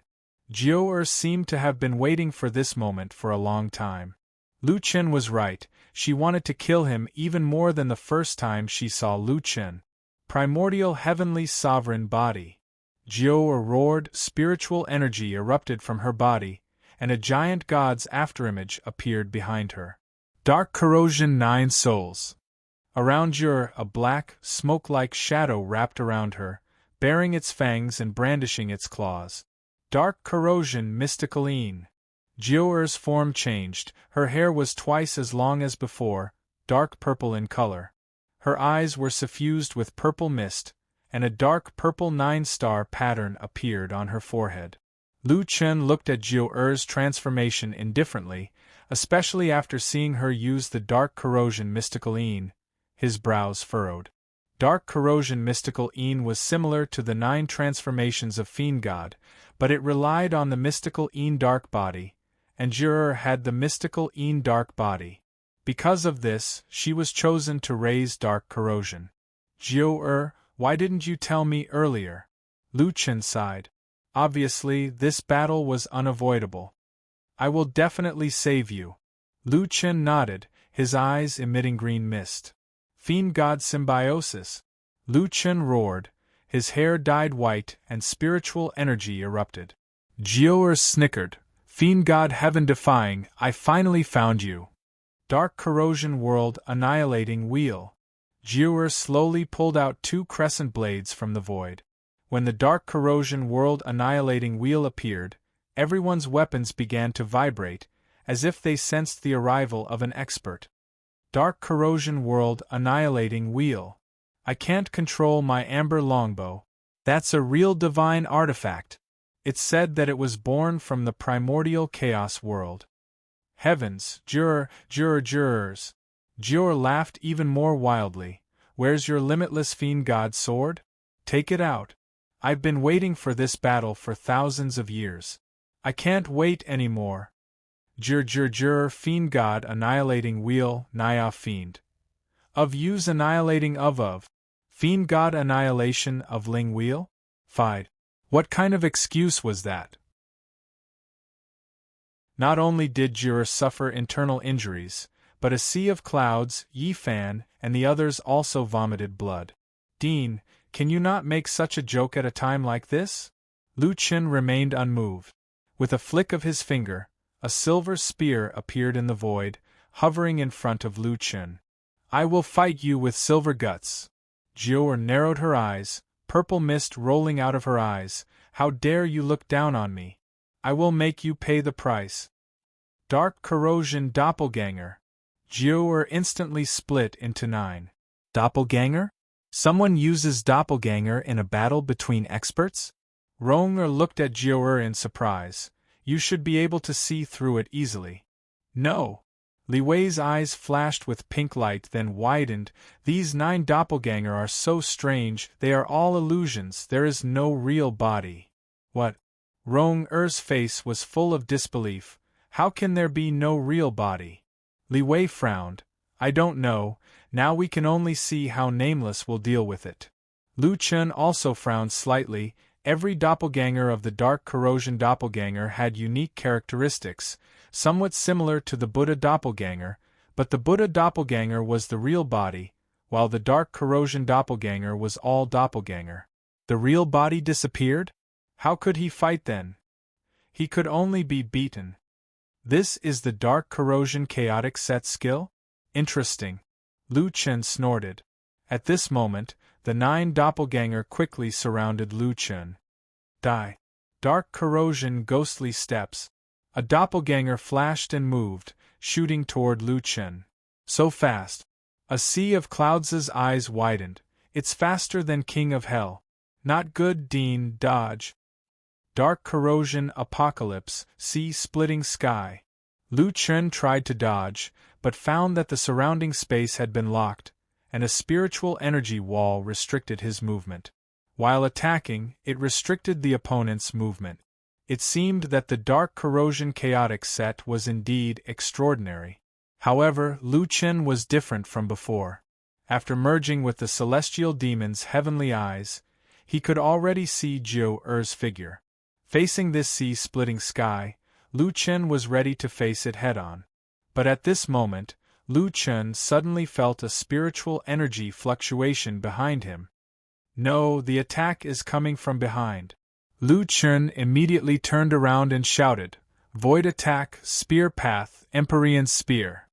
Jiu seemed to have been waiting for this moment for a long time. Lu Chen was right, she wanted to kill him even more than the first time she saw Lu Chen. Primordial heavenly sovereign body. Jiu roared, spiritual energy erupted from her body, and a giant god's afterimage appeared behind her. Dark Corrosion 9 Souls. Around Jiu, a black, smoke-like shadow wrapped around her, baring its fangs and brandishing its claws. Dark Corrosion Mystical Een. Jiu's form changed, her hair was twice as long as before, dark purple in color. Her eyes were suffused with purple mist, and a dark purple 9-star pattern appeared on her forehead. Lu Chen looked at Jiu's transformation indifferently, especially after seeing her use the Dark Corrosion Mystical Een. His brows furrowed. Dark Corrosion Mystical Een was similar to the 9 transformations of Fiend God, but it relied on the Mystical Een Dark Body, and Jiu had the Mystical Een Dark Body. Because of this, she was chosen to raise Dark Corrosion. Jiu, why didn't you tell me earlier? Lu Chen sighed. Obviously, this battle was unavoidable. I will definitely save you. Lu Chen nodded, his eyes emitting green mist. Fiend God Symbiosis. Lu Chen roared, his hair dyed white and spiritual energy erupted. Jiu snickered. Fiend God Heaven Defying, I finally found you. Dark Corrosion World Annihilating Wheel. Jiu slowly pulled out 2 crescent blades from the void. When the Dark Corrosion World Annihilating Wheel appeared, everyone's weapons began to vibrate, as if they sensed the arrival of an expert. Dark Corrosion World Annihilating Wheel. I can't control my amber longbow. That's a real divine artifact. It's said that it was born from the primordial chaos world. Heavens, jurors. Jior laughed even more wildly. Where's your limitless fiend god sword? Take it out. I've been waiting for this battle for thousands of years. I can't wait anymore. Jur, fiend god annihilating wheel, nia fiend. Of use annihilating of. Fiend god annihilation of ling wheel? Fide. What kind of excuse was that? Not only did Jur suffer internal injuries, but a sea of clouds, Yi Fan, and the others also vomited blood. Dean, can you not make such a joke at a time like this? Lu Chen remained unmoved. With a flick of his finger, a silver spear appeared in the void, hovering in front of Lu Chen. I will fight you with silver guts. Jior narrowed her eyes, purple mist rolling out of her eyes. How dare you look down on me? I will make you pay the price. Dark corrosion doppelganger. Jior instantly split into 9. Doppelganger? Someone uses doppelganger in a battle between experts? Ronger looked at Jior in surprise. You should be able to see through it easily. No. Li Wei's eyes flashed with pink light then widened. These 9 doppelganger are so strange, they are all illusions, there is no real body. What? Ronger's face was full of disbelief. How can there be no real body? Li Wei frowned. I don't know, now we can only see how Nameless will deal with it. Lu Chen also frowned slightly. Every doppelganger of the dark corrosion doppelganger had unique characteristics, somewhat similar to the Buddha doppelganger, but the Buddha doppelganger was the real body, while the dark corrosion doppelganger was all doppelganger. The real body disappeared? How could he fight then? He could only be beaten. This is the dark corrosion chaotic set skill? Interesting. Lu Chen snorted. At this moment, the 9 doppelganger quickly surrounded Lu Chen. Die. Dark corrosion ghostly steps. A doppelganger flashed and moved, shooting toward Lu Chen. So fast. A sea of clouds' eyes widened. It's faster than King of Hell. Not good, Dean, dodge. Dark corrosion apocalypse, sea splitting sky. Lu Chen tried to dodge, but found that the surrounding space had been locked, and a spiritual energy wall restricted his movement. While attacking, it restricted the opponent's movement. It seemed that the dark corrosion chaotic set was indeed extraordinary. However, Lu Chen was different from before. After merging with the celestial demon's heavenly eyes, he could already see Jiu Er's figure. Facing this sea-splitting sky, Lu Chen was ready to face it head-on. But at this moment, Lu Chen suddenly felt a spiritual energy fluctuation behind him. No, the attack is coming from behind. Lu Chen immediately turned around and shouted, Void attack, spear path, Empyrean spear.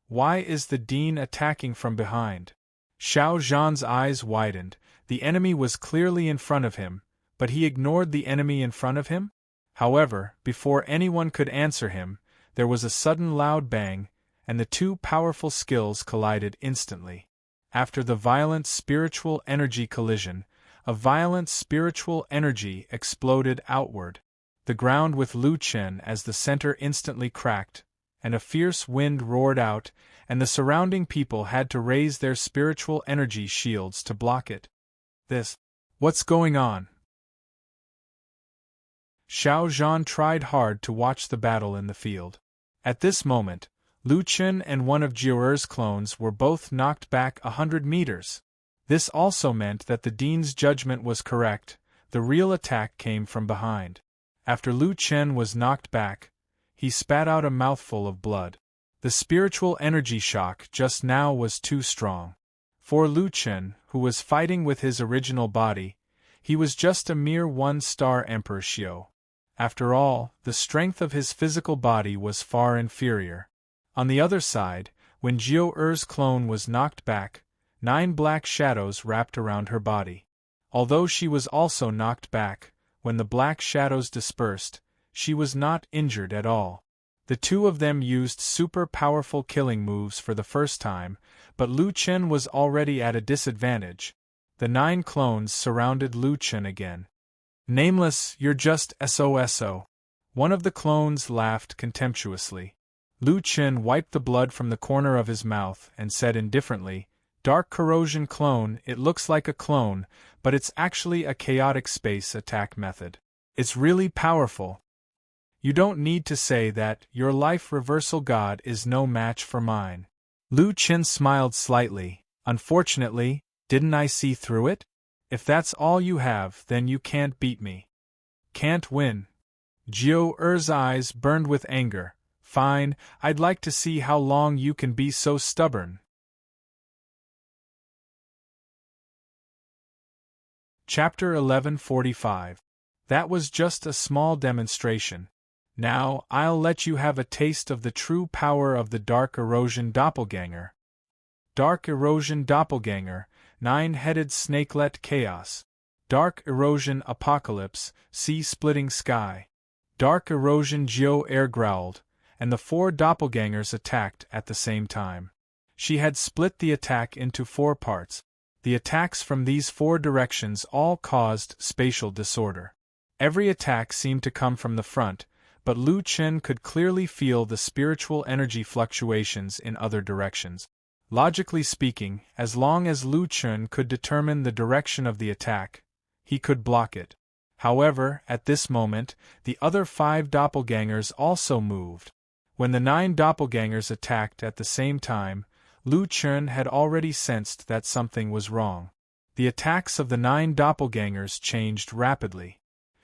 Why is the Dean attacking from behind? Xiao Zhan's eyes widened. The enemy was clearly in front of him, but he ignored the enemy in front of him? However, before anyone could answer him, there was a sudden loud bang, and the 2 powerful skills collided instantly. After the violent spiritual energy collision, a violent spiritual energy exploded outward. The ground with Lu Chen as the center instantly cracked, and a fierce wind roared out, and the surrounding people had to raise their spiritual energy shields to block it. What's going on? Xiao Zhan tried hard to watch the battle in the field. At this moment, Lu Chen and one of Jiu'er's clones were both knocked back 100 meters. This also meant that the Dean's judgment was correct, the real attack came from behind. After Lu Chen was knocked back, he spat out a mouthful of blood. The spiritual energy shock just now was too strong. For Lu Chen, who was fighting with his original body, he was just a mere 1-star Emperor Xiao. After all, the strength of his physical body was far inferior. On the other side, when Jiu Er's clone was knocked back, 9 black shadows wrapped around her body. Although she was also knocked back, when the black shadows dispersed, she was not injured at all. The 2 of them used super powerful killing moves for the first time, but Lu Chen was already at a disadvantage. The 9 clones surrounded Lu Chen again. Nameless, you're just SOSO. One of the clones laughed contemptuously. Lu Chen wiped the blood from the corner of his mouth and said indifferently, "Dark corrosion clone, it looks like a clone, but it's actually a chaotic space attack method. It's really powerful. You don't need to say that. Your life reversal god is no match for mine." Lu Chen smiled slightly. "Unfortunately, didn't I see through it? If that's all you have, then you can't beat me. Can't win." Jiu Er's eyes burned with anger. "Fine, I'd like to see how long you can be so stubborn." Chapter 1145. That was just a small demonstration. Now, I'll let you have a taste of the true power of the Dark Erosion Doppelganger. Dark Erosion Doppelganger, Nine-Headed Snakelet Chaos. Dark Erosion Apocalypse, Sea-Splitting Sky. Dark Erosion Jiu Air growled, and the 4 doppelgangers attacked at the same time. She had split the attack into 4 parts. The attacks from these 4 directions all caused spatial disorder. Every attack seemed to come from the front, but Lu Chen could clearly feel the spiritual energy fluctuations in other directions. Logically speaking, as long as Lu Chen could determine the direction of the attack, he could block it. However, at this moment, the other 5 doppelgangers also moved. When the 9 doppelgangers attacked at the same time, Lu Chen had already sensed that something was wrong. The attacks of the 9 doppelgangers changed rapidly.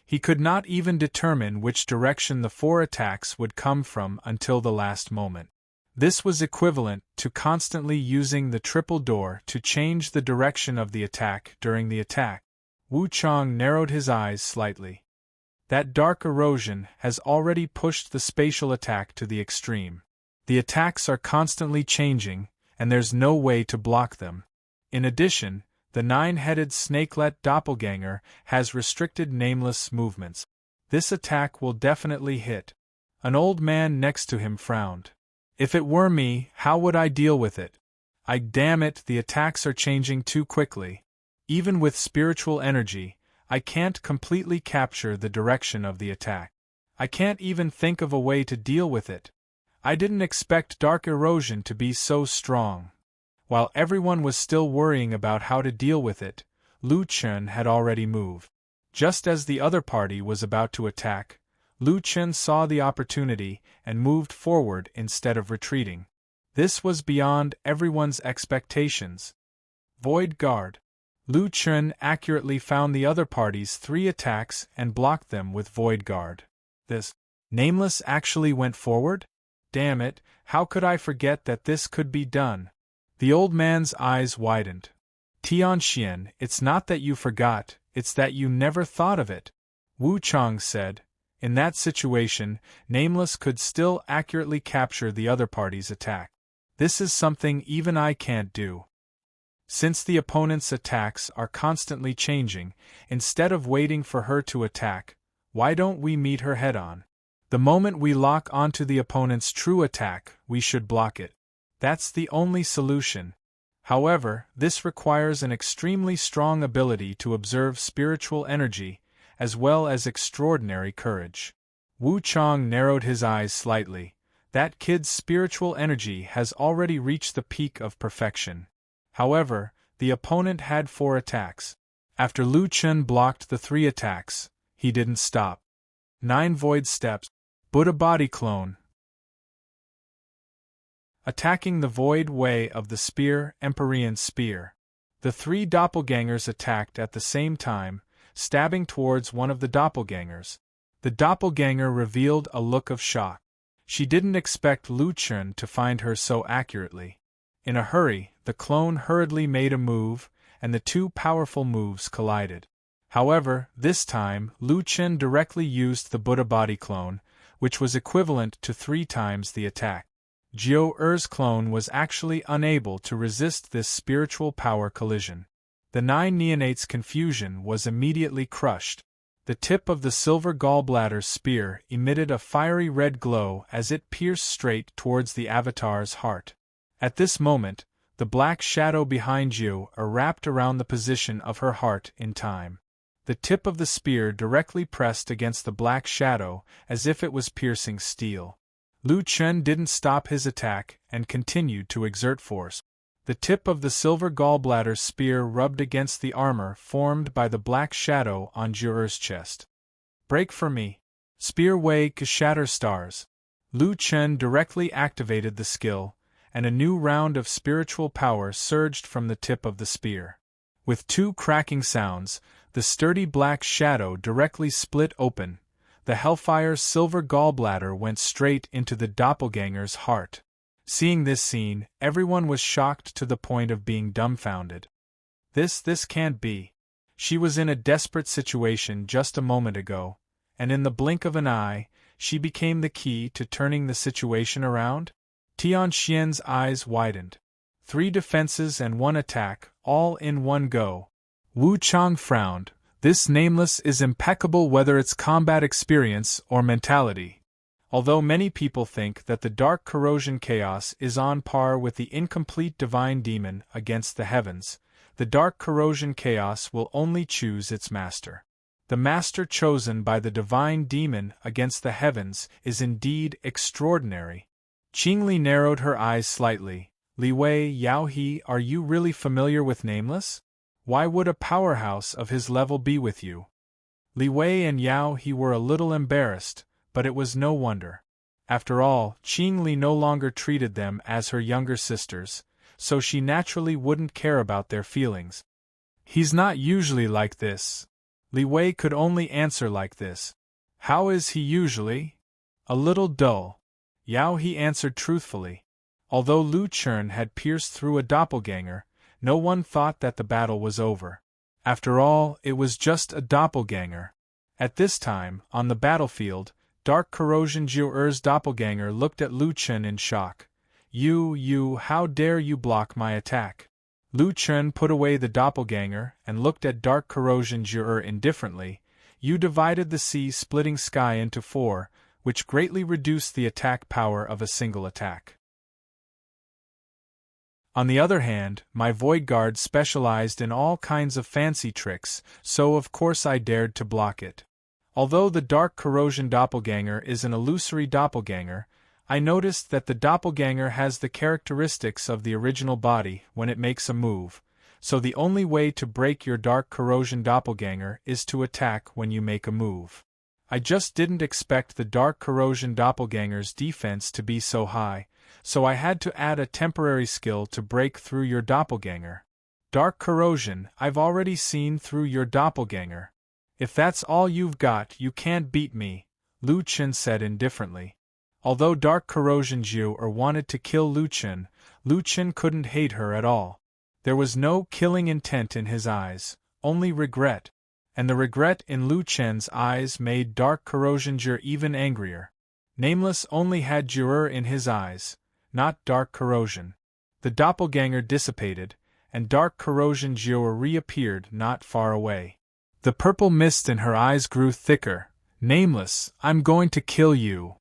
He could not even determine which direction the 4 attacks would come from until the last moment. This was equivalent to constantly using the triple door to change the direction of the attack during the attack. Wu Chang narrowed his eyes slightly. That dark erosion has already pushed the spatial attack to the extreme. The attacks are constantly changing, and there's no way to block them. In addition, the 9-headed snakelet doppelganger has restricted nameless movements. This attack will definitely hit. An old man next to him frowned. If it were me, how would I deal with it? Damn it, the attacks are changing too quickly. Even with spiritual energy, I can't completely capture the direction of the attack. I can't even think of a way to deal with it. I didn't expect dark erosion to be so strong. While everyone was still worrying about how to deal with it, Lu Chen had already moved. Just as the other party was about to attack, Lu Chen saw the opportunity and moved forward instead of retreating. This was beyond everyone's expectations. Void Guard. Lu Chen accurately found the other party's 3 attacks and blocked them with Void Guard. This nameless actually went forward? Damn it, how could I forget that this could be done? The old man's eyes widened. Tianxian, it's not that you forgot, it's that you never thought of it. Wu Chang said. In that situation, Nameless could still accurately capture the other party's attack. This is something even I can't do. Since the opponent's attacks are constantly changing, instead of waiting for her to attack, why don't we meet her head-on? The moment we lock onto the opponent's true attack, we should block it. That's the only solution. However, this requires an extremely strong ability to observe spiritual energy, as well as extraordinary courage. Wu Chang narrowed his eyes slightly. That kid's spiritual energy has already reached the peak of perfection. However, the opponent had 4 attacks. After Lu Chen blocked the 3 attacks, he didn't stop. 9 void steps. Buddha body clone. Attacking the void way of the spear, Empyrean spear. The 3 doppelgangers attacked at the same time, stabbing towards one of the doppelgangers. The doppelganger revealed a look of shock. She didn't expect Lu Chen to find her so accurately. In a hurry, the clone hurriedly made a move, and the 2 powerful moves collided. However, this time, Lu Chen directly used the Buddha body clone, which was equivalent to 3 times the attack. Jiu Er's clone was actually unable to resist this spiritual power collision. The 9 neonates' confusion was immediately crushed. The tip of the silver gallbladder spear emitted a fiery red glow as it pierced straight towards the avatar's heart. At this moment, the black shadow behind Jiu wrapped around the position of her heart in time. The tip of the spear directly pressed against the black shadow, as if it was piercing steel. Lu Chen didn't stop his attack and continued to exert force. The tip of the silver gallbladder spear rubbed against the armor formed by the black shadow on Jiu'er's chest. Break for me. Spear Wei to shatter stars. Lu Chen directly activated the skill, and a new round of spiritual power surged from the tip of the spear. With two cracking sounds, the sturdy black shadow directly split open. The Hellfire's silver gallbladder went straight into the doppelganger's heart. Seeing this scene, everyone was shocked to the point of being dumbfounded. This can't be. She was in a desperate situation just a moment ago, and in the blink of an eye, she became the key to turning the situation around? Tian Xian's eyes widened. 3 defenses and 1 attack, all in one go. Wu Chang frowned. This nameless is impeccable whether it's combat experience or mentality. Although many people think that the Dark Corrosion Chaos is on par with the incomplete Divine Demon against the heavens, the Dark Corrosion Chaos will only choose its master. The master chosen by the Divine Demon against the heavens is indeed extraordinary. Qingli narrowed her eyes slightly. Li Wei, Yao He, are you really familiar with Nameless? Why would a powerhouse of his level be with you? Li Wei and Yao He were a little embarrassed, but it was no wonder. After all, Qingli no longer treated them as her younger sisters, so she naturally wouldn't care about their feelings. He's not usually like this. Li Wei could only answer like this. How is he usually? A little dull. Yao He answered truthfully. Although Lu Chen had pierced through a doppelganger, no one thought that the battle was over. After all, it was just a doppelganger. At this time, on the battlefield, Dark Corrosion Jiu'er's doppelganger looked at Lu Chen in shock. You, how dare you block my attack? Lu Chen put away the doppelganger and looked at Dark Corrosion Jiu'er indifferently. You divided the sea-splitting sky into 4, which greatly reduced the attack power of a single attack. On the other hand, my Void Guard specialized in all kinds of fancy tricks, so of course I dared to block it. Although the Dark Corrosion Doppelganger is an illusory doppelganger, I noticed that the doppelganger has the characteristics of the original body when it makes a move, so the only way to break your Dark Corrosion Doppelganger is to attack when you make a move. I just didn't expect the Dark Corrosion Doppelganger's defense to be so high, so I had to add a temporary skill to break through your doppelganger. Dark Corrosion, I've already seen through your doppelganger. If that's all you've got, you can't beat me, Lu Chen said indifferently. Although Dark Corrosion Jiu'er wanted to kill Lu Chen couldn't hate her at all. There was no killing intent in his eyes, only regret. And the regret in Lu Chen's eyes made Dark Corrosion Jiu'er even angrier. Nameless only had Jiu'er in his eyes, not Dark Corrosion. The doppelganger dissipated, and Dark Corrosion Jiu'er reappeared not far away. The purple mist in her eyes grew thicker. Nameless, I'm going to kill you.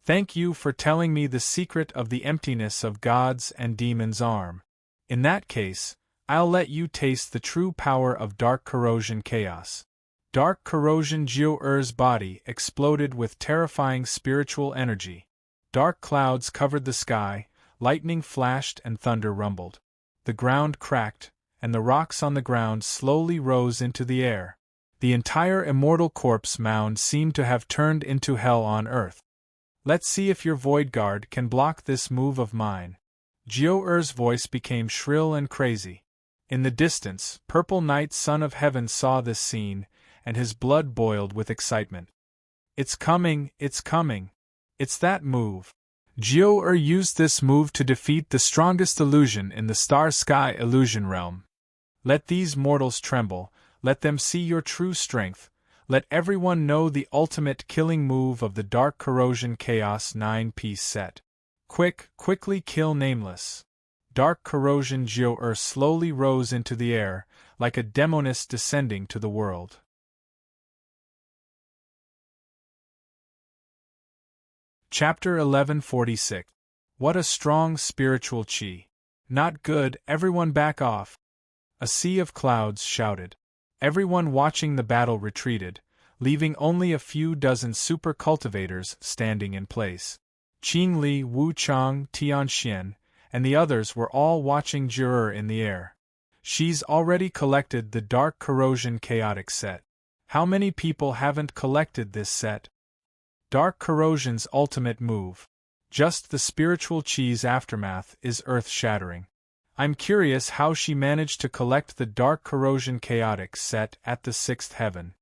Thank you for telling me the secret of the emptiness of God's and demons' arm. In that case, I'll let you taste the true power of Dark Corrosion Chaos. Dark Corrosion Jiu'er's body exploded with terrifying spiritual energy. Dark clouds covered the sky, lightning flashed and thunder rumbled. The ground cracked, and the rocks on the ground slowly rose into the air. The entire immortal corpse mound seemed to have turned into hell on earth. Let's see if your Void Guard can block this move of mine. Jiu'er's voice became shrill and crazy. In the distance, Purple Knight Son of Heaven saw this scene, and his blood boiled with excitement. It's coming, it's coming. It's that move. Jiu'er used this move to defeat the strongest illusion in the Star-Sky illusion realm. Let these mortals tremble, let them see your true strength, let everyone know the ultimate killing move of the Dark Corrosion Chaos 9-piece set. Quickly kill Nameless. Dark Corrosion Jiu'er slowly rose into the air, like a demoness descending to the world. Chapter 1146. What a strong spiritual chi. Not good, everyone back off. A sea of clouds shouted. Everyone watching the battle retreated, leaving only a few dozen super cultivators standing in place. Qing Li, Wu Chang, Tianxian, and the others were all watching Juror in the air. She's already collected the Dark Corrosion Chaotic set. How many people haven't collected this set? Dark Corrosion's ultimate move. Just the spiritual cheese aftermath is earth-shattering. I'm curious how she managed to collect the Dark Corrosion Chaotic set at the 6th heaven.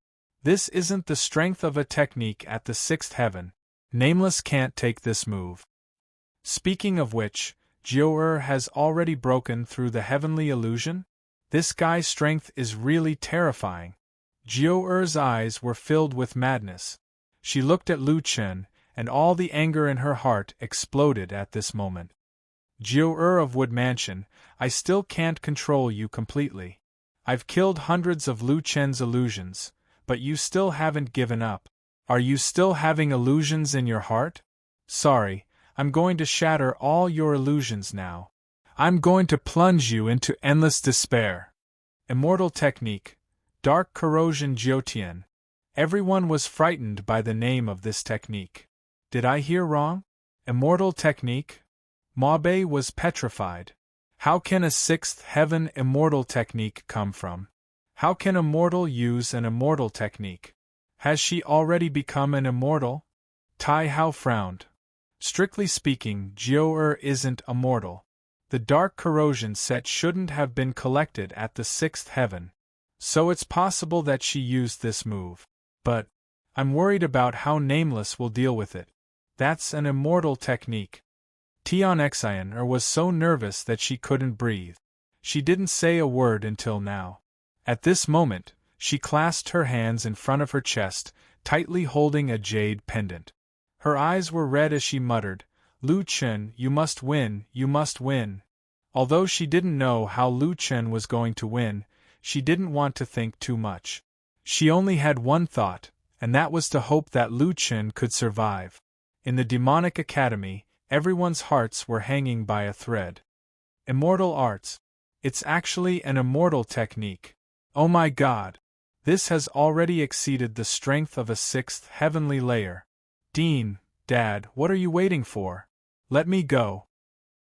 This isn't the strength of a technique at the 6th heaven. Nameless can't take this move. Speaking of which, Jiu has already broken through the heavenly illusion? This guy's strength is really terrifying. Jiu-er's eyes were filled with madness. She looked at Lu Chen, and all the anger in her heart exploded at this moment. Jiu-er of Wood Mansion, I still can't control you completely. I've killed hundreds of Lu Chen's illusions, but you still haven't given up. Are you still having illusions in your heart? Sorry, I'm going to shatter all your illusions now. I'm going to plunge you into endless despair. Immortal Technique, Dark Corrosion Jiutian. Everyone was frightened by the name of this technique. Did I hear wrong? Immortal Technique? Mabe was petrified. How can a 6th heaven immortal technique come from? How can a mortal use an immortal technique? Has she already become an immortal? Tai Hao frowned. Strictly speaking, Jiu isn't immortal. The Dark Corrosion set shouldn't have been collected at the 6th heaven. So it's possible that she used this move. But I'm worried about how Nameless will deal with it. That's an immortal technique. Tianxian was so nervous that she couldn't breathe. She didn't say a word until now. At this moment, she clasped her hands in front of her chest, tightly holding a jade pendant. Her eyes were red as she muttered, Lu Chen, you must win, you must win. Although she didn't know how Lu Chen was going to win, she didn't want to think too much. She only had one thought, and that was to hope that Lu Chen could survive. In the demonic academy, everyone's hearts were hanging by a thread. Immortal arts. It's actually an immortal technique. Oh my God! This has already exceeded the strength of a 6th heavenly layer. Dean, Dad, what are you waiting for? Let me go.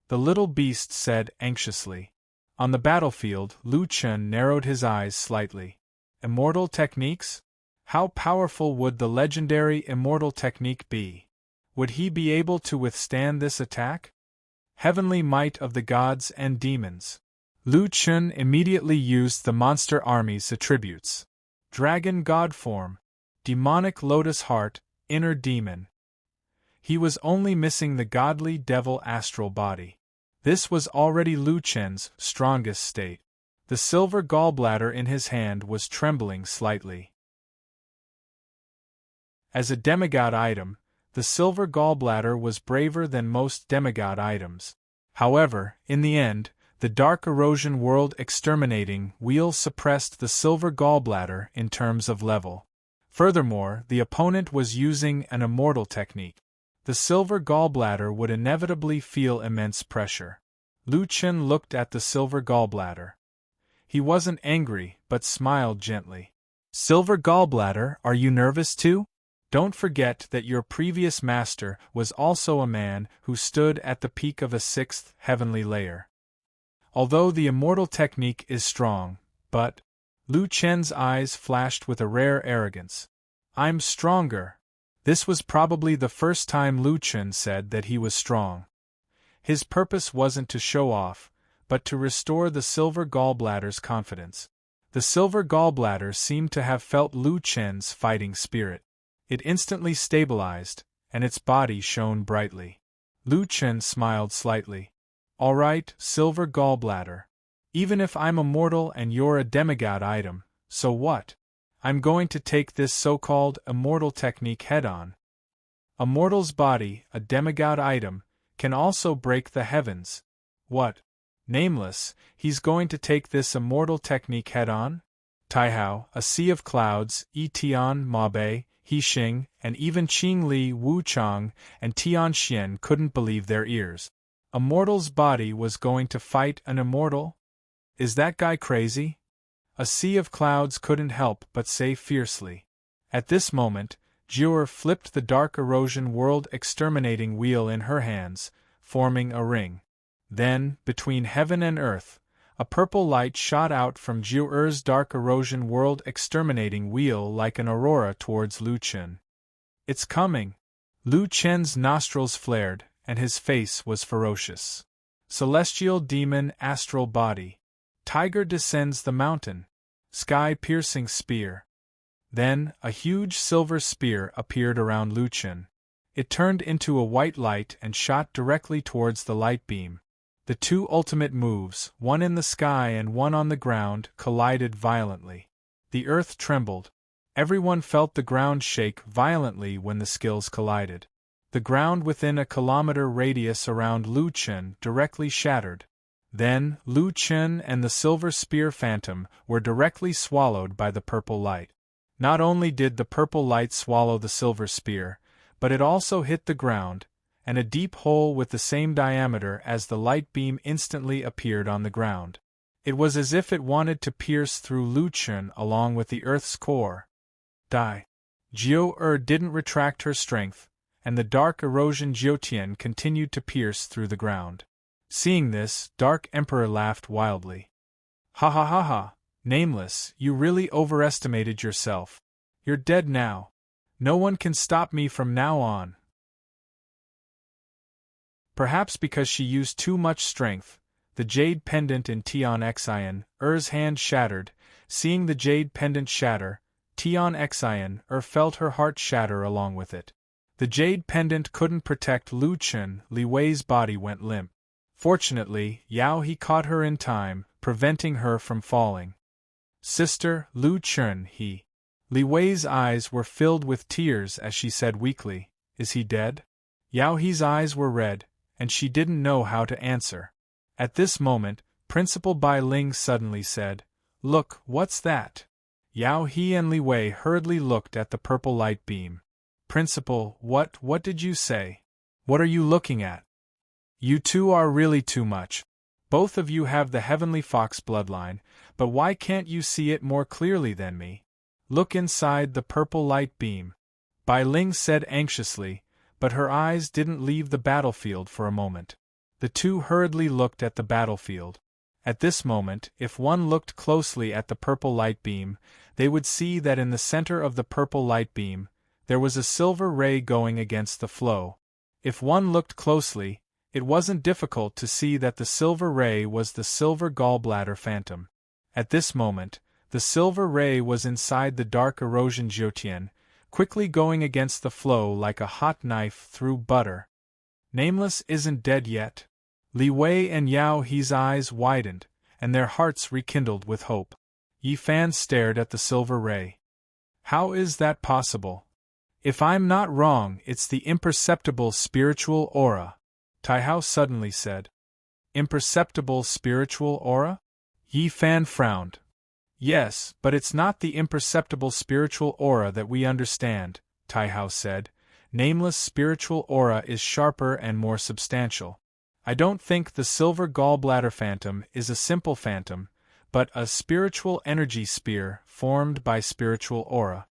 The little beast said anxiously. On the battlefield, Lu Chen narrowed his eyes slightly. Immortal techniques? How powerful would the legendary immortal technique be? Would he be able to withstand this attack? Heavenly might of the gods and demons. Lu Chen immediately used the monster army's attributes. Dragon god form, demonic lotus heart, inner demon. He was only missing the godly devil astral body. This was already Lu Chen's strongest state. The silver gallbladder in his hand was trembling slightly. As a demigod item, the silver gallbladder was braver than most demigod items. However, in the end, the Dark Erosion World Exterminating Wheel suppressed the silver gallbladder in terms of level. Furthermore, the opponent was using an immortal technique. The silver gallbladder would inevitably feel immense pressure. Lu Chen looked at the silver gallbladder. He wasn't angry, but smiled gently. Silver gallbladder, are you nervous too? Don't forget that your previous master was also a man who stood at the peak of a 6th heavenly layer. Although the immortal technique is strong, but... Lu Chen's eyes flashed with a rare arrogance. I'm stronger. This was probably the first time Lu Chen said that he was strong. His purpose wasn't to show off, but to restore the silver gallbladder's confidence. The silver gallbladder seemed to have felt Lu Chen's fighting spirit. It instantly stabilized, and its body shone brightly. Lu Chen smiled slightly. All right, silver gallbladder. Even if I'm immortal and you're a demigod item, so what? I'm going to take this so-called immortal technique head-on. A mortal's body, a demigod item, can also break the heavens. What? Nameless, he's going to take this immortal technique head-on? Taihao, a sea of clouds, Etian, Mabe, Hixing, and even Qing Li, Wu Chang, and Tianxian couldn't believe their ears. A mortal's body was going to fight an immortal? Is that guy crazy? A sea of clouds couldn't help but say fiercely. At this moment, Jiur flipped the dark erosion world exterminating wheel in her hands, forming a ring. Then, between heaven and earth, a purple light shot out from Jiur's dark erosion world exterminating wheel like an aurora towards Lu Chen. It's coming! Lu Chen's nostrils flared, and his face was ferocious. Celestial demon astral body. Tiger descends the mountain. Sky-piercing spear. Then, a huge silver spear appeared around Lu Chen. It turned into a white light and shot directly towards the light beam. The two ultimate moves, one in the sky and one on the ground, collided violently. The earth trembled. Everyone felt the ground shake violently when the skills collided. The ground within a kilometer radius around Lu Chen directly shattered. Then, Lu Chen and the silver spear phantom were directly swallowed by the purple light. Not only did the purple light swallow the silver spear, but it also hit the ground, and a deep hole with the same diameter as the light beam instantly appeared on the ground. It was as if it wanted to pierce through Lu Chen along with the earth's core. Jiu didn't retract her strength, and the dark erosion Jiutian continued to pierce through the ground. Seeing this, Dark Emperor laughed wildly. Ha ha ha ha, Nameless, you really overestimated yourself. You're dead now. No one can stop me from now on. Perhaps because she used too much strength, the jade pendant in Tian Xian, hand shattered. Seeing the jade pendant shatter, Tian Xian felt her heart shatter along with it. The jade pendant couldn't protect Lu Chen. Li Wei's body went limp. Fortunately, Yao He caught her in time, preventing her from falling. Sister, Lu Chen, he. Li Wei's eyes were filled with tears as she said weakly, Is he dead? Yao He's eyes were red, and she didn't know how to answer. At this moment, Principal Bai Ling suddenly said, Look, what's that? Yao He and Li Wei hurriedly looked at the purple light beam. Principal, what did you say? What are you looking at? You two are really too much. Both of you have the Heavenly Fox bloodline, but why can't you see it more clearly than me? Look inside the purple light beam. Bai Ling said anxiously, but her eyes didn't leave the battlefield for a moment. The two hurriedly looked at the battlefield. At this moment, if one looked closely at the purple light beam, they would see that in the center of the purple light beam, there was a silver ray going against the flow. If one looked closely, it wasn't difficult to see that the silver ray was the silver gallbladder phantom. At this moment, the silver ray was inside the dark erosion Jiutian, quickly going against the flow like a hot knife through butter. Nameless isn't dead yet. Li Wei and Yao He's eyes widened, and their hearts rekindled with hope. Yi Fan stared at the silver ray. How is that possible? If I'm not wrong, it's the imperceptible spiritual aura, Tai Hao suddenly said. Imperceptible spiritual aura? Yi Fan frowned. Yes, but it's not the imperceptible spiritual aura that we understand, Tai Hao said. Nameless spiritual aura is sharper and more substantial. I don't think the silver gallbladder phantom is a simple phantom, but a spiritual energy spear formed by spiritual aura.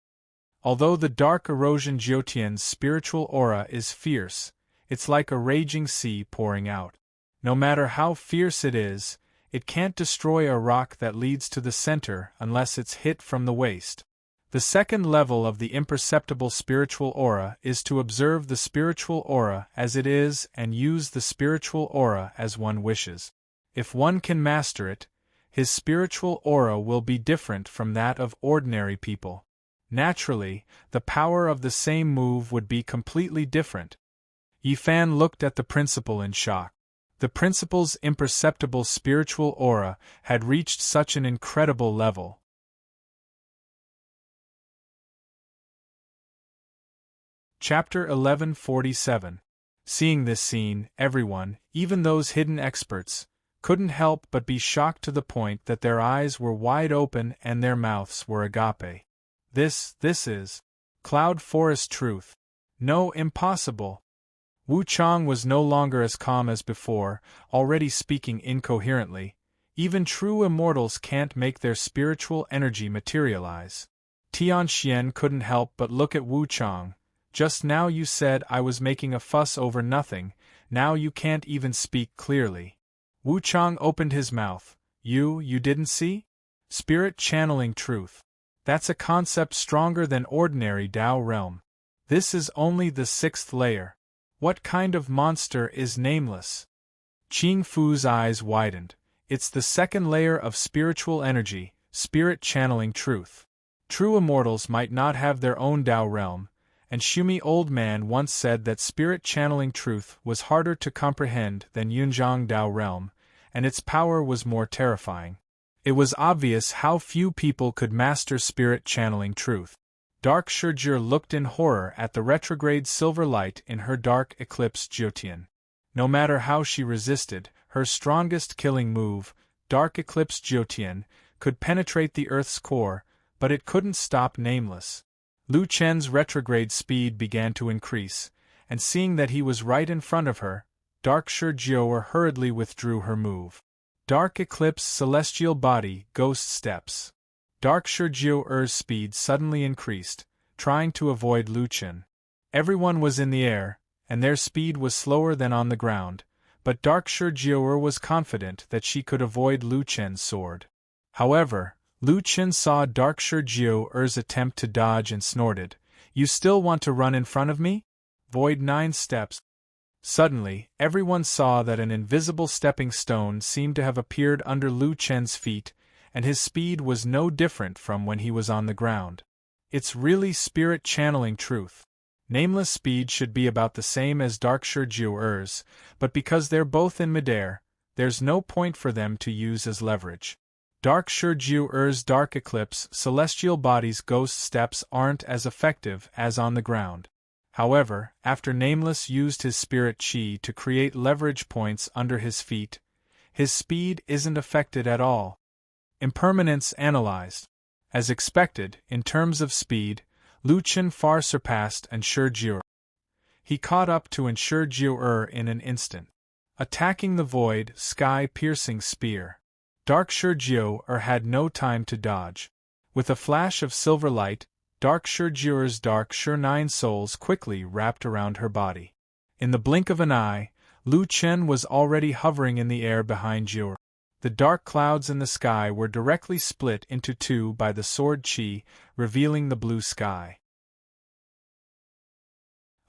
Although the dark erosion Jiutian's spiritual aura is fierce, it's like a raging sea pouring out. No matter how fierce it is, it can't destroy a rock that leads to the center unless it's hit from the waist. The second level of the imperceptible spiritual aura is to observe the spiritual aura as it is and use the spiritual aura as one wishes. If one can master it, his spiritual aura will be different from that of ordinary people. Naturally, the power of the same move would be completely different. Yi Fan looked at the principal in shock. The principal's imperceptible spiritual aura had reached such an incredible level. Chapter 1147. Seeing this scene, everyone, even those hidden experts, couldn't help but be shocked to the point that their eyes were wide open and their mouths were agape. This is Cloud Forest truth. No, impossible. Wu Chang was no longer as calm as before, already speaking incoherently. Even true immortals can't make their spiritual energy materialize. Tianxian couldn't help but look at Wu Chang. Just now you said I was making a fuss over nothing, now you can't even speak clearly. Wu Chang opened his mouth. You didn't see? Spirit channeling truth. That's a concept stronger than ordinary Tao realm. This is only the 6th layer. What kind of monster is nameless? Qing Fu's eyes widened. It's the 2nd layer of spiritual energy, spirit channeling truth. True immortals might not have their own Tao realm, and Shumi Old Man once said that spirit channeling truth was harder to comprehend than Yunzhang Tao realm, and its power was more terrifying. It was obvious how few people could master spirit channeling truth. Dark Shijie looked in horror at the retrograde silver light in her dark eclipse Jyotian. No matter how she resisted, her strongest killing move, Dark Eclipse Jyotian, could penetrate the Earth's core, but it couldn't stop Nameless. Lu Chen's retrograde speed began to increase, and seeing that he was right in front of her, Dark Shijie hurriedly withdrew her move. Dark Eclipse Celestial Body Ghost Steps. Dark Shijie's speed suddenly increased, trying to avoid Lu Chen. Everyone was in the air, and their speed was slower than on the ground, but Dark Shijie was confident that she could avoid Lu Chen's sword. However, Lu Chen saw Dark Shijie's attempt to dodge and snorted, "You still want to run in front of me? Void 9 steps." Suddenly, everyone saw that an invisible stepping stone seemed to have appeared under Lu Chen's feet, and his speed was no different from when he was on the ground. It's really spirit channeling truth. Nameless speed should be about the same as Dark Shijie's, but because they're both in midair, there's no point for them to use as leverage. Dark Shijie's Dark Eclipse Celestial Body's ghost steps aren't as effective as on the ground. However, after Nameless used his spirit chi to create leverage points under his feet, his speed isn't affected at all. Impermanence analyzed. As expected, in terms of speed, Lu Chen far surpassed Shijie. He caught up to Shijie in an instant, attacking the void, sky-piercing spear. Dark Shijie had no time to dodge. With a flash of silver light, Dark Shijie's Dark Nine Souls quickly wrapped around her body. In the blink of an eye, Lu Chen was already hovering in the air behind Jie. The dark clouds in the sky were directly split into two by the sword chi, revealing the blue sky.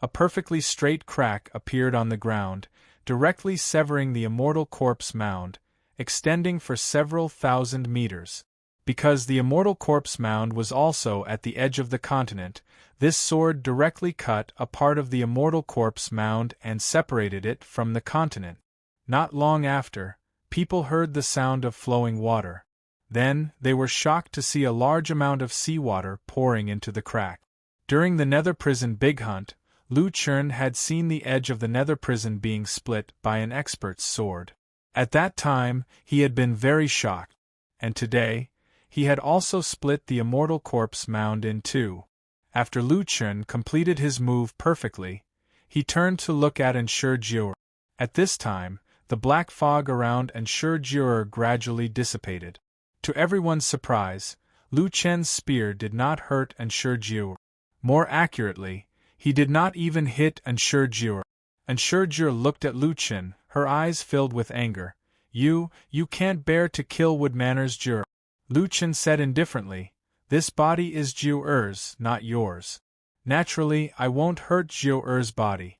A perfectly straight crack appeared on the ground, directly severing the immortal corpse mound, extending for several thousand meters. Because the immortal corpse mound was also at the edge of the continent, this sword directly cut a part of the immortal corpse mound and separated it from the continent. Not long after, people heard the sound of flowing water. Then, they were shocked to see a large amount of seawater pouring into the crack. During the Nether Prison Big Hunt, Lu Chen had seen the edge of the Nether Prison being split by an expert's sword. At that time, he had been very shocked. And today, he had also split the immortal corpse mound in two. After Lu Chen completed his move perfectly, he turned to look at Shijie. At this time, the black fog around Shijie gradually dissipated. To everyone's surprise, Lu Chen's spear did not hurt Shijie. More accurately, he did not even hit Shijie. Shijie looked at Lu Chen, her eyes filled with anger. You can't bear to kill Wood Manor's Jie. Lu Chen said indifferently, "This body is Jie's, not yours. Naturally, I won't hurt Jie's body."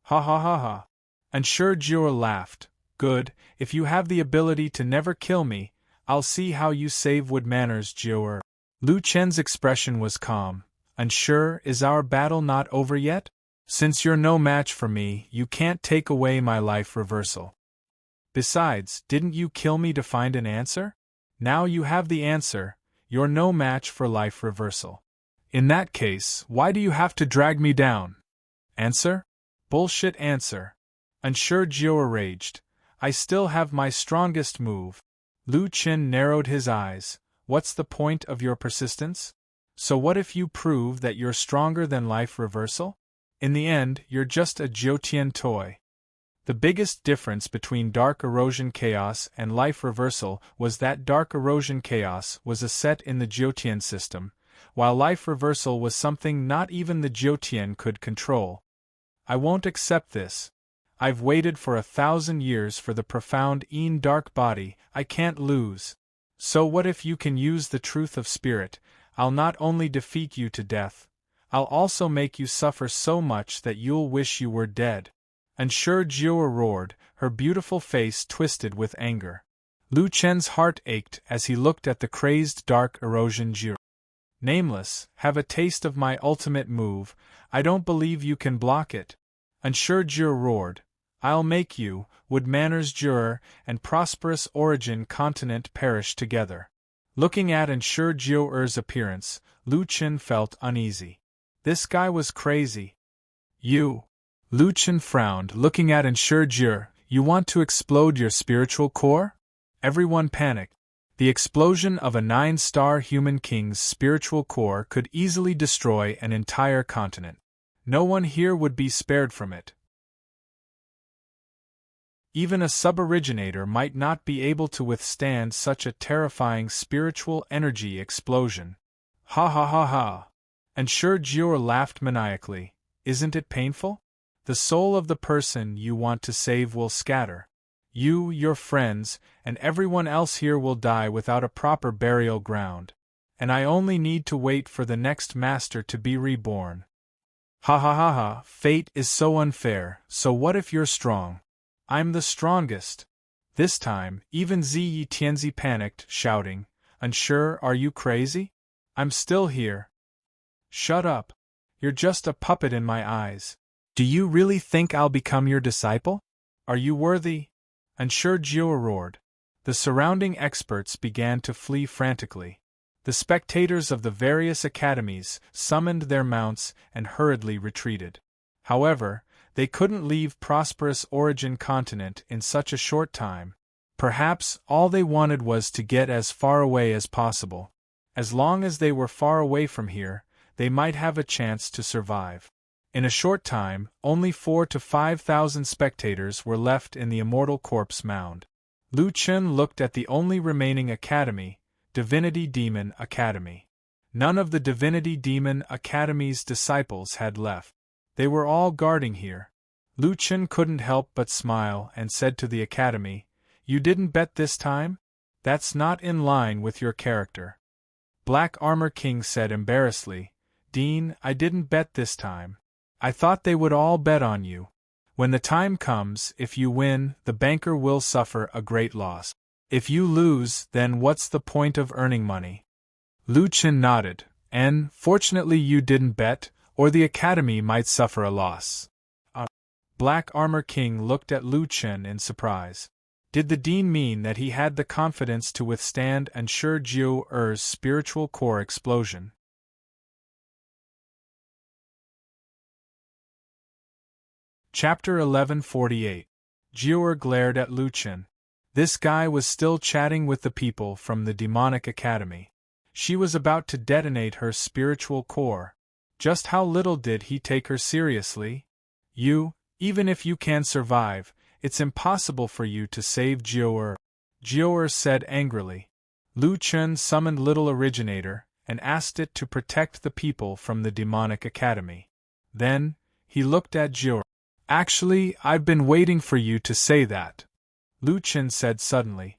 Ha ha ha ha. Shijie laughed. "Good, if you have the ability to never kill me, I'll see how you save Wood Manor's Jie." Lu Chen's expression was calm. Is our battle not over yet? Since you're no match for me, you can't take away my life reversal. Besides, didn't you kill me to find an answer? Now you have the answer, you're no match for life reversal. In that case, why do you have to drag me down? Answer? Bullshit answer. Shijie raged. I still have my strongest move. Lu Chen narrowed his eyes. What's the point of your persistence? So what if you prove that you're stronger than life reversal? In the end, you're just a Jyotian toy. The biggest difference between dark erosion chaos and life reversal was that dark erosion chaos was a set in the Jyotian system, while life reversal was something not even the Jyotian could control. I won't accept this. I've waited for 1,000 years for the profound dark body, I can't lose. So what if you can use the truth of spirit? I'll not only defeat you to death, I'll also make you suffer so much that you'll wish you were dead. Unsure Jiao roared, her beautiful face twisted with anger. Lu Chen's heart ached as he looked at the crazed dark erosion Jiao. Nameless, have a taste of my ultimate move, I don't believe you can block it. Unsure Jiao roared, I'll make you, would manners Jiao and prosperous origin continent perish together. Looking at Unsure Jiao's appearance, Lu Chen felt uneasy. This guy was crazy. You. Lu Chen frowned, looking at Unsure Jiao, you want to explode your spiritual core? Everyone panicked. The explosion of a 9-star human king's spiritual core could easily destroy an entire continent. No one here would be spared from it. Even a sub-originator might not be able to withstand such a terrifying spiritual energy explosion. Ha ha ha ha. Unsure Jiao laughed maniacally. Isn't it painful? The soul of the person you want to save will scatter. You, your friends, and everyone else here will die without a proper burial ground. And I only need to wait for the next master to be reborn. Ha ha ha ha, fate is so unfair, so what if you're strong? I'm the strongest. This time, even Ziyi Tianzi panicked, shouting, Unsure, are you crazy? I'm still here. Shut up. You're just a puppet in my eyes. Do you really think I'll become your disciple? Are you worthy? Unsure Jiao roared. The surrounding experts began to flee frantically. The spectators of the various academies summoned their mounts and hurriedly retreated. However, they couldn't leave prosperous origin continent in such a short time. Perhaps all they wanted was to get as far away as possible. As long as they were far away from here, they might have a chance to survive. In a short time, only 4,000 to 5,000 spectators were left in the Immortal Corpse Mound. Lu Chen looked at the only remaining academy, Divinity Demon Academy. None of the Divinity Demon Academy's disciples had left. They were all guarding here. Lu Chen couldn't help but smile and said to the academy, You didn't bet this time? That's not in line with your character. Black Armor King said embarrassedly, Dean, I didn't bet this time. I thought they would all bet on you. When the time comes, if you win, the banker will suffer a great loss. If you lose, then what's the point of earning money? Lu Chen nodded, and, fortunately you didn't bet, or the academy might suffer a loss. Black Armor King looked at Lu Chen in surprise. Did the dean mean that he had the confidence to withstand Unsure Jiao's spiritual core explosion? Chapter 1148. Jiao glared at Lu Chen. This guy was still chatting with the people from the demonic academy. She was about to detonate her spiritual core. Just how little did he take her seriously? You, even if you can survive, it's impossible for you to save Jiao. Jiao said angrily. Lu Chen summoned Little Originator and asked it to protect the people from the demonic academy. Then, he looked at Jiao. Actually, I've been waiting for you to say that. Lu Chen said suddenly.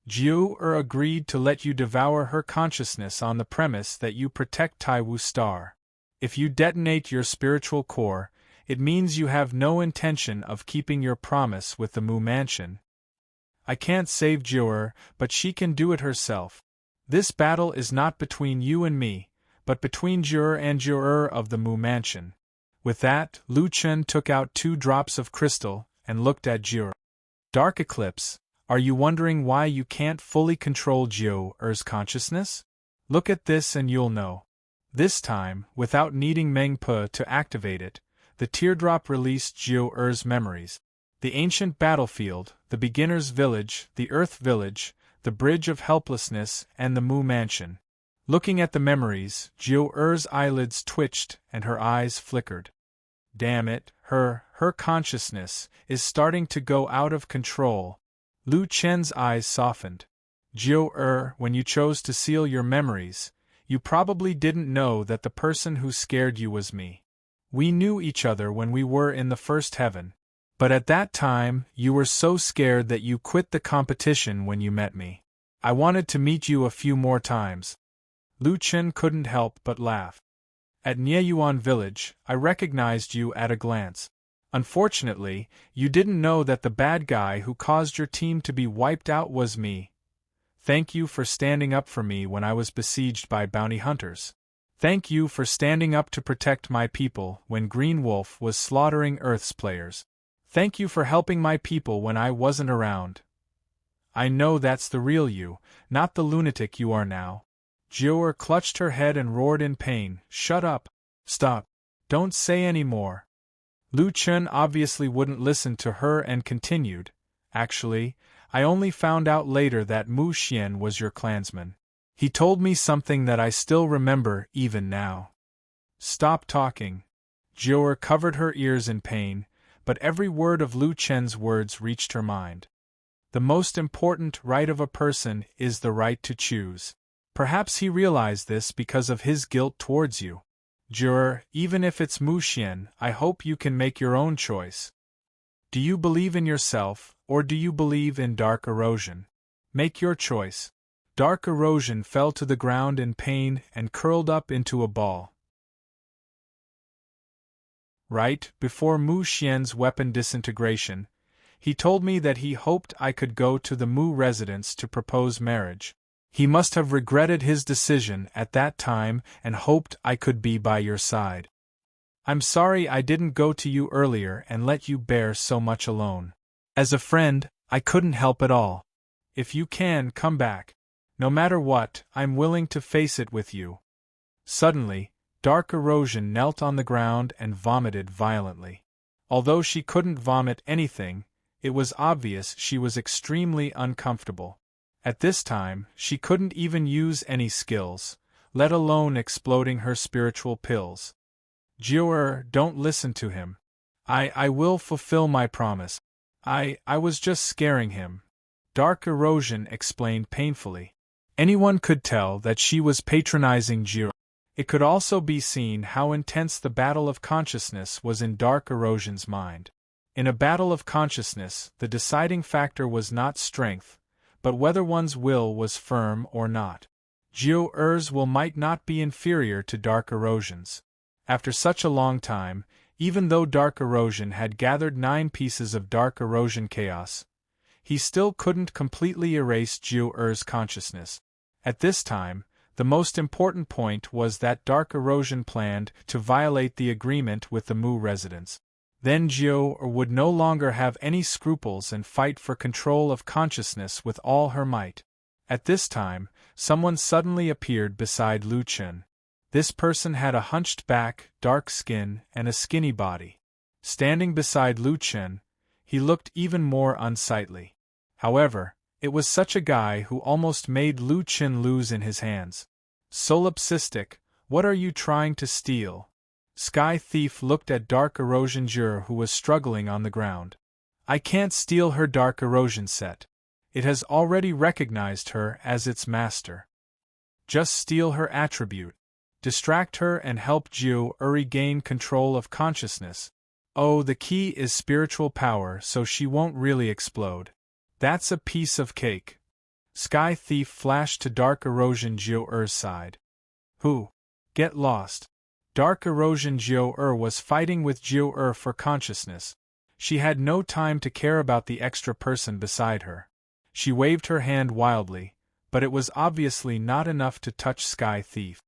Jiao agreed to let you devour her consciousness on the premise that you protect Taiwu Star. If you detonate your spiritual core, it means you have no intention of keeping your promise with the Mu Mansion. I can't save Jiao, but she can do it herself. This battle is not between you and me, but between Jiao and Jiao of the Mu Mansion. With that, Lu Chen took out 2 drops of crystal and looked at Jiao. Dark Eclipse, are you wondering why you can't fully control Jiao's consciousness? Look at this and you'll know. This time, without needing Mengpe to activate it, the teardrop released Jiao's memories. The ancient battlefield, the beginner's village, the earth village, the bridge of helplessness, and the Mu Mansion. Looking at the memories, Jiao's eyelids twitched and her eyes flickered. Damn it, her consciousness, is starting to go out of control. Lu Chen's eyes softened. Jiu when you chose to seal your memories, you probably didn't know that the person who scared you was me. We knew each other when we were in the first heaven, but at that time you were so scared that you quit the competition when you met me. I wanted to meet you a few more times. Lu Chen couldn't help but laugh. At Nieyuan village, I recognized you at a glance. Unfortunately, you didn't know that the bad guy who caused your team to be wiped out was me. Thank you for standing up for me when I was besieged by bounty hunters. Thank you for standing up to protect my people when Green Wolf was slaughtering Earth's players. Thank you for helping my people when I wasn't around. I know that's the real you, not the lunatic you are now. Jiu clutched her head and roared in pain, "Shut up! Stop! Don't say any more!" Lu Chen obviously wouldn't listen to her and continued, "Actually, I only found out later that Mu Xian was your clansman. He told me something that I still remember even now." "Stop talking." Jiu covered her ears in pain, but every word of Lu Chen's words reached her mind. The most important right of a person is the right to choose. Perhaps he realized this because of his guilt towards you. Juror, even if it's Mu Xian, I hope you can make your own choice. Do you believe in yourself, or do you believe in dark erosion? Make your choice. Dark erosion fell to the ground in pain and curled up into a ball. Right before Mu Xian's weapon disintegration, he told me that he hoped I could go to the Mu residence to propose marriage. He must have regretted his decision at that time and hoped I could be by your side. I'm sorry I didn't go to you earlier and let you bear so much alone. As a friend, I couldn't help at all. If you can, come back. No matter what, I'm willing to face it with you." Suddenly, Dark Erosion knelt on the ground and vomited violently. Although she couldn't vomit anything, it was obvious she was extremely uncomfortable. At this time, she couldn't even use any skills, let alone exploding her spiritual pills. Jiu don't listen to him. I will fulfill my promise. I was just scaring him. Dark Erosion explained painfully. Anyone could tell that she was patronizing Jiu. It could also be seen how intense the battle of consciousness was in Dark Erosion's mind. In a battle of consciousness, the deciding factor was not strength, but whether one's will was firm or not. Jiu-Er's will might not be inferior to Dark Erosion's. After such a long time, even though Dark Erosion had gathered 9 pieces of Dark Erosion chaos, he still couldn't completely erase Jiu-Er's consciousness. At this time, the most important point was that Dark Erosion planned to violate the agreement with the Mu residents. Then Jiu-Er would no longer have any scruples and fight for control of consciousness with all her might. At this time, someone suddenly appeared beside Lu Chen. This person had a hunched back, dark skin, and a skinny body. Standing beside Lu Chen, he looked even more unsightly. However, it was such a guy who almost made Lu Chen lose in his hands. "Solipsistic, what are you trying to steal?" Sky Thief looked at Dark Erosion Jur, who was struggling on the ground. "I can't steal her Dark Erosion set. It has already recognized her as its master. Just steal her attribute. Distract her and help Jiu regain control of consciousness. Oh, the key is spiritual power, so she won't really explode. That's a piece of cake." Sky Thief flashed to Dark Erosion Jiu-Er's side. "Who? Get lost." Dark Erosion Jiu-Er was fighting with Jiu-Er for consciousness. She had no time to care about the extra person beside her. She waved her hand wildly, but it was obviously not enough to touch Sky Thief.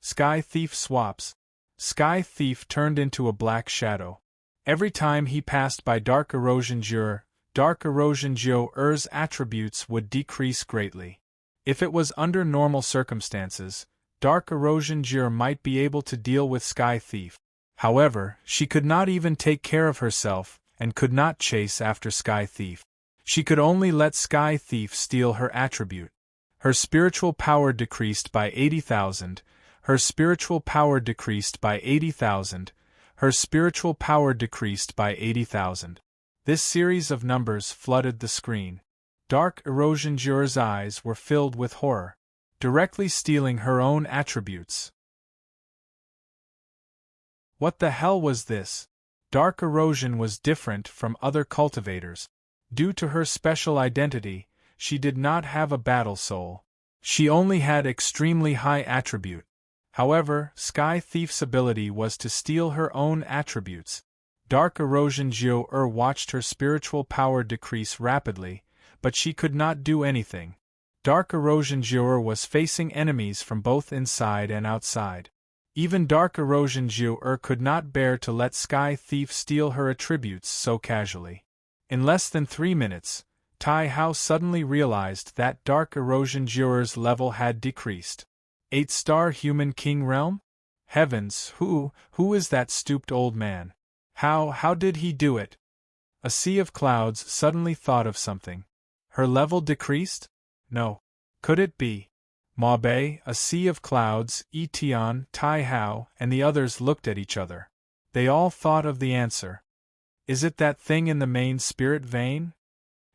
Sky Thief swaps. Sky Thief turned into a black shadow. Every time he passed by Dark Erosion Jiu-Er, Dark Erosion Jiu-Er's attributes would decrease greatly. If it was under normal circumstances, Dark Erosion Jiu might be able to deal with Sky Thief. However, she could not even take care of herself, and could not chase after Sky Thief. She could only let Sky Thief steal her attribute. Her spiritual power decreased by 80,000, her spiritual power decreased by 80,000, her spiritual power decreased by 80,000. This series of numbers flooded the screen. Dark Erosion Juror's eyes were filled with horror, directly stealing her own attributes. What the hell was this? Dark Erosion was different from other cultivators. Due to her special identity, she did not have a battle soul. She only had extremely high attribute. However, Sky Thief's ability was to steal her own attributes. Dark Erosion Juror watched her spiritual power decrease rapidly, but she could not do anything. Dark Erosion Juror was facing enemies from both inside and outside. Even Dark Erosion Juror could not bear to let Sky Thief steal her attributes so casually. In less than 3 minutes, Tai Hao suddenly realized that Dark Erosion Juror's level had decreased. 8-star Human King Realm? Heavens, who is that stooped old man? How did he do it? A sea of clouds suddenly thought of something. Her level decreased? No. Could it be? Mabe, a sea of clouds, Etian, Tai Hao, and the others looked at each other. They all thought of the answer. Is it that thing in the main spirit vein?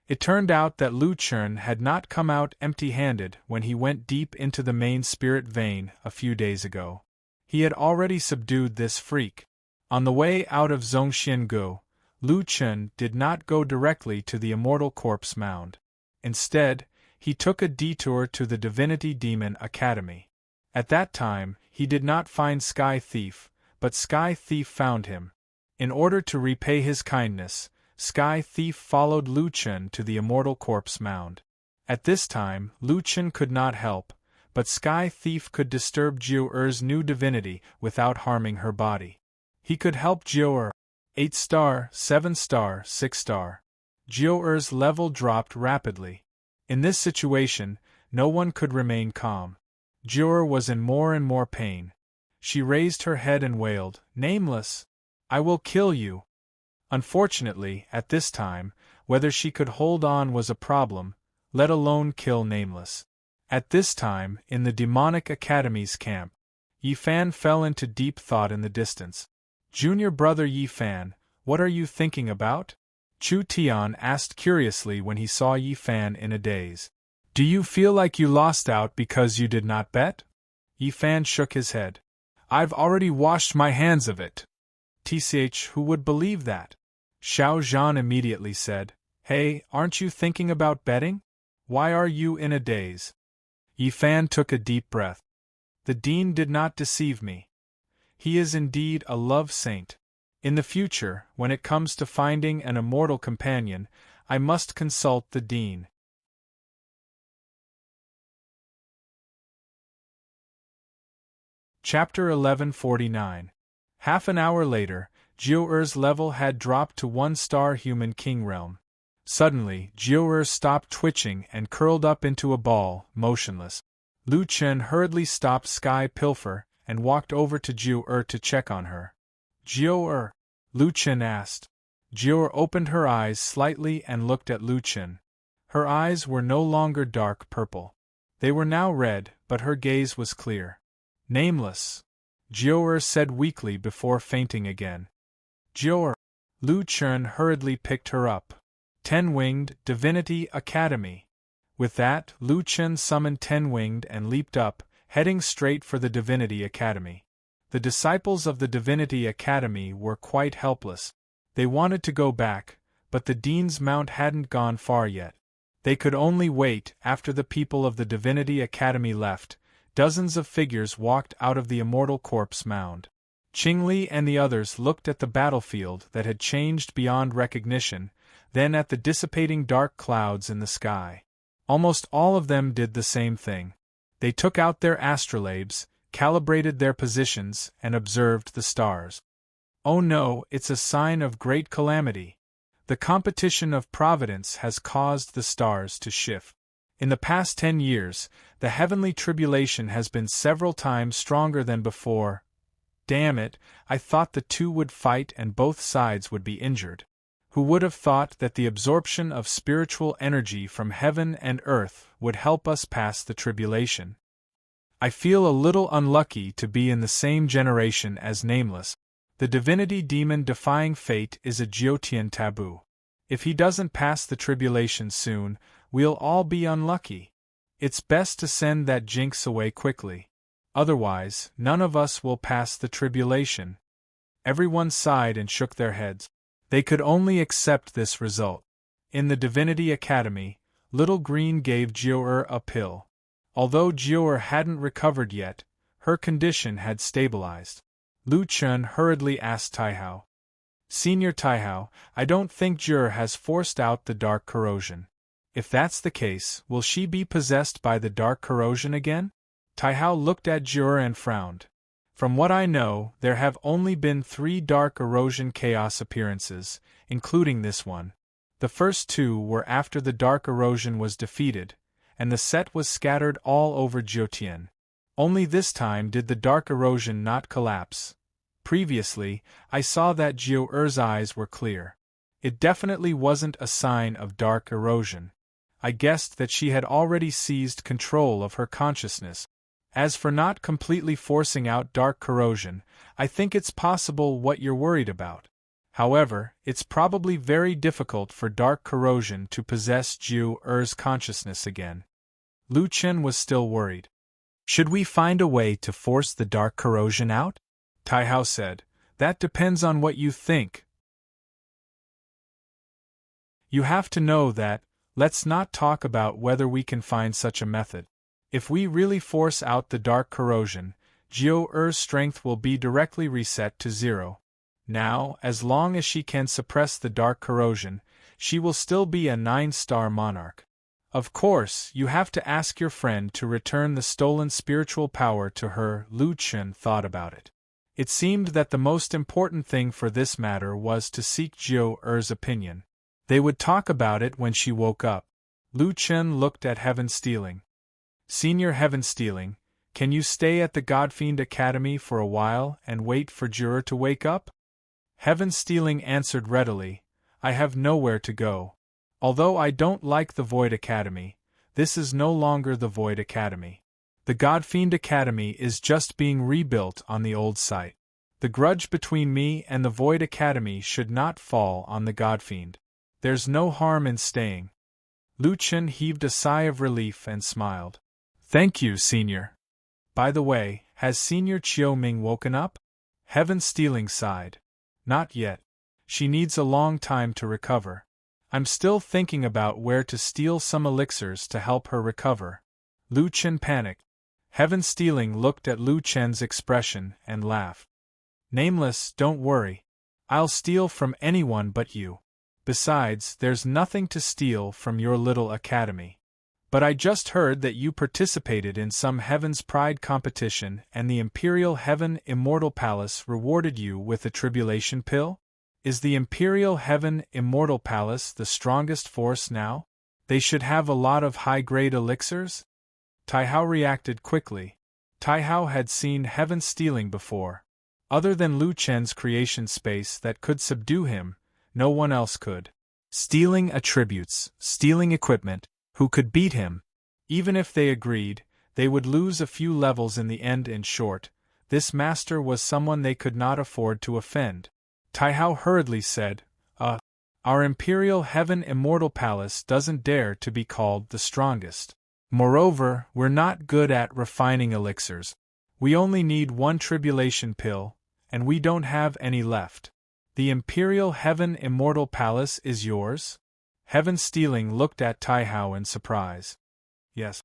It turned out that Lu Chun had not come out empty-handed when he went deep into the main spirit vein a few days ago. He had already subdued this freak. On the way out of Zhongxiangu, Lu Chun did not go directly to the Immortal Corpse Mound. Instead, he took a detour to the Divinity Demon Academy. At that time, he did not find Sky Thief, but Sky Thief found him. In order to repay his kindness, Sky Thief followed Lu Chun to the Immortal Corpse Mound. At this time, Lu Chun could not help, but Sky Thief could disturb Jiu-Er's new divinity without harming her body. He could help Jiu-Er. 8-star, 7-star, 6-star. Jiu-Er's level dropped rapidly. In this situation, no one could remain calm. Jiu-Er was in more and more pain. She raised her head and wailed, "Nameless! I will kill you!" Unfortunately, at this time, whether she could hold on was a problem, let alone kill Nameless. At this time, in the Demonic Academy's camp, Yi Fan fell into deep thought in the distance. "Junior brother Yi Fan, what are you thinking about?" Chu Tian asked curiously when he saw Yi Fan in a daze. "Do you feel like you lost out because you did not bet?" Yi Fan shook his head. "I've already washed my hands of it." "Tch, who would believe that?" Xiao Zhan immediately said, "Hey, aren't you thinking about betting? Why are you in a daze?" Yi Fan took a deep breath. "The Dean did not deceive me. He is indeed a love saint. In the future, when it comes to finding an immortal companion, I must consult the Dean." Chapter 1149. Half an hour later, Jiu-Er's level had dropped to 1-star Human King Realm. Suddenly, Jiu-Er stopped twitching and curled up into a ball, motionless. Lu Chun hurriedly stopped Sky Pilfer and walked over to Jiu-Er to check on her. "Jiu-Er?" Lu Chun asked. Jiu-Er opened her eyes slightly and looked at Lu Chun. Her eyes were no longer dark purple. They were now red, but her gaze was clear. "Nameless," Jiu-Er said weakly before fainting again. "Jiu-Er." Lu Chun hurriedly picked her up. 10-winged Divinity Academy. With that, Lu Chun summoned 10-winged and leaped up, heading straight for the Divinity Academy. The disciples of the Divinity Academy were quite helpless. They wanted to go back, but the Dean's mount hadn't gone far yet. They could only wait. After the people of the Divinity Academy left, dozens of figures walked out of the Immortal Corpse Mound. Qingli and the others looked at the battlefield that had changed beyond recognition, then at the dissipating dark clouds in the sky. Almost all of them did the same thing. They took out their astrolabes, calibrated their positions, and observed the stars. "Oh no, it's a sign of great calamity. The competition of providence has caused the stars to shift. In the past 10 years, the heavenly tribulation has been several times stronger than before. Damn it, I thought the two would fight and both sides would be injured. Who would have thought that the absorption of spiritual energy from heaven and earth would help us pass the tribulation? I feel a little unlucky to be in the same generation as Nameless. The divinity demon defying fate is a Jiotian taboo. If he doesn't pass the tribulation soon, we'll all be unlucky. It's best to send that jinx away quickly. Otherwise, none of us will pass the tribulation. Everyone sighed and shook their heads. They could only accept this result. In the Divinity Academy, Little Green gave Jio'er a pill. Although Jio'er hadn't recovered yet, her condition had stabilized. Lu Chun hurriedly asked Taihao. Senior Taihao, I don't think Jio'er has forced out the dark corrosion. If that's the case, will she be possessed by the dark corrosion again? Taihao looked at Jio'er and frowned. From what I know, there have only been 3 dark erosion chaos appearances, including this one. The first 2 were after the dark erosion was defeated, and the set was scattered all over Jiotian. Only this time did the dark erosion not collapse. Previously, I saw that Jio'er's eyes were clear. It definitely wasn't a sign of dark erosion. I guessed that she had already seized control of her consciousness. As for not completely forcing out dark corrosion, I think it's possible what you're worried about. However, it's probably very difficult for dark corrosion to possess Jio'er's consciousness again. Lu Chen was still worried. Should we find a way to force the dark corrosion out? Taihao said. That depends on what you think. You have to know that, let's not talk about whether we can find such a method. If we really force out the dark corrosion, Jio'er's strength will be directly reset to 0. Now, as long as she can suppress the dark corrosion, she will still be a 9-star monarch. Of course, you have to ask your friend to return the stolen spiritual power to her. Lu Chen thought about it. It seemed that the most important thing for this matter was to seek Jio'er's opinion. They would talk about it when she woke up. Lu Chen looked at Heaven Stealing. Senior Heaven Stealing, can you stay at the Godfiend Academy for a while and wait for Jio'er to wake up? Heaven Stealing answered readily, I have nowhere to go. Although I don't like the Void Academy, this is no longer the Void Academy. The Godfiend Academy is just being rebuilt on the old site. The grudge between me and the Void Academy should not fall on the Godfiend. There's no harm in staying. Lu Chen heaved a sigh of relief and smiled. Thank you, Senior. By the way, has Senior Chiu Ming woken up? Heaven Stealing sighed. Not yet. She needs a long time to recover. I'm still thinking about where to steal some elixirs to help her recover. Lu Chen panicked. Heaven Stealing looked at Lu Chen's expression and laughed. Nameless, don't worry. I'll steal from anyone but you. Besides, there's nothing to steal from your little academy. But I just heard that you participated in some Heaven's Pride competition and the Imperial Heaven Immortal Palace rewarded you with a tribulation pill? Is the Imperial Heaven Immortal Palace the strongest force now? They should have a lot of high-grade elixirs? Taihao reacted quickly. Taihao had seen Heaven Stealing before. Other than Lu Chen's creation space that could subdue him, no one else could. Stealing attributes, stealing equipment. Who could beat him? Even if they agreed, they would lose a few levels in the end. In short, this master was someone they could not afford to offend. Taihao hurriedly said, Our Imperial Heaven Immortal Palace doesn't dare to be called the strongest. Moreover, we're not good at refining elixirs. We only need 1 tribulation pill, and we don't have any left. The Imperial Heaven Immortal Palace is yours? Heaven Stealing looked at Taihao in surprise. Yes.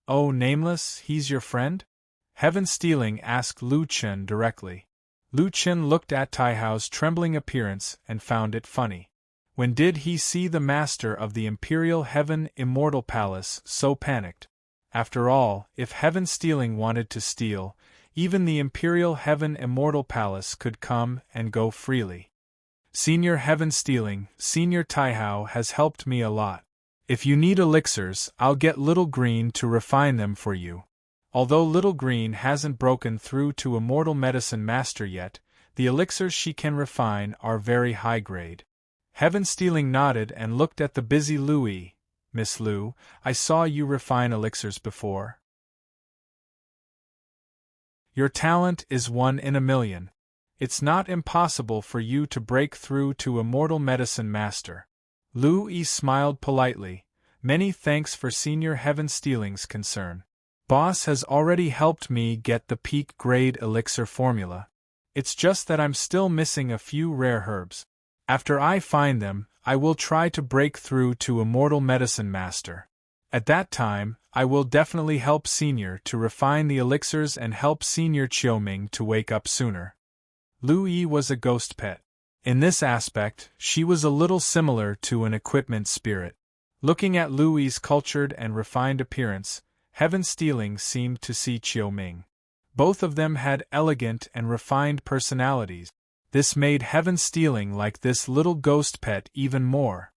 Oh, Nameless, he's your friend? Heaven Stealing asked Lu Chen directly. Lu Chen looked at Taihao's trembling appearance and found it funny. When did he see the master of the Imperial Heaven Immortal Palace so panicked? After all, if Heaven Stealing wanted to steal, even the Imperial Heaven Immortal Palace could come and go freely. Senior Heaven Stealing, Senior Taihao has helped me a lot. If you need elixirs, I'll get Little Green to refine them for you. Although Little Green hasn't broken through to Immortal Medicine Master yet, the elixirs she can refine are very high grade. Heaven Stealing nodded and looked at the busy Louie. Miss Lu, I saw you refine elixirs before. Your talent is 1 in a million. It's not impossible for you to break through to Immortal Medicine Master. Lu Yi smiled politely. Many thanks for Senior Heaven Stealing's concern. Boss has already helped me get the peak grade elixir formula. It's just that I'm still missing a few rare herbs. After I find them, I will try to break through to Immortal Medicine Master. At that time, I will definitely help Senior to refine the elixirs and help Senior Qiuming to wake up sooner. Lu Yi was a ghost pet. In this aspect, she was a little similar to an equipment spirit. Looking at Lu Yi's cultured and refined appearance, Heaven Stealing seemed to see Qiuming. Both of them had elegant and refined personalities. This made Heaven Stealing like this little ghost pet even more.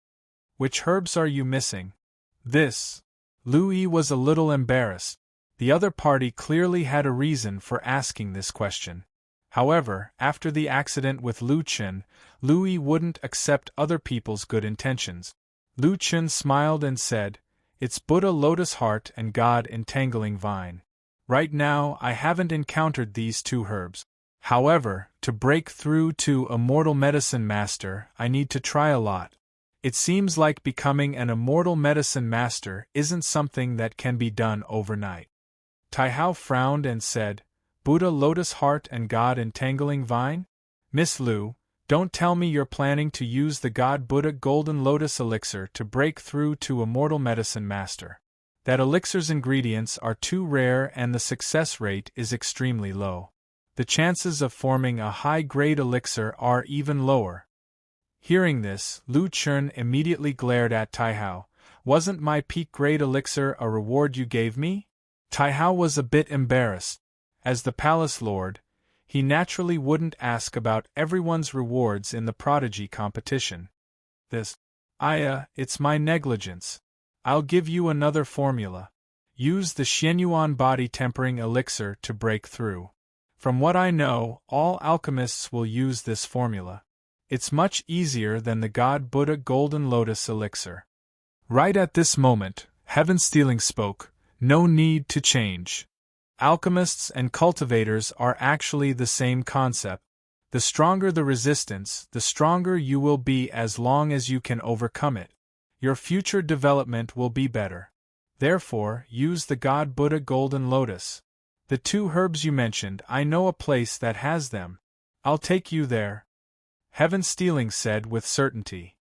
Which herbs are you missing? This. Lu Yi was a little embarrassed. The other party clearly had a reason for asking this question. However, after the accident with Lu Chen, Lu Yi wouldn't accept other people's good intentions. Lu Chen smiled and said, "It's Buddha Lotus Heart and God Entangling Vine. Right now I haven't encountered these two herbs. However, to break through to Immortal Medicine Master, I need to try a lot. It seems like becoming an Immortal Medicine Master isn't something that can be done overnight." Tai Hao frowned and said, "Buddha Lotus Heart and God Entangling Vine? Miss Lu, don't tell me you're planning to use the God Buddha Golden Lotus Elixir to break through to Immortal Medicine Master. That elixir's ingredients are too rare and the success rate is extremely low. The chances of forming a high-grade elixir are even lower." Hearing this, Lu Chen immediately glared at Tai Hao. "Wasn't my peak-grade elixir a reward you gave me?" Tai Hao was a bit embarrassed. As the palace lord, he naturally wouldn't ask about everyone's rewards in the prodigy competition. It's my negligence. I'll give you another formula. Use the Xianyuan body tempering elixir to break through. From what I know, all alchemists will use this formula. It's much easier than the God Buddha Golden Lotus elixir. Right at this moment, Heaven Stealing spoke. "No need to change. Alchemists and cultivators are actually the same concept. The stronger the resistance, the stronger you will be as long as you can overcome it. Your future development will be better. Therefore, use the God Buddha Golden Lotus. The two herbs you mentioned, I know a place that has them. I'll take you there," Heaven Stealing said with certainty.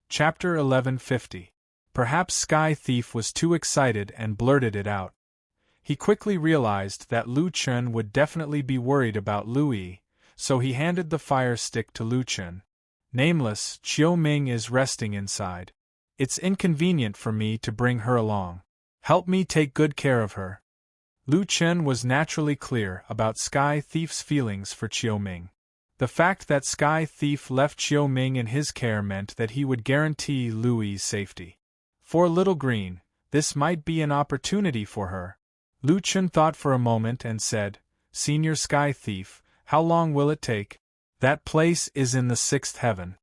Chapter 1150. Perhaps Sky Thief was too excited and blurted it out. He quickly realized that Lu Chen would definitely be worried about Lu Yi, so he handed the fire stick to Lu Chen. "Nameless, Qiuming is resting inside. It's inconvenient for me to bring her along. Help me take good care of her." Lu Chen was naturally clear about Sky Thief's feelings for Qiuming. The fact that Sky Thief left Qiuming in his care meant that he would guarantee Lu Yi's safety. For Little Green, this might be an opportunity for her. Lu Chen thought for a moment and said, "Senior Sky Thief, how long will it take?" "That place is in the 6th heaven."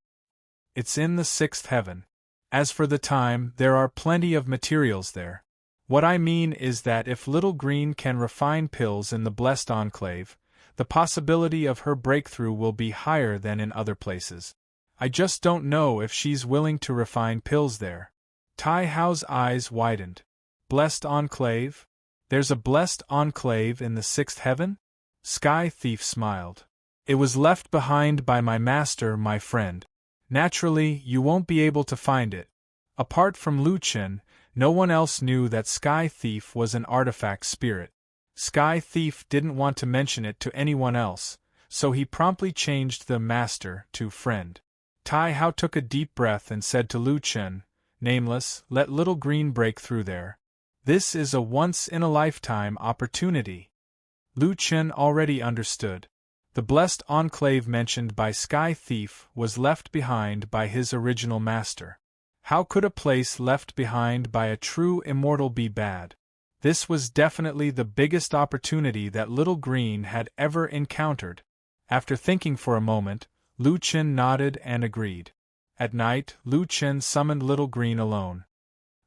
"It's in the 6th heaven. As for the time, there are plenty of materials there. What I mean is that if Little Green can refine pills in the Blessed Enclave, the possibility of her breakthrough will be higher than in other places. I just don't know if she's willing to refine pills there." Tai Hao's eyes widened. "Blessed Enclave? There's a Blessed Enclave in the 6th heaven?" Sky Thief smiled. "It was left behind by my master, my friend. Naturally, you won't be able to find it." Apart from Lu Chen, no one else knew that Sky Thief was an artifact spirit. Sky Thief didn't want to mention it to anyone else, so he promptly changed the master to friend. Tai Hao took a deep breath and said to Lu Chen, "Nameless, let Little Green break through there. This is a once-in-a-lifetime opportunity." Lu Chen already understood. The Blessed Enclave mentioned by Sky Thief was left behind by his original master. How could a place left behind by a true immortal be bad? This was definitely the biggest opportunity that Little Green had ever encountered. After thinking for a moment, Lu Chen nodded and agreed. At night, Lu Chen summoned Little Green alone.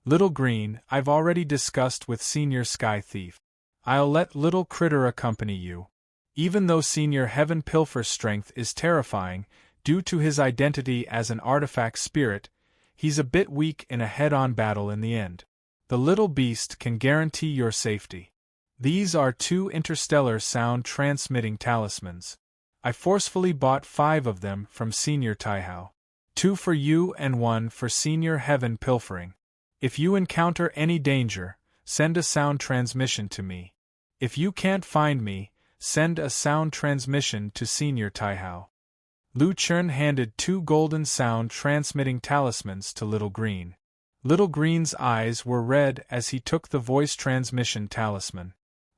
Little Green, I've already discussed with Senior Sky Thief. I'll let Little Critter accompany you. Even though Senior Heaven Pilfer's strength is terrifying, due to his identity as an artifact spirit, he's a bit weak in a head-on battle in the end. The little beast can guarantee your safety. These are 2 interstellar sound-transmitting talismans. I forcefully bought 5 of them from Senior Taihao. 2 for you and 1 for Senior Heaven Pilfering. If you encounter any danger, send a sound transmission to me. If you can't find me, send a sound transmission to Senior Taihao. Lu Chun handed 2 golden sound-transmitting talismans to Little Green. Little Green's eyes were red as he took the voice transmission talisman.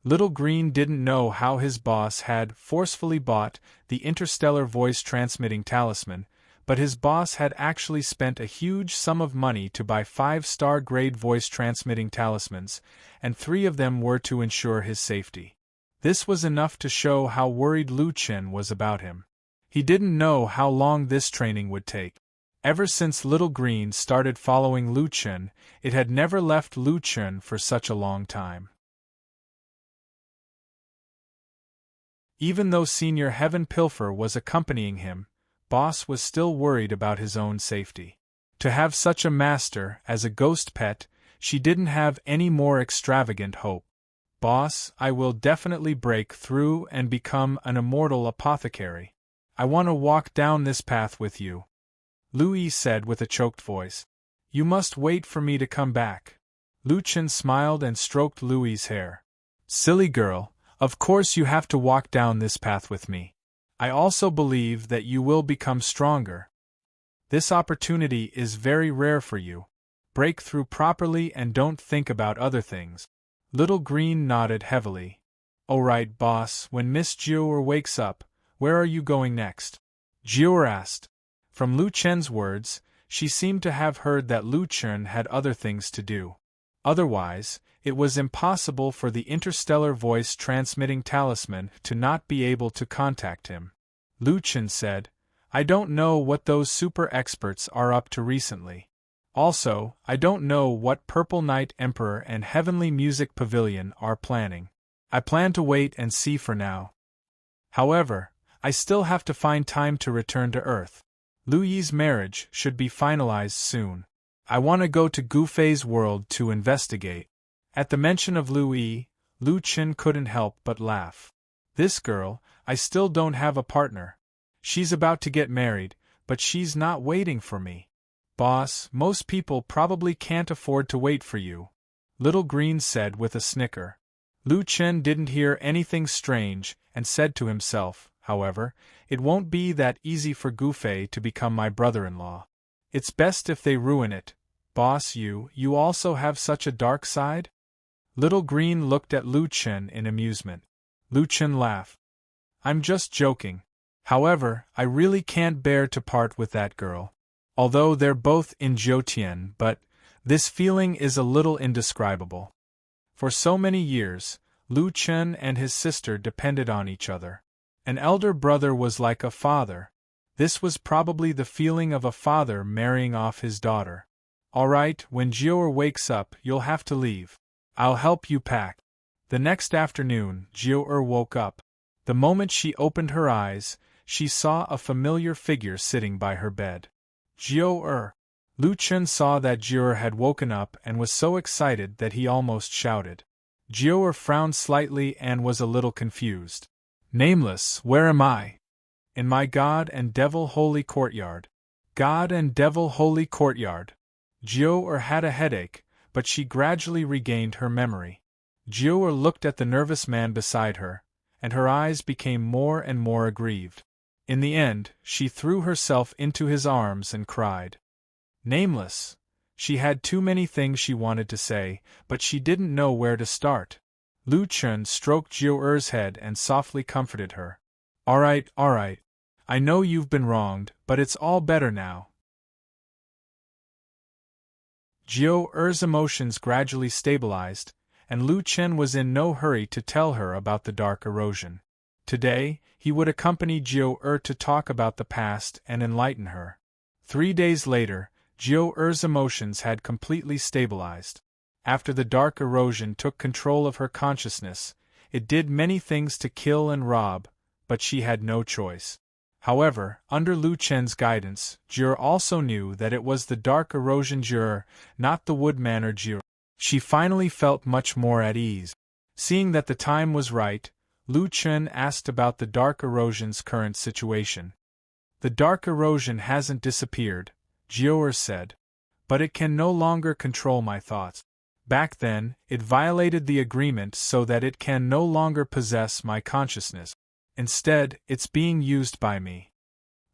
Little Green didn't know how his boss had forcefully bought the interstellar voice-transmitting talisman, but his boss had actually spent a huge sum of money to buy 5-star grade voice-transmitting talismans, and 3 of them were to ensure his safety. This was enough to show how worried Lu Chen was about him. He didn't know how long this training would take. Ever since Little Green started following Lu Chen, it had never left Lu Chen for such a long time. Even though Senior Heaven Pilfer was accompanying him, Boss was still worried about his own safety. To have such a master as a ghost pet, she didn't have any more extravagant hope. Boss, I will definitely break through and become an immortal apothecary. I want to walk down this path with you. Lu Yi said with a choked voice. You must wait for me to come back. Lu Chen smiled and stroked Lu Yi's hair. Silly girl, of course you have to walk down this path with me. I also believe that you will become stronger. This opportunity is very rare for you. Break through properly and don't think about other things. Little Green nodded heavily. All right, boss, when Miss Jiu'er wakes up, where are you going next? Jiu'er asked. From Lu Chen's words, she seemed to have heard that Lu Chen had other things to do. Otherwise, it was impossible for the interstellar voice-transmitting talisman to not be able to contact him. Lu Chen said, I don't know what those super experts are up to recently. Also, I don't know what Purple Knight Emperor and Heavenly Music Pavilion are planning. I plan to wait and see for now. However, I still have to find time to return to Earth. Lu Yi's marriage should be finalized soon. I want to go to Gu Fei's world to investigate. At the mention of Lu Yi, Lu Chen couldn't help but laugh. This girl, I still don't have a partner. She's about to get married, but she's not waiting for me. Boss, most people probably can't afford to wait for you. Little Green said with a snicker. Lu Chen didn't hear anything strange and said to himself, however, it won't be that easy for Gu Fei to become my brother-in-law. It's best if they ruin it. Boss, you also have such a dark side? Little Green looked at Lu Chen in amusement. Lu Chen laughed. I'm just joking. However, I really can't bear to part with that girl. Although they're both in Jiutian, but this feeling is a little indescribable. For so many years, Lu Chen and his sister depended on each other. An elder brother was like a father. This was probably the feeling of a father marrying off his daughter. All right, when Jiu'er wakes up, you'll have to leave. I'll help you pack. The next afternoon, Jiu'er woke up. The moment she opened her eyes, she saw a familiar figure sitting by her bed. Jiu'er. Lu Chen saw that Jiu'er had woken up and was so excited that he almost shouted. Jiu'er frowned slightly and was a little confused. Nameless, where am I? In my God and Devil Holy Courtyard. God and Devil Holy Courtyard. Jiu'er had a headache, but she gradually regained her memory. Jiu'er looked at the nervous man beside her, and her eyes became more and more aggrieved. In the end, she threw herself into his arms and cried. Nameless. She had too many things she wanted to say, but she didn't know where to start. Lu Chen stroked Jiu'er's head and softly comforted her. All right. I know you've been wronged, but it's all better now. Jiu'er's emotions gradually stabilized, and Lu Chen was in no hurry to tell her about the dark erosion. Today, he would accompany Jiu'er to talk about the past and enlighten her. 3 days later, Jiu-Er's emotions had completely stabilized. After the dark erosion took control of her consciousness, it did many things to kill and rob, but she had no choice. However, under Lu Chen's guidance, Jiu also knew that it was the dark erosion Jiu, not the wood manor Jiu. She finally felt much more at ease. Seeing that the time was right, Lu Chen asked about the dark erosion's current situation. The dark erosion hasn't disappeared, Jiu said, but it can no longer control my thoughts. Back then, it violated the agreement so that it can no longer possess my consciousness. Instead, it's being used by me.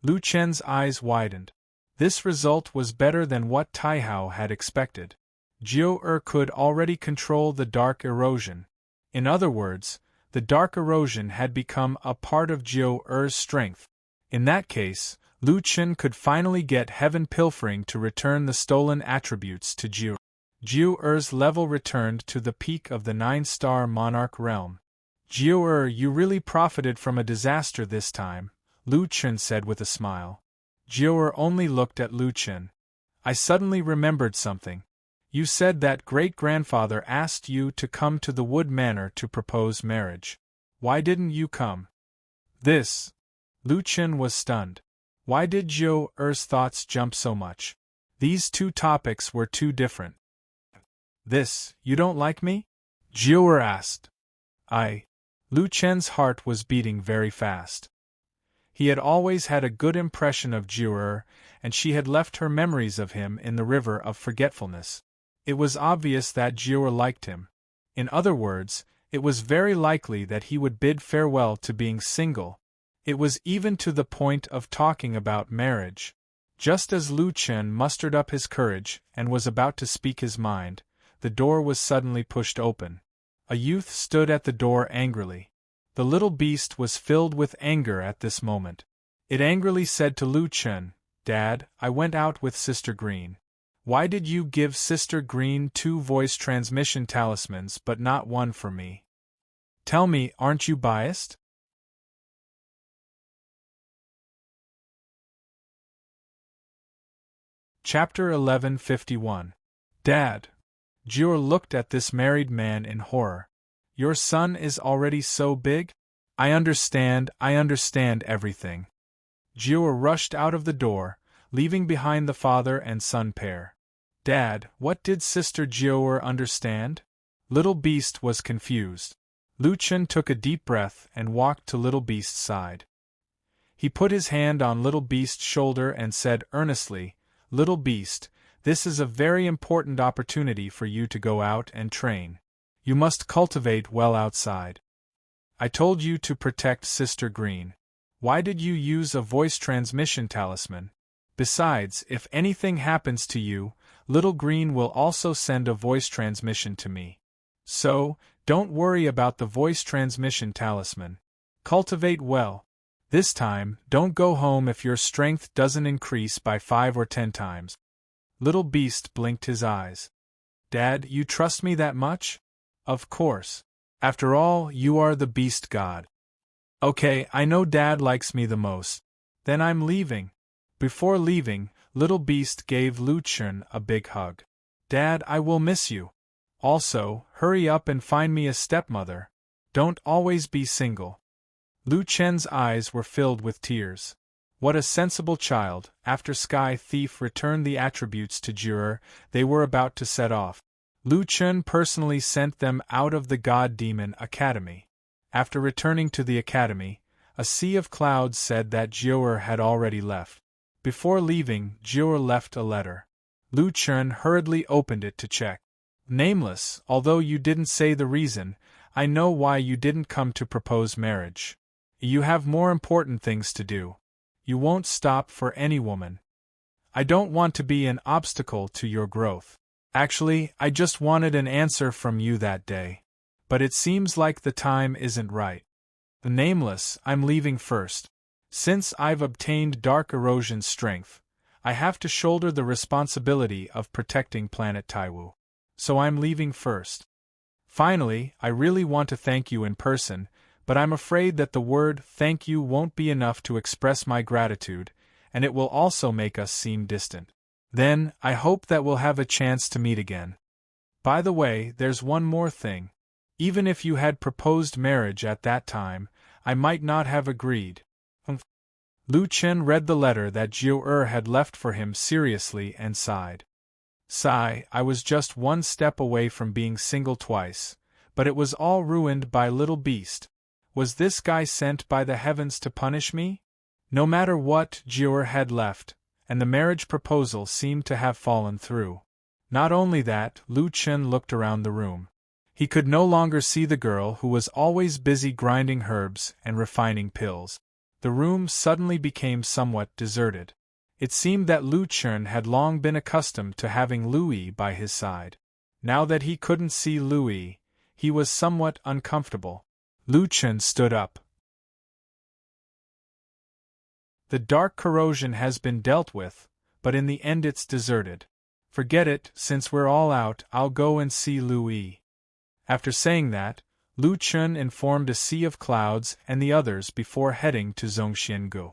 Lu Chen's eyes widened. This result was better than what Taihao had expected. Jiu could already control the dark erosion. In other words, the dark erosion had become a part of Jiu-Er's strength. In that case, Lu Chen could finally get heaven pilfering to return the stolen attributes to Jiu. Jiu-Er's level returned to the peak of the 9-star monarch realm. Jiu-Er, you really profited from a disaster this time, Lu Chen said with a smile. Jiu-Er only looked at Lu Chen. I suddenly remembered something. You said that great-grandfather asked you to come to the Wood Manor to propose marriage. Why didn't you come? Lu Chen was stunned. Why did Jiu-Er's thoughts jump so much? These two topics were too different. You don't like me? Jiu-Er asked. Lu Chen's heart was beating very fast. He had always had a good impression of Jiu-Er, and she had left her memories of him in the river of forgetfulness. It was obvious that Jiu-Er liked him. In other words, it was very likely that he would bid farewell to being single. It was even to the point of talking about marriage. Just as Lu Chen mustered up his courage and was about to speak his mind, the door was suddenly pushed open. A youth stood at the door angrily. The little beast was filled with anger at this moment. It angrily said to Lu Chen, "Dad, I went out with Sister Green. Why did you give Sister Green 2 voice transmission talismans but not one for me? Tell me, aren't you biased?" Chapter 1151. Dad. Jiu looked at this married man in horror. Your son is already so big? I understand everything. Jiu rushed out of the door, leaving behind the father and son pair. Dad, what did Sister Jiu understand? Little Beast was confused. Lu Chen took a deep breath and walked to Little Beast's side. He put his hand on Little Beast's shoulder and said earnestly, "Little Beast, this is a very important opportunity for you to go out and train. You must cultivate well outside. I told you to protect Sister Green. Why did you use a voice transmission talisman? Besides, if anything happens to you, Little Green will also send a voice transmission to me. So, don't worry about the voice transmission talisman. Cultivate well. This time, don't go home if your strength doesn't increase by 5 or 10 times. Little Beast blinked his eyes. Dad, you trust me that much? Of course. After all, you are the Beast God. Okay, I know Dad likes me the most. Then I'm leaving. Before leaving, Little Beast gave Lu Chen a big hug. Dad, I will miss you. Also, hurry up and find me a stepmother. Don't always be single. Lu Chen's eyes were filled with tears. What a sensible child. After Sky Thief returned the attributes to Jiu, they were about to set off. Lu Chen personally sent them out of the God Demon Academy. After returning to the academy, a sea of clouds said that Jiu had already left. Before leaving, Jiu left a letter. Lu Chen hurriedly opened it to check. Nameless, although you didn't say the reason, I know why you didn't come to propose marriage. You have more important things to do. You won't stop for any woman. I don't want to be an obstacle to your growth. Actually, I just wanted an answer from you that day. But it seems like the time isn't right. The Nameless, I'm leaving first. Since I've obtained Dark Erosion's strength, I have to shoulder the responsibility of protecting planet Taiwu. So I'm leaving first. Finally, I really want to thank you in person, but I'm afraid that the word thank you won't be enough to express my gratitude, and it will also make us seem distant. Then, I hope that we'll have a chance to meet again. By the way, there's one more thing. Even if you had proposed marriage at that time, I might not have agreed. Lu Chen read the letter that Jiu had left for him seriously and sighed. Sigh, I was just one step away from being single twice, but it was all ruined by little beast. Was this guy sent by the heavens to punish me? No matter what, Jiu had left, and the marriage proposal seemed to have fallen through. Not only that, Lu Chen looked around the room. He could no longer see the girl who was always busy grinding herbs and refining pills. The room suddenly became somewhat deserted. It seemed that Lu Chen had long been accustomed to having Louis by his side. Now that he couldn't see Louis, he was somewhat uncomfortable. Lu Chen stood up. The dark corrosion has been dealt with, but in the end it's deserted. Forget it, since we're all out, I'll go and see Louis. After saying that, Lu Chen informed a sea of clouds and the others before heading to Zhongxiangu.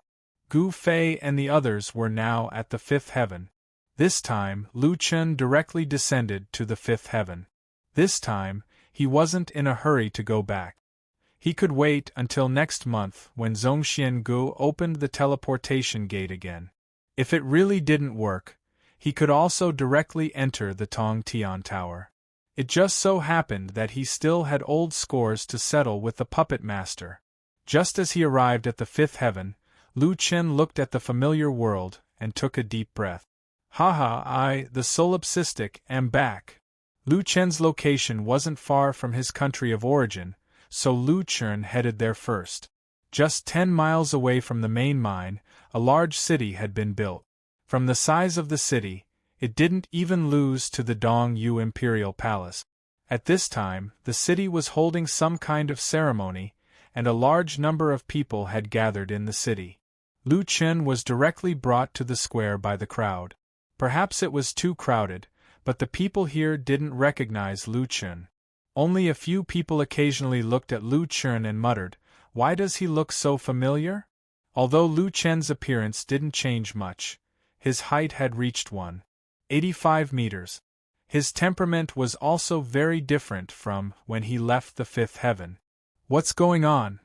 Gu Fei and the others were now at the fifth heaven. This time, Lu Chen directly descended to the fifth heaven. This time, he wasn't in a hurry to go back. He could wait until next month when Zhongxiangu opened the teleportation gate again. If it really didn't work, he could also directly enter the Tongtian Tower. It just so happened that he still had old scores to settle with the puppet master. Just as he arrived at the fifth heaven, Lu Chen looked at the familiar world and took a deep breath. Haha, the solipsistic, am back. Lu Chen's location wasn't far from his country of origin, so Lu Chen headed there first. Just 10 miles away from the main mine, a large city had been built. From the size of the city, it didn't even lose to the Dongyu Imperial Palace. At this time, the city was holding some kind of ceremony, and a large number of people had gathered in the city. Lu Chen was directly brought to the square by the crowd. Perhaps it was too crowded, but the people here didn't recognize Lu Chen. Only a few people occasionally looked at Lu Chen and muttered, "Why does he look so familiar?" Although Lu Chen's appearance didn't change much, his height had reached 185 meters. His temperament was also very different from when he left the fifth heaven. What's going on?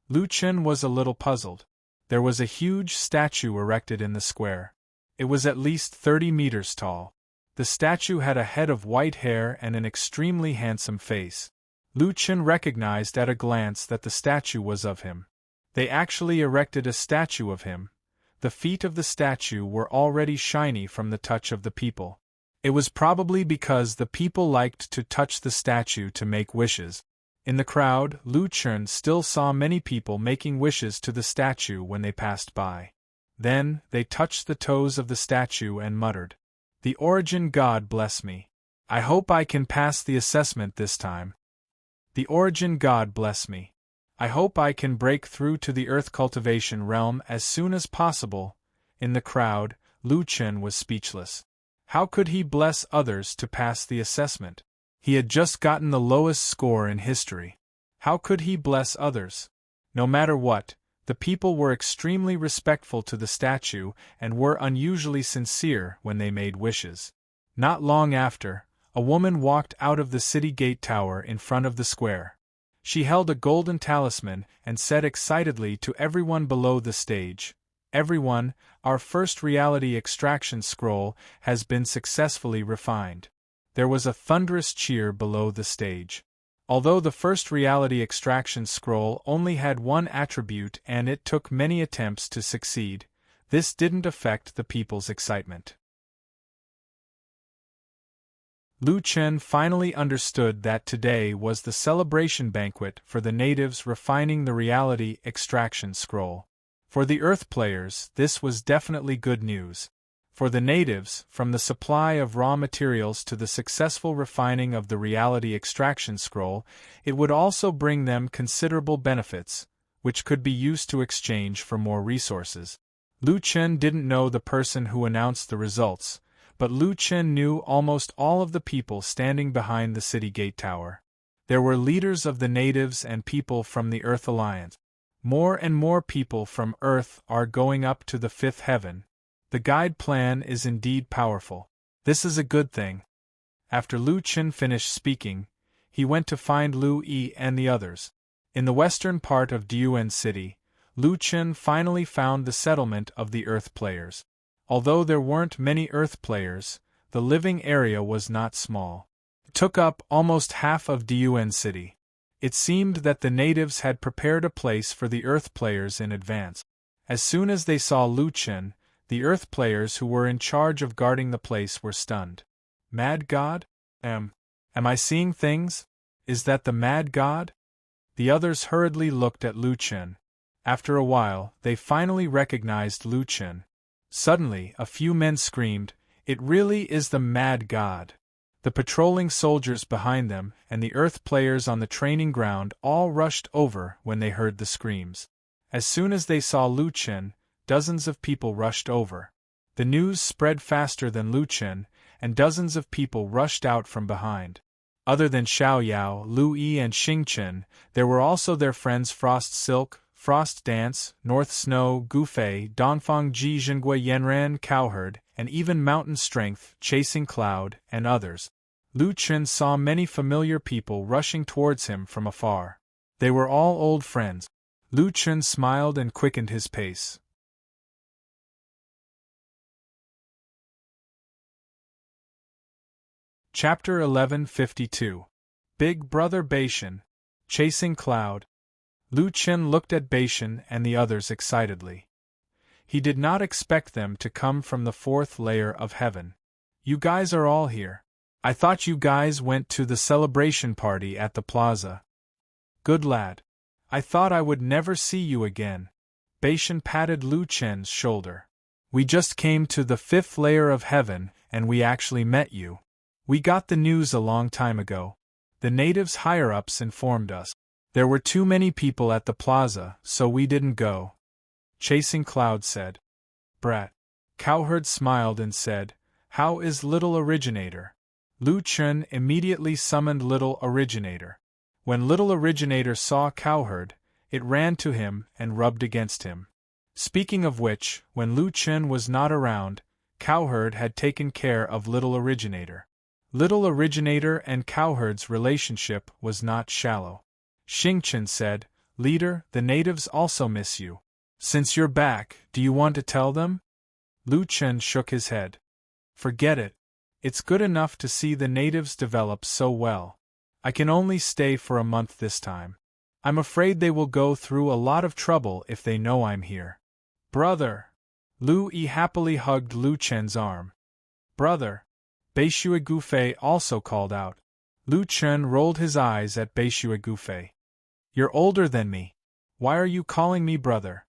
Lu Chen was a little puzzled. There was a huge statue erected in the square. It was at least 30 meters tall. The statue had a head of white hair and an extremely handsome face. Lu Chen recognized at a glance that the statue was of him. They actually erected a statue of him. The feet of the statue were already shiny from the touch of the people. It was probably because the people liked to touch the statue to make wishes. In the crowd, Lu Chen still saw many people making wishes to the statue when they passed by. Then, they touched the toes of the statue and muttered, "The origin God bless me. I hope I can pass the assessment this time. The origin God bless me. I hope I can break through to the earth cultivation realm as soon as possible." In the crowd, Lu Chen was speechless. How could he bless others to pass the assessment? He had just gotten the lowest score in history. How could he bless others? No matter what, the people were extremely respectful to the statue and were unusually sincere when they made wishes. Not long after, a woman walked out of the city gate tower in front of the square. She held a golden talisman and said excitedly to everyone below the stage, "Everyone, our first reality extraction scroll has been successfully refined." There was a thunderous cheer below the stage. Although the first reality extraction scroll only had one attribute and it took many attempts to succeed, this didn't affect the people's excitement. Lu Chen finally understood that today was the celebration banquet for the natives refining the reality extraction scroll. For the Earth players, this was definitely good news. For the natives, from the supply of raw materials to the successful refining of the reality extraction scroll, it would also bring them considerable benefits, which could be used to exchange for more resources. Lu Chen didn't know the person who announced the results, but Lu Chen knew almost all of the people standing behind the city gate tower. There were leaders of the natives and people from the Earth Alliance. More and more people from Earth are going up to the fifth heaven. The guide plan is indeed powerful. This is a good thing. After Lu Chen finished speaking, he went to find Lu Yi and the others. In the western part of Diyuan City, Lu Chen finally found the settlement of the Earth Players. Although there weren't many Earth Players, the living area was not small. It took up almost half of Diyuan City. It seemed that the natives had prepared a place for the Earth Players in advance. As soon as they saw Lu Chen, the Earth Players who were in charge of guarding the place were stunned. Mad God? Am I seeing things? Is that the Mad God? The others hurriedly looked at Lu Chen. After a while, they finally recognized Lu Chen. Suddenly, a few men screamed, "It really is the Mad God!" The patrolling soldiers behind them and the Earth Players on the training ground all rushed over when they heard the screams. As soon as they saw Lu Chen, dozens of people rushed over. The news spread faster than Lu Chen, and dozens of people rushed out from behind. Other than Xiao Yao, Lu Yi and Xing Chen, there were also their friends Frost Silk, Frost Dance, North Snow, Gufei, Dongfang Ji Zhengui Yanran Cowherd, and even Mountain Strength, Chasing Cloud, and others. Lu Chen saw many familiar people rushing towards him from afar. They were all old friends. Lu Chen smiled and quickened his pace. Chapter 1152. Big Brother Beishan. Chasing Cloud. Lu Chen looked at Beishan and the others excitedly. He did not expect them to come from the fourth layer of heaven. You guys are all here. I thought you guys went to the celebration party at the plaza. Good lad. I thought I would never see you again. Beishan patted Lu Chen's shoulder. We just came to the fifth layer of heaven, and we actually met you. We got the news a long time ago. The natives' higher-ups informed us. There were too many people at the plaza, so we didn't go. Chasing Cloud said. Brat. Cowherd smiled and said, How is Little Originator? Lu Chen immediately summoned Little Originator. When Little Originator saw Cowherd, it ran to him and rubbed against him. Speaking of which, when Lu Chen was not around, Cowherd had taken care of Little Originator. Little Originator and Cowherd's relationship was not shallow. Xingchen said, Leader, the natives also miss you. Since you're back, do you want to tell them? Lu Chen shook his head. Forget it. It's good enough to see the natives develop so well. I can only stay for a month this time. I'm afraid they will go through a lot of trouble if they know I'm here. Brother! Lu Yi happily hugged Lu Chen's arm. Brother! Beishue Gufei also called out. Lu Chen rolled his eyes at Beishue Gufei. You're older than me. Why are you calling me brother?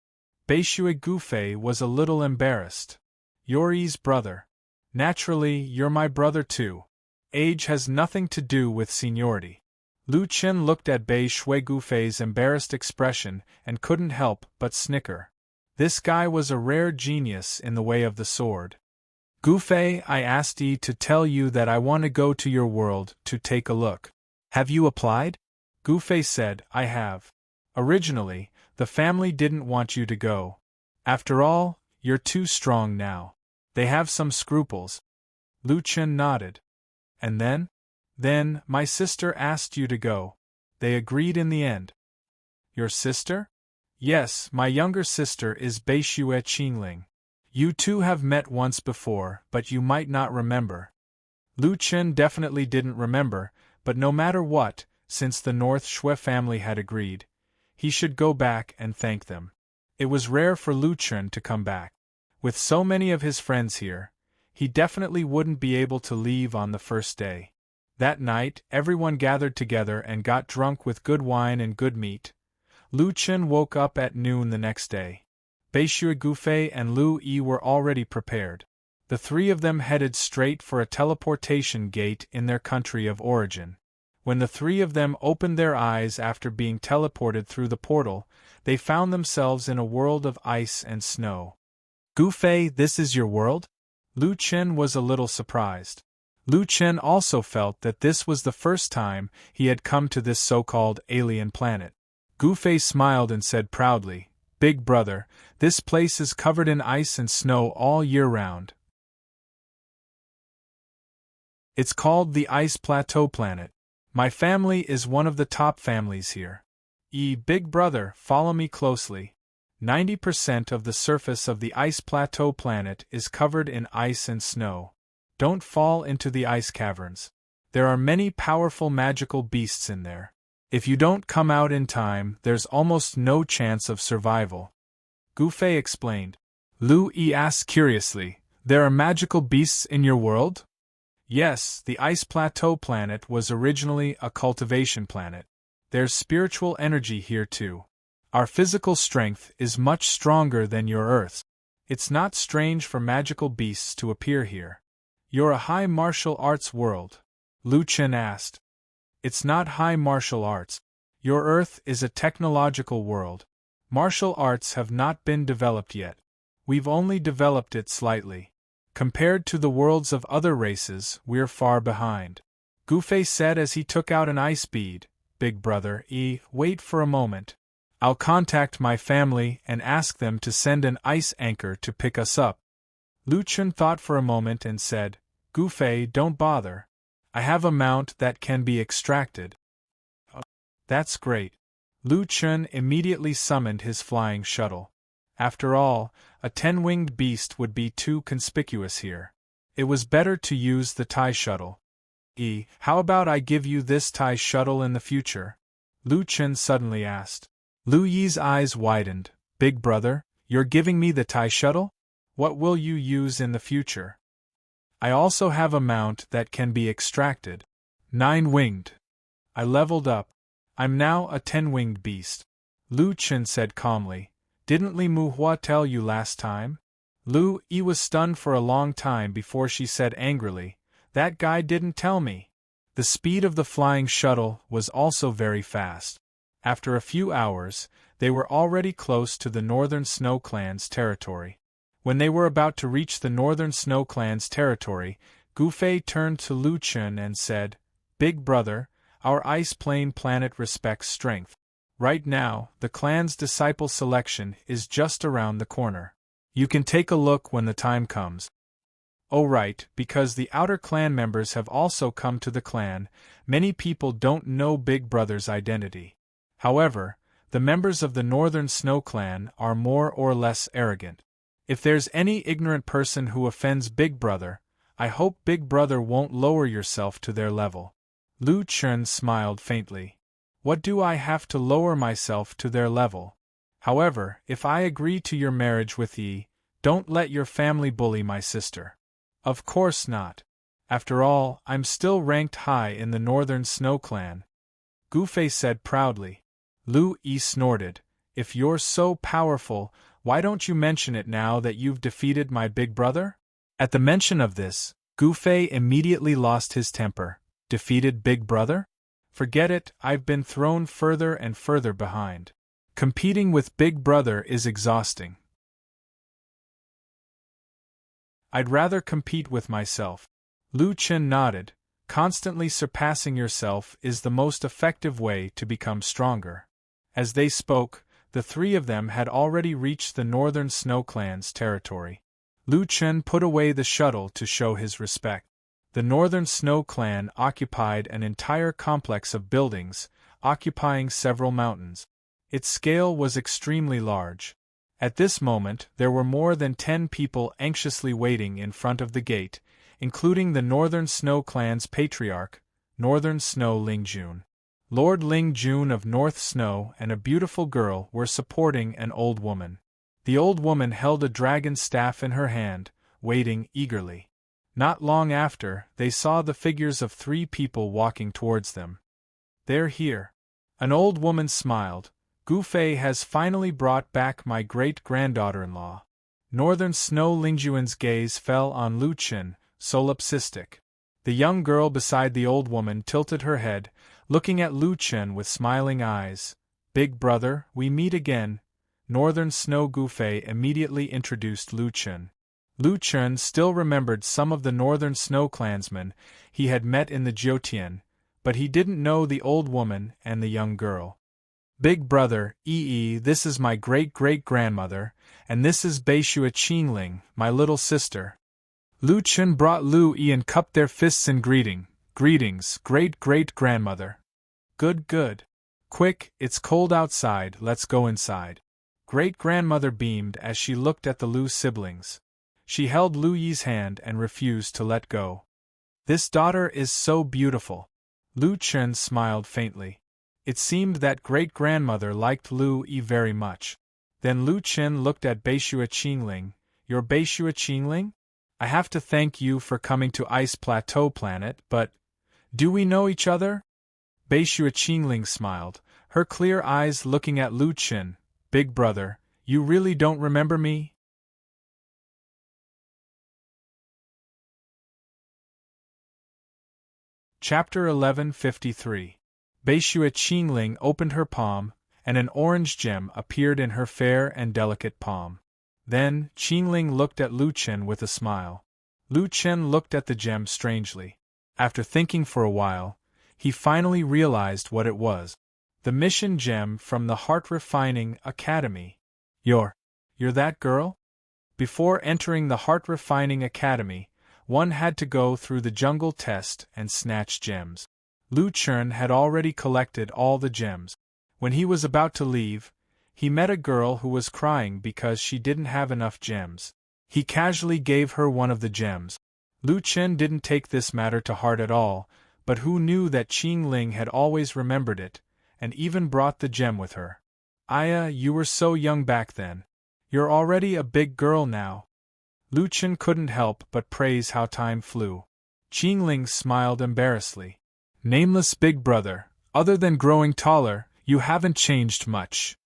Beishue Gufei was a little embarrassed. You're Yi's brother. Naturally, you're my brother too. Age has nothing to do with seniority. Lu Chen looked at Beishue Gufei's embarrassed expression and couldn't help but snicker. This guy was a rare genius in the way of the sword. Gufei, I asked Yi to tell you that I want to go to your world to take a look. Have you applied? Gufei said, I have. Originally, the family didn't want you to go. After all, you're too strong now. They have some scruples. Lu Chen nodded. And then? Then, my sister asked you to go. They agreed in the end. Your sister? Yes, my younger sister is Beishue Qingling. You two have met once before, but you might not remember. Lu Chen definitely didn't remember, but no matter what, since the North Shui family had agreed, he should go back and thank them. It was rare for Lu Chen to come back. With so many of his friends here, he definitely wouldn't be able to leave on the first day. That night, everyone gathered together and got drunk with good wine and good meat. Lu Chen woke up at noon the next day. Beishue Gufei and Lu Yi were already prepared. The three of them headed straight for a teleportation gate in their country of origin. When the three of them opened their eyes after being teleported through the portal, they found themselves in a world of ice and snow. Gufei, this is your world? Lu Chen was a little surprised. Lu Chen also felt that this was the first time he had come to this so-called alien planet. Gufei smiled and said proudly, Big brother, this place is covered in ice and snow all year round. It's called the Ice Plateau Planet. My family is one of the top families here. Big brother, follow me closely. 90% of the surface of the Ice Plateau Planet is covered in ice and snow. Don't fall into the ice caverns. There are many powerful magical beasts in there. If you don't come out in time, there's almost no chance of survival. Gufei explained. Lu Yi asked curiously, there are magical beasts in your world? Yes, the Ice Plateau Planet was originally a cultivation planet. There's spiritual energy here too. Our physical strength is much stronger than your Earth's. It's not strange for magical beasts to appear here. You're a high martial arts world? Lu Chen asked. It's not high martial arts. Your Earth is a technological world. Martial arts have not been developed yet. We've only developed it slightly. Compared to the worlds of other races, we're far behind. Gufei said as he took out an ice bead. Big brother, wait for a moment. I'll contact my family and ask them to send an ice anchor to pick us up. Lu Chen thought for a moment and said, Gufei, don't bother. I have a mount that can be extracted. That's great. Lu Chen immediately summoned his flying shuttle. After all, a 10-winged beast would be too conspicuous here. It was better to use the TIE shuttle. How about I give you this TIE shuttle in the future? Lu Chen suddenly asked. Lu Yi's eyes widened. Big brother, you're giving me the TIE shuttle? What will you use in the future? I also have a mount that can be extracted. 9-winged. I leveled up. I'm now a 10-winged beast. Lu Chen said calmly. Didn't Li Muhua tell you last time? Lu Yi was stunned for a long time before she said angrily, that guy didn't tell me. The speed of the flying shuttle was also very fast. After a few hours, they were already close to the Northern Snow Clan's territory. When they were about to reach the Northern Snow Clan's territory, Gufei turned to Lu Chen and said, Big brother, our ice plane planet respects strength. Right now, the clan's disciple selection is just around the corner. You can take a look when the time comes. Oh right, because the outer clan members have also come to the clan, many people don't know Big Brother's identity. However, the members of the Northern Snow Clan are more or less arrogant. If there's any ignorant person who offends Big Brother, I hope Big Brother won't lower yourself to their level. Lu Chen smiled faintly. What do I have to lower myself to their level? However, if I agree to your marriage with Yi, don't let your family bully my sister. Of course not. After all, I'm still ranked high in the Northern Snow Clan. Gufei said proudly. Lu Yi snorted. If you're so powerful, why don't you mention it now that you've defeated my big brother? At the mention of this, Gufei immediately lost his temper. Defeated Big Brother? Forget it, I've been thrown further and further behind. Competing with Big Brother is exhausting. I'd rather compete with myself. Lu Chen nodded. Constantly surpassing yourself is the most effective way to become stronger. As they spoke, the three of them had already reached the Northern Snow Clan's territory. Lu Chen put away the shuttle to show his respect. The Northern Snow Clan occupied an entire complex of buildings, occupying several mountains. Its scale was extremely large. At this moment, there were more than 10 people anxiously waiting in front of the gate, including the Northern Snow Clan's patriarch, Northern Snow Lingjun. Lord Lingjun of North Snow and a beautiful girl were supporting an old woman. The old woman held a dragon staff in her hand, waiting eagerly. Not long after, they saw the figures of 3 people walking towards them. They're here. An old woman smiled. Gufei has finally brought back my great-granddaughter-in-law. Northern Snow Lingjuan's gaze fell on Lu Chen, solipsistic. The young girl beside the old woman tilted her head, looking at Lu Chen with smiling eyes. Big brother, we meet again. Northern Snow Gufei immediately introduced Lu Chen. Lu Chen still remembered some of the Northern Snow clansmen he had met in the Jiutian, but he didn't know the old woman and the young girl. Big brother, this is my great-great-grandmother, and this is Beishua Qingling, my little sister. Lu Chen brought Lu Yi and cupped their fists in greeting. Greetings, great-great-grandmother. Good, good. Quick, it's cold outside, let's go inside. Great-grandmother beamed as she looked at the Lu siblings. She held Lu Yi's hand and refused to let go. This daughter is so beautiful. Lu Chen smiled faintly. It seemed that great-grandmother liked Lu Yi very much. Then Lu Chen looked at Beishua Qingling. You're Beishua Qingling? I have to thank you for coming to Ice Plateau Planet, but do we know each other? Beishua Qingling smiled, her clear eyes looking at Lu Chen. Big brother, you really don't remember me? Chapter 1153. Beishua Qingling opened her palm, and an orange gem appeared in her fair and delicate palm. Then, Qingling looked at Lu Chen with a smile. Lu Chen looked at the gem strangely. After thinking for a while, he finally realized what it was. The mission gem from the Heart Refining Academy. You're that girl? Before entering the Heart Refining Academy, one had to go through the jungle test and snatch gems. Lu Chen had already collected all the gems. When he was about to leave, he met a girl who was crying because she didn't have enough gems. He casually gave her one of the gems. Lu Chen didn't take this matter to heart at all, but who knew that Qingling had always remembered it, and even brought the gem with her. Aya, you were so young back then. You're already a big girl now. Lu Chen couldn't help but praise how time flew. Qingling smiled embarrassedly. Nameless big brother, other than growing taller, you haven't changed much.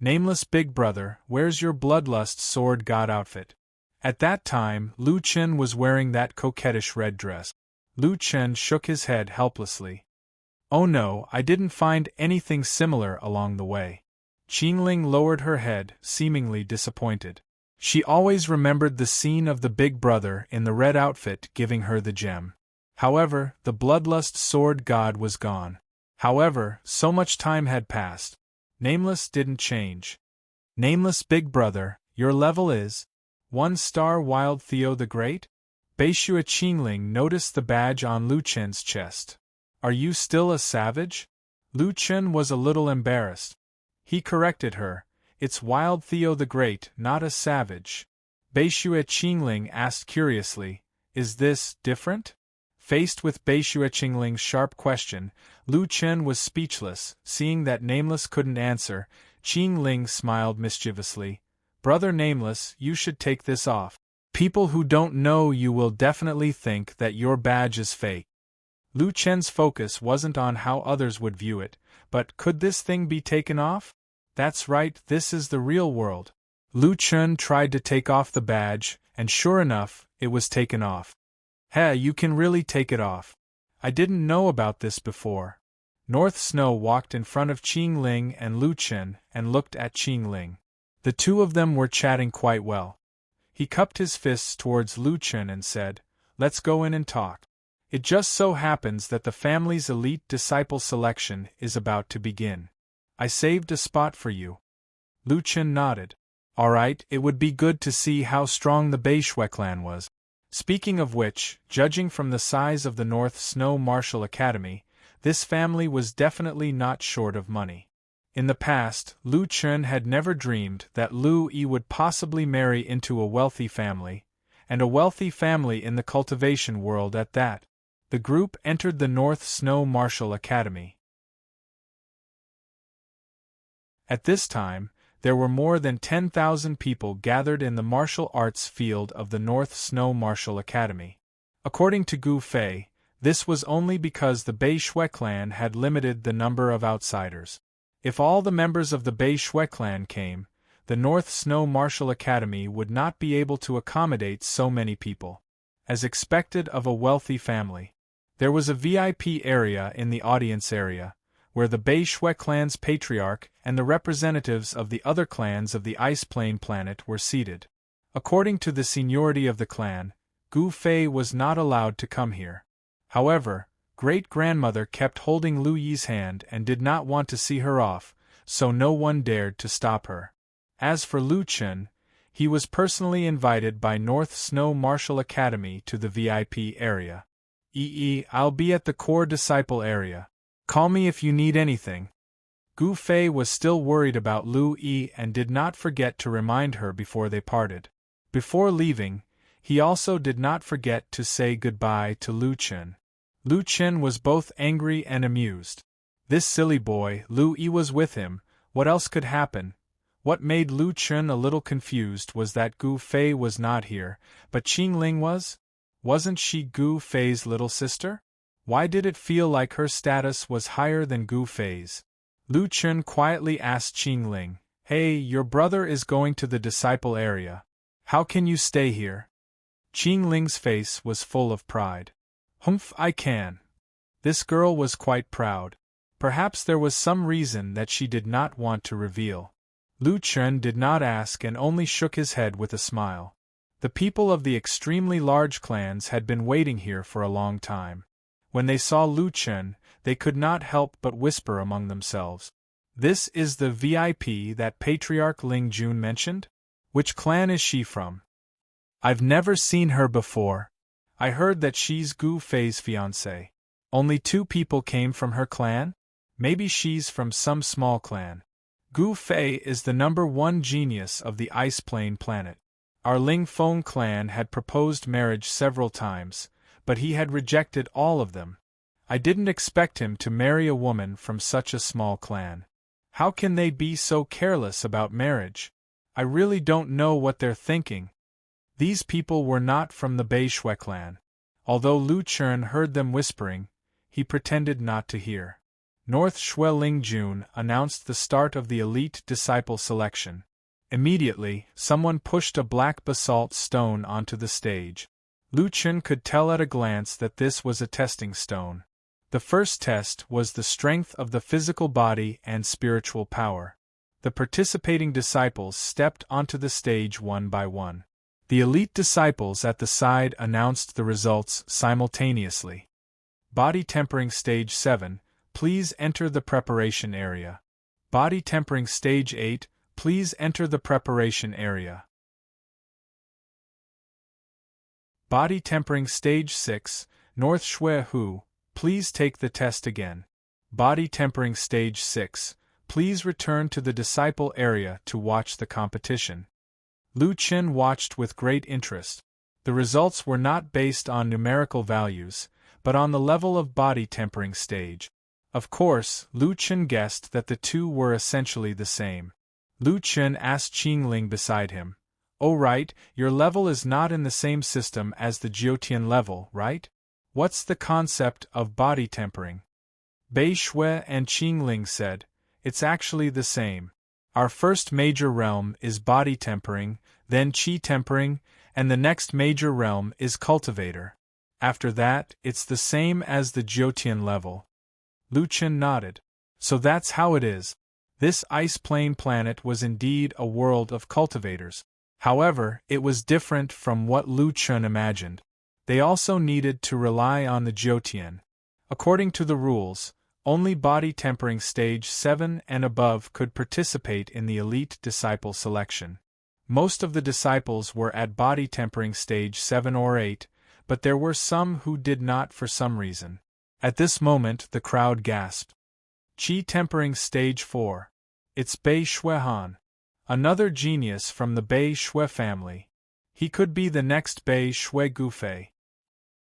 Nameless big brother, where's your bloodlust sword god outfit? At that time, Lu Chen was wearing that coquettish red dress. Lu Chen shook his head helplessly. Oh no, I didn't find anything similar along the way. Qingling lowered her head, seemingly disappointed. She always remembered the scene of the big brother in the red outfit giving her the gem. However, the bloodlust sword god was gone. However, so much time had passed. Nameless didn't change. Nameless big brother, your level is 1-star Wild Theo the Great? Beishua Qingling noticed the badge on Lu Chen's chest. Are you still a savage? Lu Chen was a little embarrassed. He corrected her. It's Wild Theo the Great, not a savage. Beishua Qingling asked curiously, is this different? Faced with Beishua Qingling's sharp question, Lu Chen was speechless. Seeing that Nameless couldn't answer, Qingling smiled mischievously. Brother Nameless, you should take this off. People who don't know you will definitely think that your badge is fake. Lu Chen's focus wasn't on how others would view it, but could this thing be taken off? That's right, this is the real world. Lu Chen tried to take off the badge, and sure enough, it was taken off. Hey, you can really take it off. I didn't know about this before. North Snow walked in front of Qingling and Lu Chen and looked at Qingling. The two of them were chatting quite well. He cupped his fists towards Lu Chen and said, let's go in and talk. It just so happens that the family's elite disciple selection is about to begin. I saved a spot for you. Lu Chen nodded. All right, it would be good to see how strong the Beishua clan was. Speaking of which, judging from the size of the North Snow Martial Academy, this family was definitely not short of money. In the past, Lu Chen had never dreamed that Lu Yi would possibly marry into a wealthy family, and a wealthy family in the cultivation world at that. The group entered the North Snow Martial Academy. At this time, there were more than 10,000 people gathered in the martial arts field of the North Snow Martial Academy. According to Gu Fei, this was only because the Beishua clan had limited the number of outsiders. If all the members of the Beishua clan came, the North Snow Martial Academy would not be able to accommodate so many people. As expected of a wealthy family, there was a VIP area in the audience area, where the Beishua clan's patriarch and the representatives of the other clans of the Ice Plain planet were seated. According to the seniority of the clan, Gu Fei was not allowed to come here. However, great-grandmother kept holding Lu Yi's hand and did not want to see her off, so no one dared to stop her. As for Lu Chun, he was personally invited by North Snow Martial Academy to the VIP area. I'll be at the core disciple area. Call me if you need anything. Gu Fei was still worried about Lu Yi and did not forget to remind her before they parted. Before leaving, he also did not forget to say goodbye to Lu Chun. Lu Chun was both angry and amused. This silly boy, Lu Yi, was with him. What else could happen? What made Lu Chun a little confused was that Gu Fei was not here, but Qing Ling was? Wasn't she Gu Fei's little sister? Why did it feel like her status was higher than Gu Fei's? Lu Chun quietly asked Qing Ling, "Hey, your brother is going to the disciple area. How can you stay here?" Qing Ling's face was full of pride. "Humph, I can." This girl was quite proud. Perhaps there was some reason that she did not want to reveal. Lu Chun did not ask and only shook his head with a smile. The people of the extremely large clans had been waiting here for a long time. When they saw Lu Chun, they could not help but whisper among themselves. "This is the VIP that Patriarch Ling Jun mentioned? Which clan is she from? I've never seen her before. I heard that she's Gu Fei's fiancé. Only 2 people came from her clan? Maybe she's from some small clan. Gu Fei is the #1 genius of the Ice Plain planet. Our Ling Feng clan had proposed marriage several times, but he had rejected all of them. I didn't expect him to marry a woman from such a small clan. How can they be so careless about marriage? I really don't know what they're thinking." These people were not from the Bei Shui clan. Although Lu Chun heard them whispering, he pretended not to hear. North Shui Ling Jun announced the start of the elite disciple selection. Immediately, someone pushed a black basalt stone onto the stage. Lu Chun could tell at a glance that this was a testing stone. The first test was the strength of the physical body and spiritual power. The participating disciples stepped onto the stage one by one. The elite disciples at the side announced the results simultaneously. Body Tempering Stage 7, please enter the preparation area. Body Tempering Stage 8, please enter the preparation area. Body Tempering Stage 6, North Shui Hu, please take the test again. Body Tempering Stage 6, please return to the disciple area to watch the competition. Lu Chun watched with great interest. The results were not based on numerical values, but on the level of body tempering stage. Of course, Lu Chun guessed that the 2 were essentially the same. Lu Chun asked Qing Ling beside him, "Oh right, your level is not in the same system as the Jiutian level, right? What's the concept of body tempering?" Bei Shui and Qing Ling said, "It's actually the same. Our first major realm is body tempering, then qi tempering, and the next major realm is cultivator. After that, it's the same as the Jiutian level." Lu Chun nodded. "So that's how it is. This ice plain planet was indeed a world of cultivators. However, it was different from what Lu Chun imagined. They also needed to rely on the Jiutian. According to the rules, only body tempering stage 7 and above could participate in the elite disciple selection. Most of the disciples were at body tempering stage 7 or 8, but there were some who did not for some reason. At this moment the crowd gasped. Qi tempering stage 4. It's Bei Shui Han. Another genius from the Bei Shui family. He could be the next Bei Shui Gu Fei.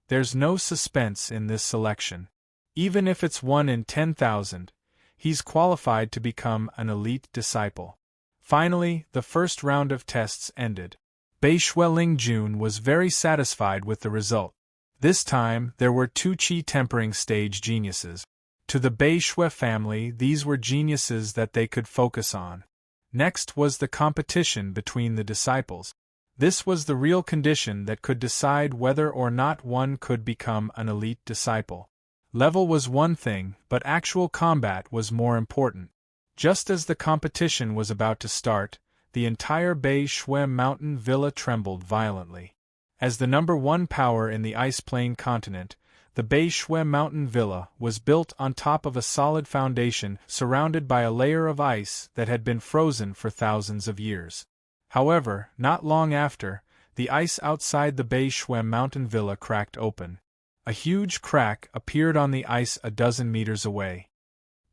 There's no suspense in this selection. Even if it's 1 in 10,000, he's qualified to become an elite disciple. Finally, the first round of tests ended. Bei Shui Ling Jun was very satisfied with the result. This time, there were 2 Qi tempering stage geniuses. To the Bei Shui family, these were geniuses that they could focus on. Next was the competition between the disciples. This was the real condition that could decide whether or not one could become an elite disciple. Level was one thing, but actual combat was more important. Just as the competition was about to start, the entire Bei Shui mountain villa trembled violently. As the #1 power in the Ice Plain continent, The Beishui mountain villa was built on top of a solid foundation surrounded by a layer of ice that had been frozen for thousands of years. However, not long after, the ice outside the Beishui mountain villa cracked open. A huge crack appeared on the ice a dozen meters away.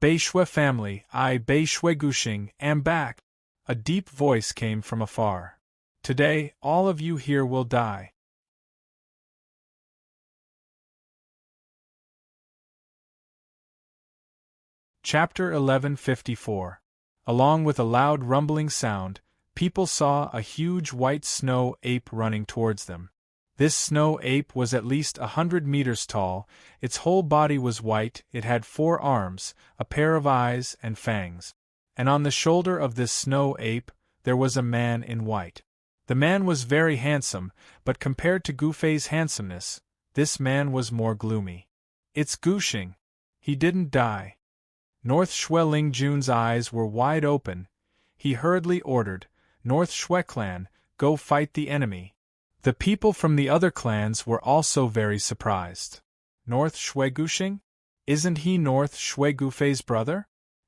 Beishui family, I Beishui Guxing, am back! A deep voice came from afar. Today, all of you here will die. Chapter 1154. Along with a loud rumbling sound, people saw a huge white snow ape running towards them. This snow ape was at least 100 meters tall, its whole body was white, it had 4 arms, a pair of eyes and fangs. And on the shoulder of this snow ape, there was a man in white. The man was very handsome, but compared to Gufei's handsomeness, this man was more gloomy. It's Guxing. He didn't die. North Shui Lingjun's eyes were wide open. He hurriedly ordered, North Shui clan, go fight the enemy. The people from the other clans were also very surprised. North Shui Guxing? Isn't he North Shui Gufei's brother?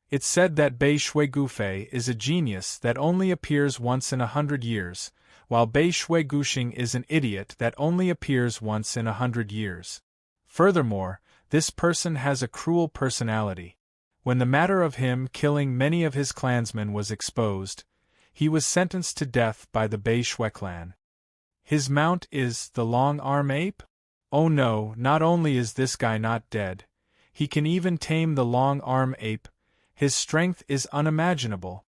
It's said that Beishui Gufei is a genius that only appears once in 100 years, while Beishui Guxing is an idiot that only appears once in 100 years. Furthermore, this person has a cruel personality. When the matter of him killing many of his clansmen was exposed, he was sentenced to death by the Beishui clan. His mount is the long-arm ape? Oh no, not only is this guy not dead, he can even tame the long-arm ape. His strength is unimaginable.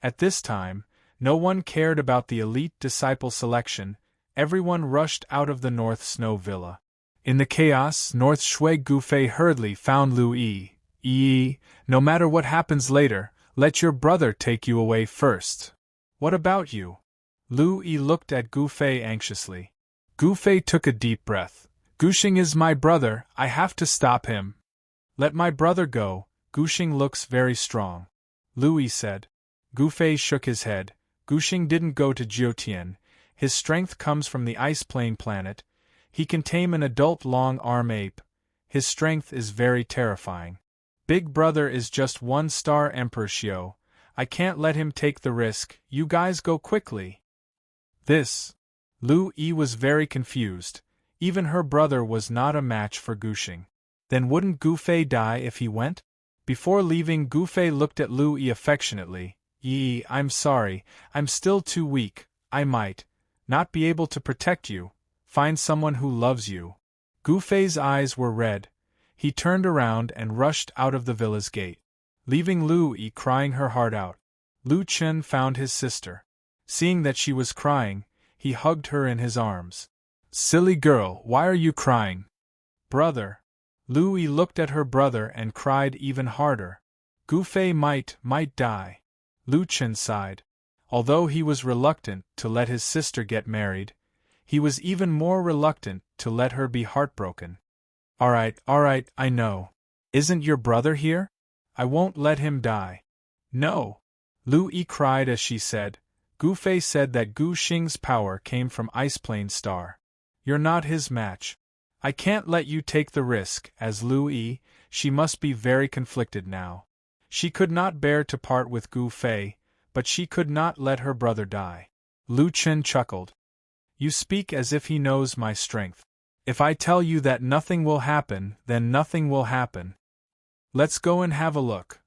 At this time, no one cared about the elite disciple selection, everyone rushed out of the North Snow Villa. In the chaos, North Shui Gufei hurriedly found Lu Yi. No matter what happens later, let your brother take you away first. What about you? Lu Yi looked at Gufei anxiously. Gufei took a deep breath. Guxing is my brother, I have to stop him. Let my brother go, Guxing looks very strong. Lu Yi said. Gufei shook his head. Guxing didn't go to Jiutian. His strength comes from the Ice Plain planet. He can tame an adult long-arm ape. His strength is very terrifying. Big brother is just 1-star Emperor Xiao. I can't let him take the risk, you guys go quickly. This. Lu Yi was very confused. Even her brother was not a match for Guxing. Then wouldn't Gufei die if he went? Before leaving, Gufei looked at Lu Yi affectionately. Yi, I'm sorry, I'm still too weak, I might not be able to protect you. Find someone who loves you. Gufei's eyes were red. He turned around and rushed out of the villa's gate, leaving Lu Yi crying her heart out. Lu Chen found his sister. Seeing that she was crying, he hugged her in his arms. Silly girl, why are you crying? Brother. Lu Yi looked at her brother and cried even harder. Gufei might die. Lu Chen sighed. Although he was reluctant to let his sister get married, he was even more reluctant to let her be heartbroken. Alright, I know. Isn't your brother here? I won't let him die. No. Lu Yi cried as she said. Gufei said that Guxing's power came from Ice Plain Star. You're not his match. I can't let you take the risk. As Lu Yi, she must be very conflicted now. She could not bear to part with Gufei, but she could not let her brother die. Lu Chen chuckled. You speak as if he knows my strength. If I tell you that nothing will happen, then nothing will happen. Let's go and have a look.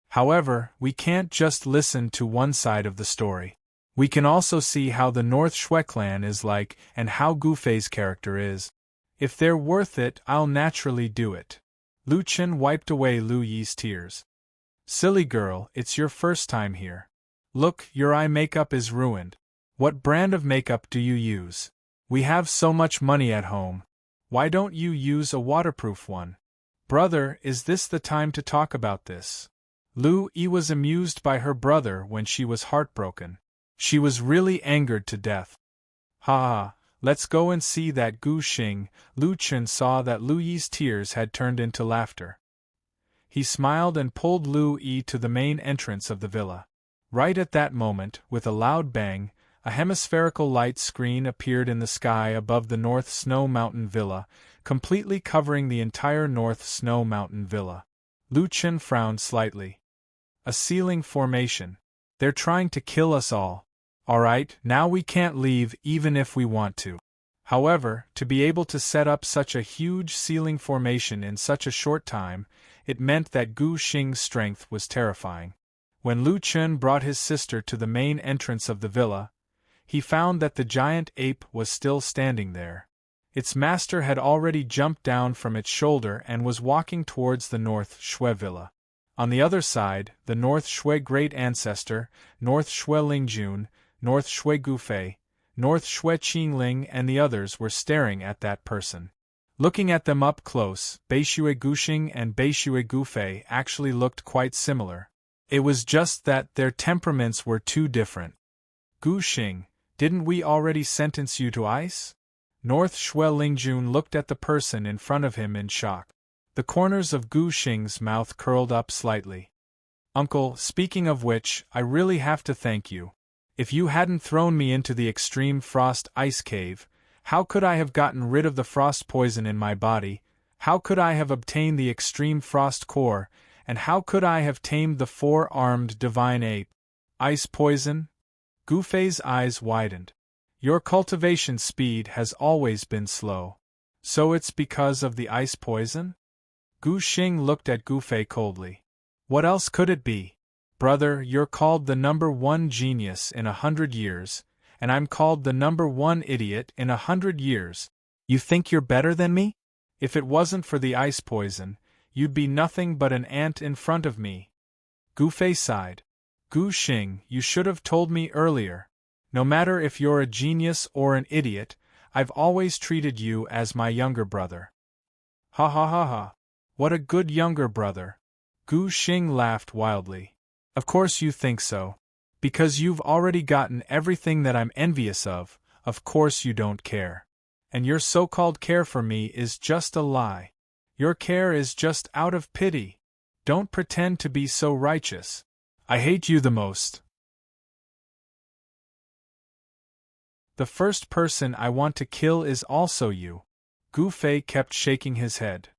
However, we can't just listen to one side of the story. We can also see how the North Shui clan is like and how Gufei's character is. If they're worth it, I'll naturally do it. Lu Chen wiped away Lu Yi's tears. Silly girl, it's your first time here. Look, your eye makeup is ruined. What brand of makeup do you use? We have so much money at home. Why don't you use a waterproof one? Brother, is this the time to talk about this? Lu Yi was amused by her brother when she was heartbroken. She was really angered to death. Ha! Let's go and see that Guxing. Lu Chen saw that Lu Yi's tears had turned into laughter. He smiled and pulled Lu Yi to the main entrance of the villa. Right at that moment, with a loud bang, A hemispherical light screen appeared in the sky above the North Snow Mountain Villa, completely covering the entire North Snow Mountain Villa. Lu Chen frowned slightly. A ceiling formation. They're trying to kill us all. Alright, now we can't leave even if we want to. However, to be able to set up such a huge ceiling formation in such a short time, it meant that Gu Xing's strength was terrifying. When Lu Chen brought his sister to the main entrance of the villa, he found that the giant ape was still standing there. Its master had already jumped down from its shoulder and was walking towards the North Shui Villa. On the other side, the North Shui Great Ancestor, North Shui Lingjun, North Shui Gufei, North Shui Qingling and the others were staring at that person. Looking at them up close, Beishui Guxing and Beishui Gufei actually looked quite similar. It was just that their temperaments were too different. Guxing, didn't we already sentence you to ice? North Shui Lingjun looked at the person in front of him in shock. The corners of Gu Xing's mouth curled up slightly. Uncle, speaking of which, I really have to thank you. If you hadn't thrown me into the extreme frost ice cave, how could I have gotten rid of the frost poison in my body? How could I have obtained the extreme frost core? And how could I have tamed the four-armed divine ape? Ice poison? Gu Fei's eyes widened. Your cultivation speed has always been slow. So it's because of the ice poison? Gu Xing looked at Gu Fei coldly. What else could it be? Brother, you're called the #1 genius in 100 years, and I'm called the #1 idiot in 100 years. You think you're better than me? If it wasn't for the ice poison, you'd be nothing but an ant in front of me. Gu Fei sighed. Gu Xing, you should have told me earlier. No matter if you're a genius or an idiot, I've always treated you as my younger brother. Ha ha ha ha. What a good younger brother. Gu Xing laughed wildly. Of course you think so. Because you've already gotten everything that I'm envious of course you don't care. And your so-called care for me is just a lie. Your care is just out of pity. Don't pretend to be so righteous. I hate you the most. The first person I want to kill is also you. Gu Fei kept shaking his head.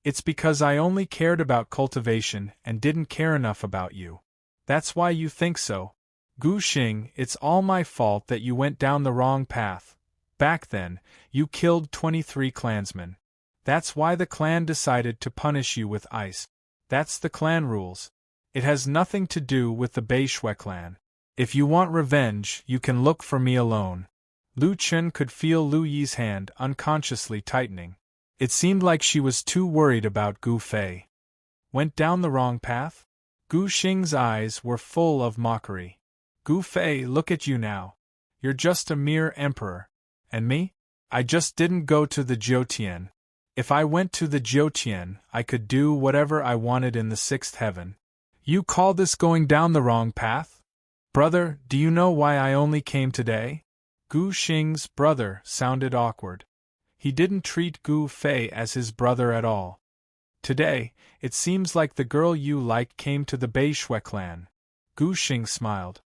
It's because I only cared about cultivation and didn't care enough about you. That's why you think so. Gu Xing, it's all my fault that you went down the wrong path. Back then, you killed 23 clansmen. That's why the clan decided to punish you with ice. That's the clan rules. It has nothing to do with the Beishui clan. If you want revenge, you can look for me alone. Lu Chen could feel Lu Yi's hand unconsciously tightening. It seemed like she was too worried about Gu Fei. Went down the wrong path? Gu Xing's eyes were full of mockery. Gu Fei, look at you now. You're just a mere emperor. And me? I just didn't go to the Jiutian. If I went to the Jiutian, I could do whatever I wanted in the sixth heaven. You call this going down the wrong path? Brother, do you know why I only came today? Gu Xing's brother sounded awkward. He didn't treat Gu Fei as his brother at all. Today, it seems like the girl you like came to the Beishui clan. Gu Xing smiled.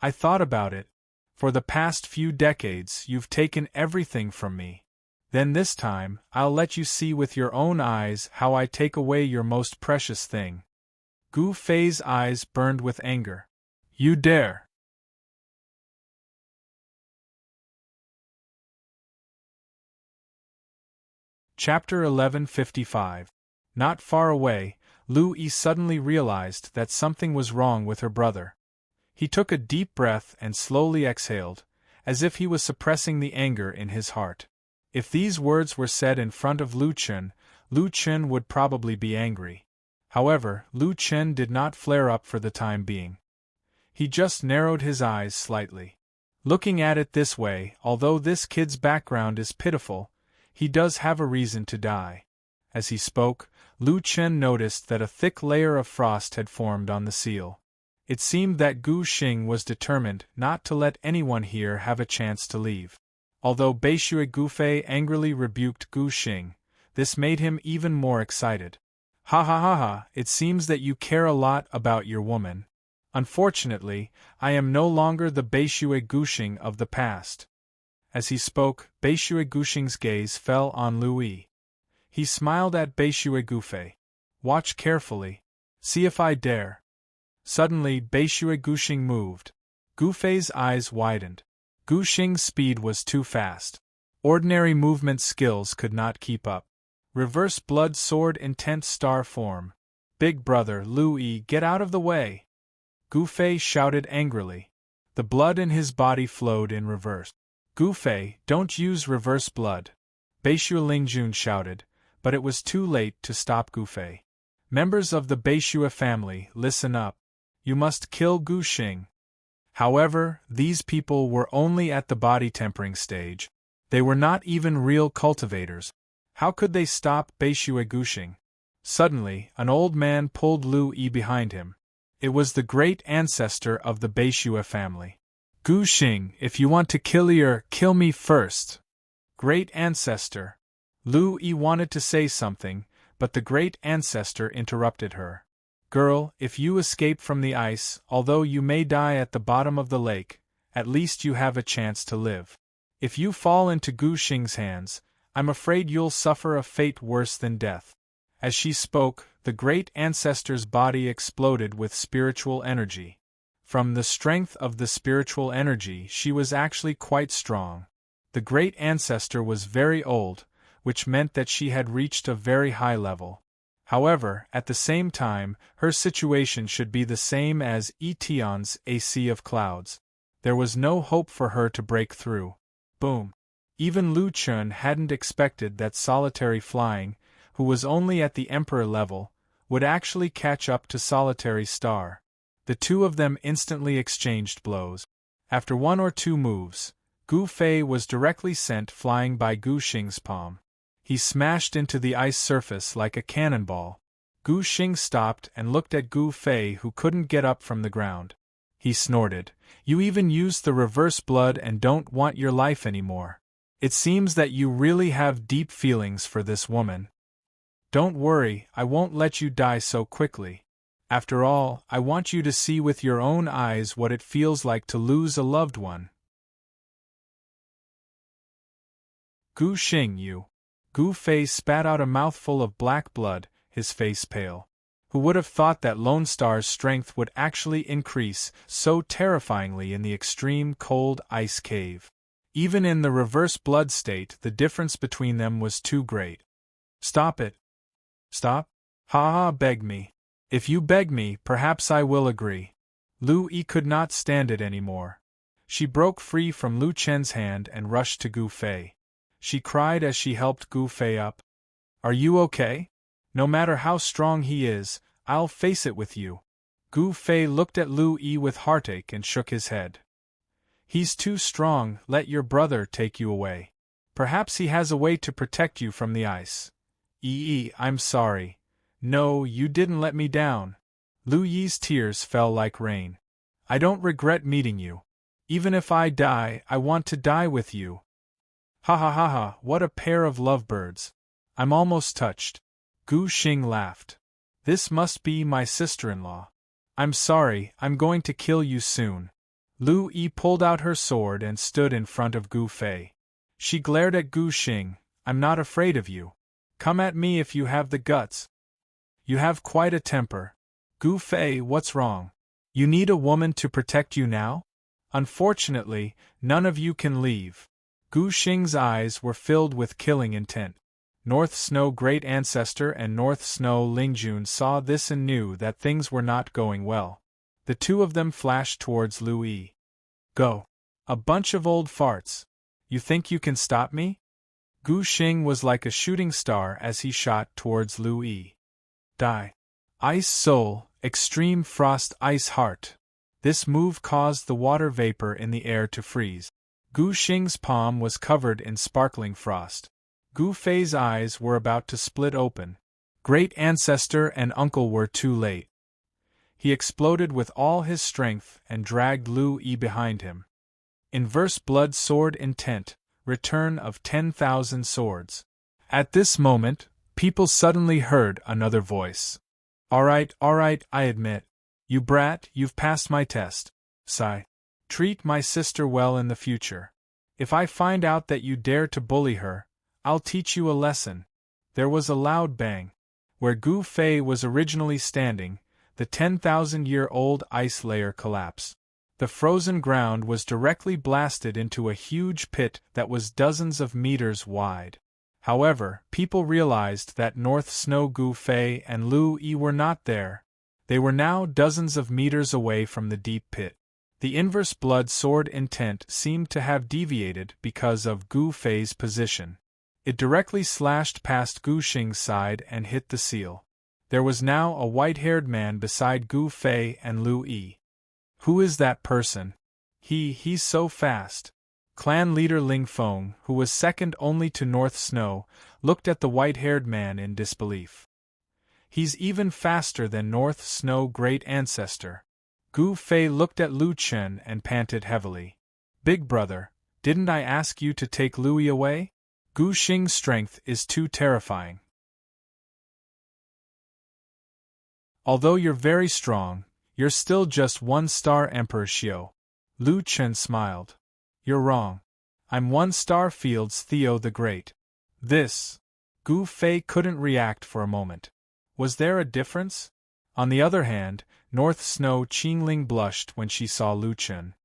I thought about it. For the past few decades, you've taken everything from me. Then this time, I'll let you see with your own eyes how I take away your most precious thing. Gu Fei's eyes burned with anger. You dare! Chapter 1155. Not far away, Lu Yi suddenly realized that something was wrong with her brother. He took a deep breath and slowly exhaled, as if he was suppressing the anger in his heart. If these words were said in front of Lu Chen would probably be angry. However, Lu Chen did not flare up for the time being. He just narrowed his eyes slightly. Looking at it this way, although this kid's background is pitiful, he does have a reason to die. As he spoke, Lu Chen noticed that a thick layer of frost had formed on the seal. It seemed that Gu Xing was determined not to let anyone here have a chance to leave. Although Beishui Gufei angrily rebuked Gu Xing, this made him even more excited. Ha ha ha ha, it seems that you care a lot about your woman. Unfortunately, I am no longer the Beishue Gushing of the past. As he spoke, Beishue Gushing's gaze fell on Louis. He smiled at Beishue Gufei. Watch carefully. See if I dare. Suddenly, Beishue Gushing moved. Gufei's eyes widened. Gushing's speed was too fast. Ordinary movement skills could not keep up. Reverse blood sword intent star form. Big brother, Louis, get out of the way! Gufei shouted angrily. The blood in his body flowed in reverse. Gufei, don't use reverse blood. Beishue Lingjun shouted, but it was too late to stop Gufei. Members of the Beishue family, listen up. You must kill Gushing. However, these people were only at the body tempering stage. They were not even real cultivators. How could they stop Beishue Gushing? Suddenly, an old man pulled Louis behind him. It was the great ancestor of the Beishue family. Gushing, if you want to kill me first. Great ancestor. Louis wanted to say something, but the great ancestor interrupted her. Girl, if you escape from the ice, although you may die at the bottom of the lake, at least you have a chance to live. If you fall into Gushing's hands, I'm afraid you'll suffer a fate worse than death. As she spoke, the great ancestor's body exploded with spiritual energy. From the strength of the spiritual energy, she was actually quite strong. The great ancestor was very old, which meant that she had reached a very high level. However, at the same time, her situation should be the same as Etion's A Sea of Clouds. There was no hope for her to break through. Boom! Even Lu Chun hadn't expected that Solitary Flying, who was only at the Emperor level, would actually catch up to Solitary Star. The two of them instantly exchanged blows. After one or two moves, Gu Fei was directly sent flying by Gu Xing's palm. He smashed into the ice surface like a cannonball. Gu Xing stopped and looked at Gu Fei, who couldn't get up from the ground. He snorted, "You even used the reverse blood and don't want your life anymore. It seems that you really have deep feelings for this woman. Don't worry, I won't let you die so quickly. After all, I want you to see with your own eyes what it feels like to lose a loved one." Gu Xing, you. Gu Fei spat out a mouthful of black blood, his face pale. Who would have thought that Lone Star's strength would actually increase so terrifyingly in the extreme cold ice cave? Even in the reverse blood state, the difference between them was too great. Stop it. Stop? Ha ha, beg me. If you beg me, perhaps I will agree. Lu Yi could not stand it anymore. She broke free from Lu Chen's hand and rushed to Gu Fei. She cried as she helped Gu Fei up. Are you okay? No matter how strong he is, I'll face it with you. Gu Fei looked at Lu Yi with heartache and shook his head. He's too strong, let your brother take you away. Perhaps he has a way to protect you from the ice. Yi, I'm sorry. No, you didn't let me down. Lu Yi's tears fell like rain. I don't regret meeting you. Even if I die, I want to die with you. Ha ha ha ha, what a pair of lovebirds. I'm almost touched. Gu Xing laughed. This must be my sister-in-law. I'm sorry, I'm going to kill you soon. Lu Yi pulled out her sword and stood in front of Gu Fei. She glared at Gu Xing. I'm not afraid of you. Come at me if you have the guts. You have quite a temper. Gu Fei, what's wrong? You need a woman to protect you now? Unfortunately, none of you can leave. Gu Xing's eyes were filled with killing intent. North Snow Great Ancestor and North Snow Lingjun saw this and knew that things were not going well. The two of them flashed towards Lu Yi. Go. A bunch of old farts. You think you can stop me? Gu Xing was like a shooting star as he shot towards Lu Yi. Die. Ice Soul, Extreme Frost Ice Heart. This move caused the water vapor in the air to freeze. Gu Xing's palm was covered in sparkling frost. Gu Fei's eyes were about to split open. Great Ancestor and Uncle were too late. He exploded with all his strength and dragged Lu Yi behind him. Inverse Blood Sword Intent, Return of 10,000 Swords. At this moment, people suddenly heard another voice. All right, I admit. You brat, you've passed my test. Sigh. Treat my sister well in the future. If I find out that you dare to bully her, I'll teach you a lesson. There was a loud bang. Where Gu Fei was originally standing, the 10,000-year-old ice layer collapsed. The frozen ground was directly blasted into a huge pit that was dozens of meters wide. However, people realized that North Snow Gu Fei and Lu Yi were not there. They were now dozens of meters away from the deep pit. The inverse blood sword intent seemed to have deviated because of Gu Fei's position. It directly slashed past Gu Xing's side and hit the seal. There was now a white-haired man beside Gu Fei and Lu Yi. Who is that person? He's so fast. Clan leader Ling Feng, who was second only to North Snow, looked at the white-haired man in disbelief. He's even faster than North Snow great ancestor. Gu Fei looked at Lu Chen and panted heavily. Big brother, didn't I ask you to take Lu Yi away? Gu Xing's strength is too terrifying. Although you're very strong, you're still just one-star Emperor Xiao. Lu Chen smiled. You're wrong. I'm one-star Field's Theo the Great. This. Gu Fei couldn't react for a moment. Was there a difference? On the other hand, North Snow Qingling blushed when she saw Lu Chen.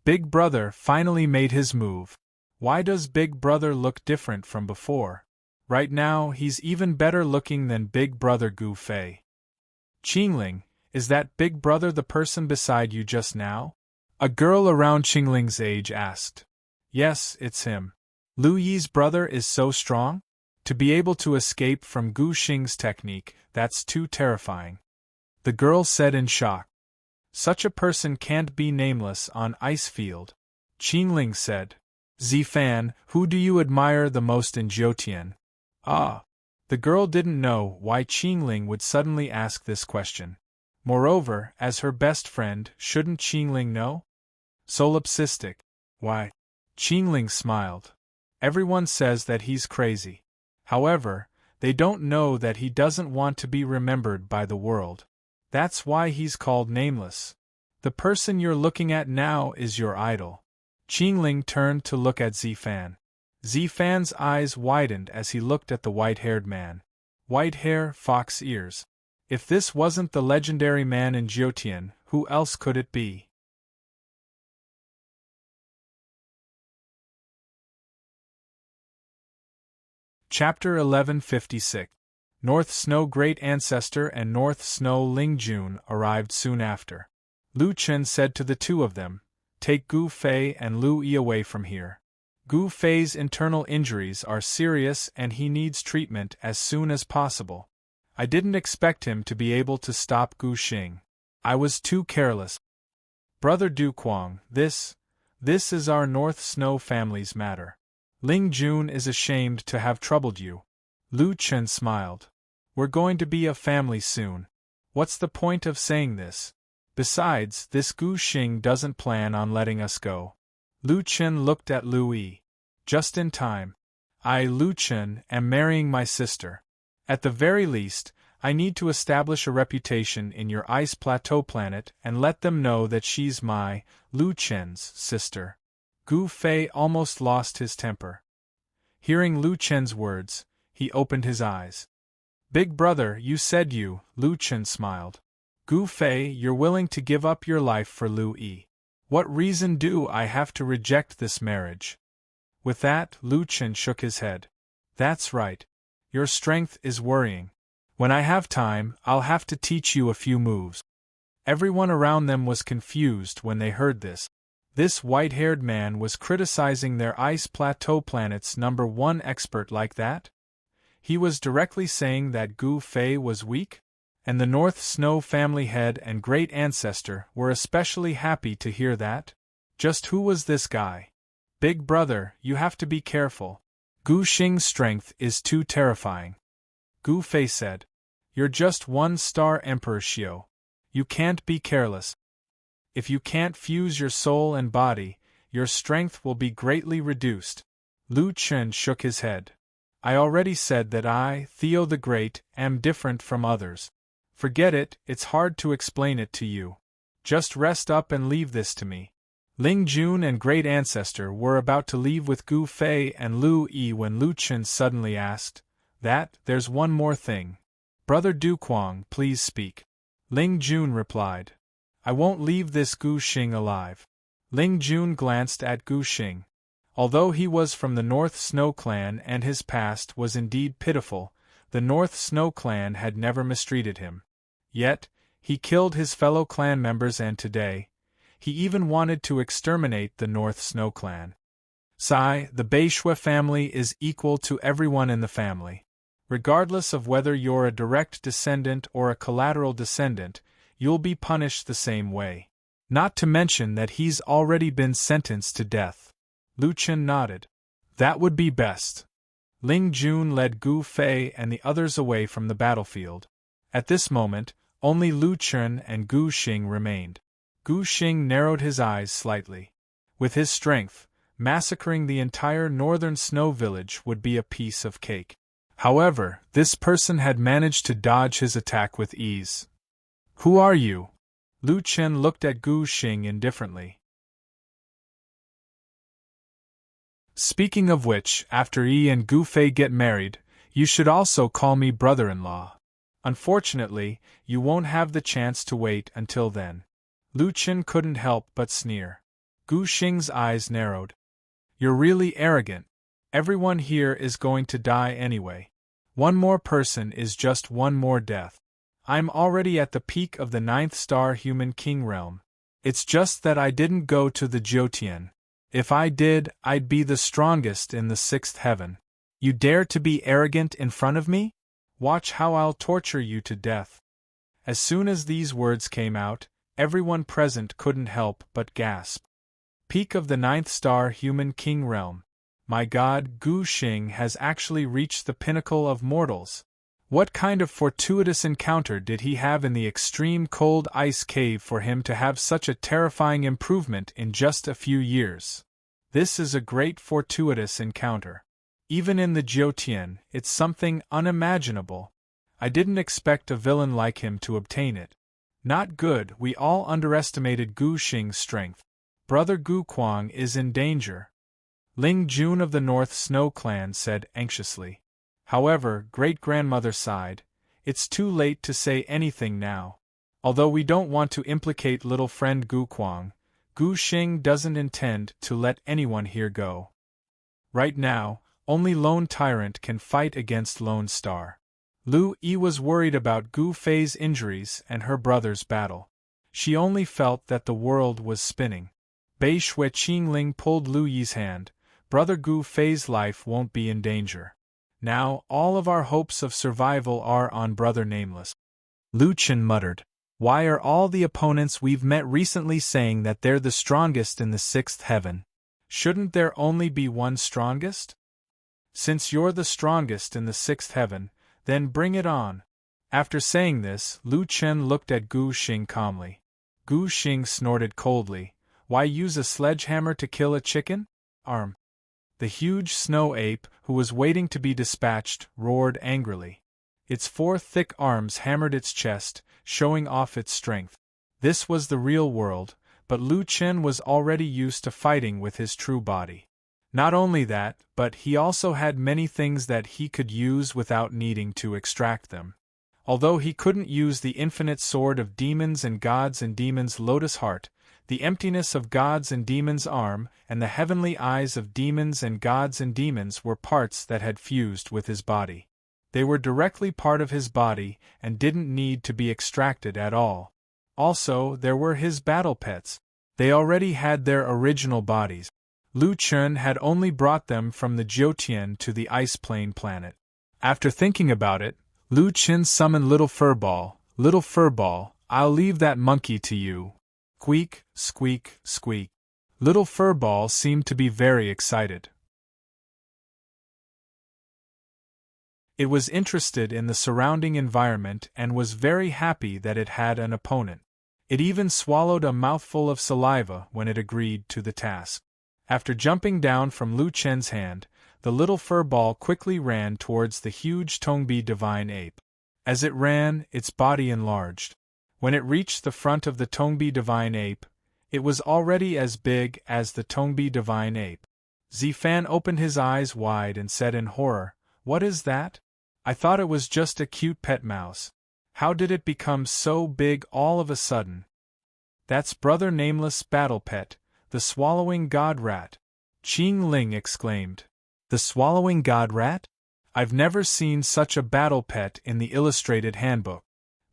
Big brother finally made his move. Why does Big brother look different from before? Right now he's even better looking than Big brother Gu Fei. Qingling, is that Big brother the person beside you just now? A girl around Qingling's age asked. Yes, it's him. Lu Yi's brother is so strong? To be able to escape from Gu Xing's technique, that's too terrifying. The girl said in shock. Such a person can't be nameless on Icefield. Qingling said. Zifan, who do you admire the most in Jiutian? Ah. The girl didn't know why Qingling would suddenly ask this question. Moreover, as her best friend, shouldn't Qingling know? Solipsistic. Why? Qingling smiled. Everyone says that he's crazy. However, they don't know that he doesn't want to be remembered by the world. That's why he's called nameless. The person you're looking at now is your idol. Qingling turned to look at Zifan. Zifan's eyes widened as he looked at the white-haired man. White hair, fox ears. If this wasn't the legendary man in Jiutian, who else could it be? Chapter 1156. North Snow Great Ancestor and North Snow Ling Jun arrived soon after. Lu Chen said to the two of them, Take Gu Fei and Lu Yi away from here. Gu Fei's internal injuries are serious and he needs treatment as soon as possible. I didn't expect him to be able to stop Gu Xing. I was too careless. Brother Du Kuang, this is our North Snow family's matter. Ling Jun is ashamed to have troubled you. Lu Chen smiled. We're going to be a family soon. What's the point of saying this? Besides, this Gu Xing doesn't plan on letting us go. Lu Chen looked at Lu Yi. Just in time. I, Lu Chen, am marrying my sister. At the very least, I need to establish a reputation in your ice plateau planet and let them know that she's my, Lu Chen's, sister. Gu Fei almost lost his temper. Hearing Lu Chen's words, he opened his eyes. Big brother, you said you, Lu Chen smiled. Gu Fei, you're willing to give up your life for Lu Yi. What reason do I have to reject this marriage? With that, Lu Chen shook his head. That's right. Your strength is worrying. When I have time, I'll have to teach you a few moves. Everyone around them was confused when they heard this. This white-haired man was criticizing their ice plateau planet's #1 expert like that? He was directly saying that Gu Fei was weak? And the North Snow family head and great ancestor were especially happy to hear that? Just who was this guy? Big brother, you have to be careful. Gu Xing's strength is too terrifying. Gu Fei said. You're just one-star Emperor Xiao. You can't be careless. If you can't fuse your soul and body, your strength will be greatly reduced. Lu Chen shook his head. I already said that I, Theo the Great, am different from others. Forget it, it's hard to explain it to you. Just rest up and leave this to me. Ling Jun and Great Ancestor were about to leave with Gu Fei and Lu Yi when Lu Chen suddenly asked, There's one more thing. Brother Du Kuang, please speak. Ling Jun replied, I won't leave this Gu Xing alive. Ling Jun glanced at Gu Xing. Although he was from the North Snow Clan and his past was indeed pitiful, the North Snow Clan had never mistreated him. Yet, he killed his fellow clan members and today, he even wanted to exterminate the North Snow Clan. Sai, the Beishui family is equal to everyone in the family. Regardless of whether you're a direct descendant or a collateral descendant, you'll be punished the same way. Not to mention that he's already been sentenced to death. Lu Chen nodded. That would be best. Ling Jun led Gu Fei and the others away from the battlefield. At this moment, only Lu Chen and Gu Xing remained. Gu Xing narrowed his eyes slightly. With his strength, massacring the entire northern snow village would be a piece of cake. However, this person had managed to dodge his attack with ease. Who are you? Lu Chen looked at Gu Xing indifferently. Speaking of which, after Yi and Gu Fei get married, you should also call me brother-in-law. Unfortunately, you won't have the chance to wait until then. Lu Chen couldn't help but sneer. Gu Xing's eyes narrowed. You're really arrogant. Everyone here is going to die anyway. One more person is just one more death. I'm already at the peak of the 9th star human king realm. It's just that I didn't go to the Jiutian. If I did, I'd be the strongest in the 6th heaven. You dare to be arrogant in front of me? Watch how I'll torture you to death. As soon as these words came out, everyone present couldn't help but gasp. Peak of the 9th star human king realm. My god, Gu Xing has actually reached the pinnacle of mortals. What kind of fortuitous encounter did he have in the extreme cold ice cave for him to have such a terrifying improvement in just a few years? This is a great fortuitous encounter. Even in the Jiutian, it's something unimaginable. I didn't expect a villain like him to obtain it. Not good, we all underestimated Gu Xing's strength. Brother Gu Kuang is in danger. Ling Jun of the North Snow Clan said anxiously. However, great-grandmother sighed, it's too late to say anything now. Although we don't want to implicate little friend Gu Kuang, Gu Xing doesn't intend to let anyone here go. Right now, only Lone Tyrant can fight against Lone Star. Lu Yi was worried about Gu Fei's injuries and her brother's battle. She only felt that the world was spinning. Bei Shui Qingling pulled Lu Yi's hand. Brother Gu Fei's life won't be in danger. Now, all of our hopes of survival are on Brother Nameless. Lu Chen muttered. Why are all the opponents we've met recently saying that they're the strongest in the 6th heaven? Shouldn't there only be one strongest? Since you're the strongest in the 6th heaven, then bring it on. After saying this, Lu Chen looked at Gu Xing calmly. Gu Xing snorted coldly. Why use a sledgehammer to kill a chicken? Arm. The huge snow ape, who was waiting to be dispatched, roared angrily. Its 4 thick arms hammered its chest, showing off its strength. This was the real world, but Lu Chen was already used to fighting with his true body. Not only that, but he also had many things that he could use without needing to extract them. Although he couldn't use the infinite sword of demons and gods and demons' lotus heart, the emptiness of gods and demons' arm, and the heavenly eyes of demons and gods and demons were parts that had fused with his body. They were directly part of his body and didn't need to be extracted at all. Also, there were his battle pets. They already had their original bodies. Lu Chen had only brought them from the Jiutian to the ice plain planet. After thinking about it, Lu Chen summoned Little Furball. Little Furball, I'll leave that monkey to you. Squeak, squeak, squeak. Little Furball seemed to be very excited. It was interested in the surrounding environment and was very happy that it had an opponent. It even swallowed a mouthful of saliva when it agreed to the task. After jumping down from Lu Chen's hand, the little Furball quickly ran towards the huge Tongbi divine ape. As it ran, its body enlarged. When it reached the front of the Tongbi divine ape, it was already as big as the Tongbi divine ape. Zifan opened his eyes wide and said in horror, "What is that? I thought it was just a cute pet mouse. How did it become so big all of a sudden?" "That's Brother Nameless Battle Pet, the swallowing god rat," Qing Ling exclaimed. "The swallowing god rat? I've never seen such a battle pet in the illustrated handbook.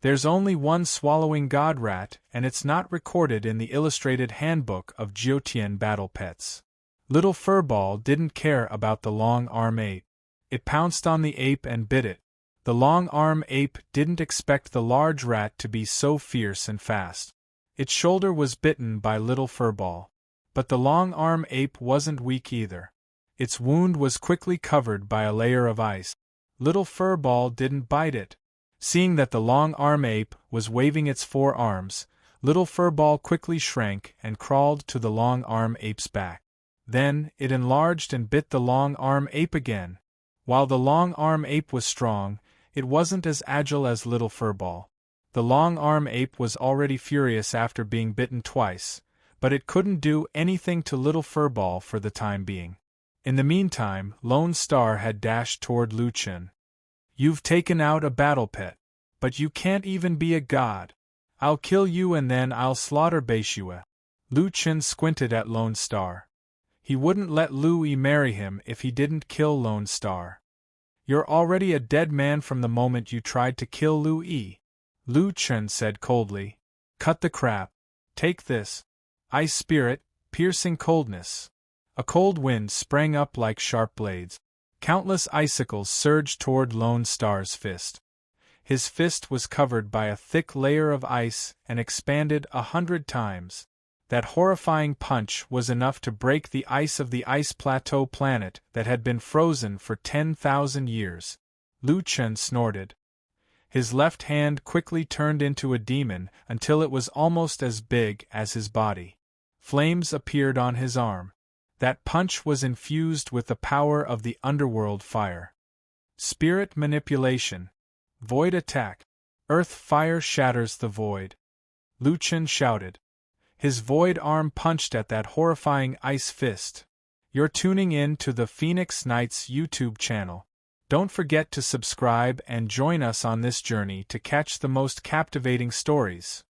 There's only one swallowing god rat, and it's not recorded in the illustrated handbook of Jiutian battle pets." Little Furball didn't care about the long-arm ape. It pounced on the ape and bit it. The long-arm ape didn't expect the large rat to be so fierce and fast. Its shoulder was bitten by Little Furball. But the long-arm ape wasn't weak either. Its wound was quickly covered by a layer of ice. Little Furball didn't bite it. Seeing that the long-arm ape was waving its four arms, Little Furball quickly shrank and crawled to the long-arm ape's back. Then, it enlarged and bit the long-arm ape again. While the long-arm ape was strong, it wasn't as agile as Little Furball. The long-arm ape was already furious after being bitten twice, but it couldn't do anything to Little Furball for the time being. In the meantime, Lone Star had dashed toward Lu Chen. "You've taken out a battle pet. But you can't even be a god. I'll kill you and then I'll slaughter Beishue." Lu Chen squinted at Lone Star. He wouldn't let Lu Yi marry him if he didn't kill Lone Star. "You're already a dead man from the moment you tried to kill Lu Yi," Lu Chen said coldly. "Cut the crap. Take this. Ice Spirit, piercing coldness." A cold wind sprang up like sharp blades. Countless icicles surged toward Lone Star's fist. His fist was covered by a thick layer of ice and expanded 100 times. That horrifying punch was enough to break the ice of the ice plateau planet that had been frozen for 10,000 years. Lu Chen snorted. His left hand quickly turned into a demon until it was almost as big as his body. Flames appeared on his arm. That punch was infused with the power of the underworld fire. Spirit manipulation. Void attack. Earth fire shatters the void. Lu Chen shouted. His void arm punched at that horrifying ice fist. You're tuning in to the Phoenix Knights YouTube channel. Don't forget to subscribe and join us on this journey to catch the most captivating stories.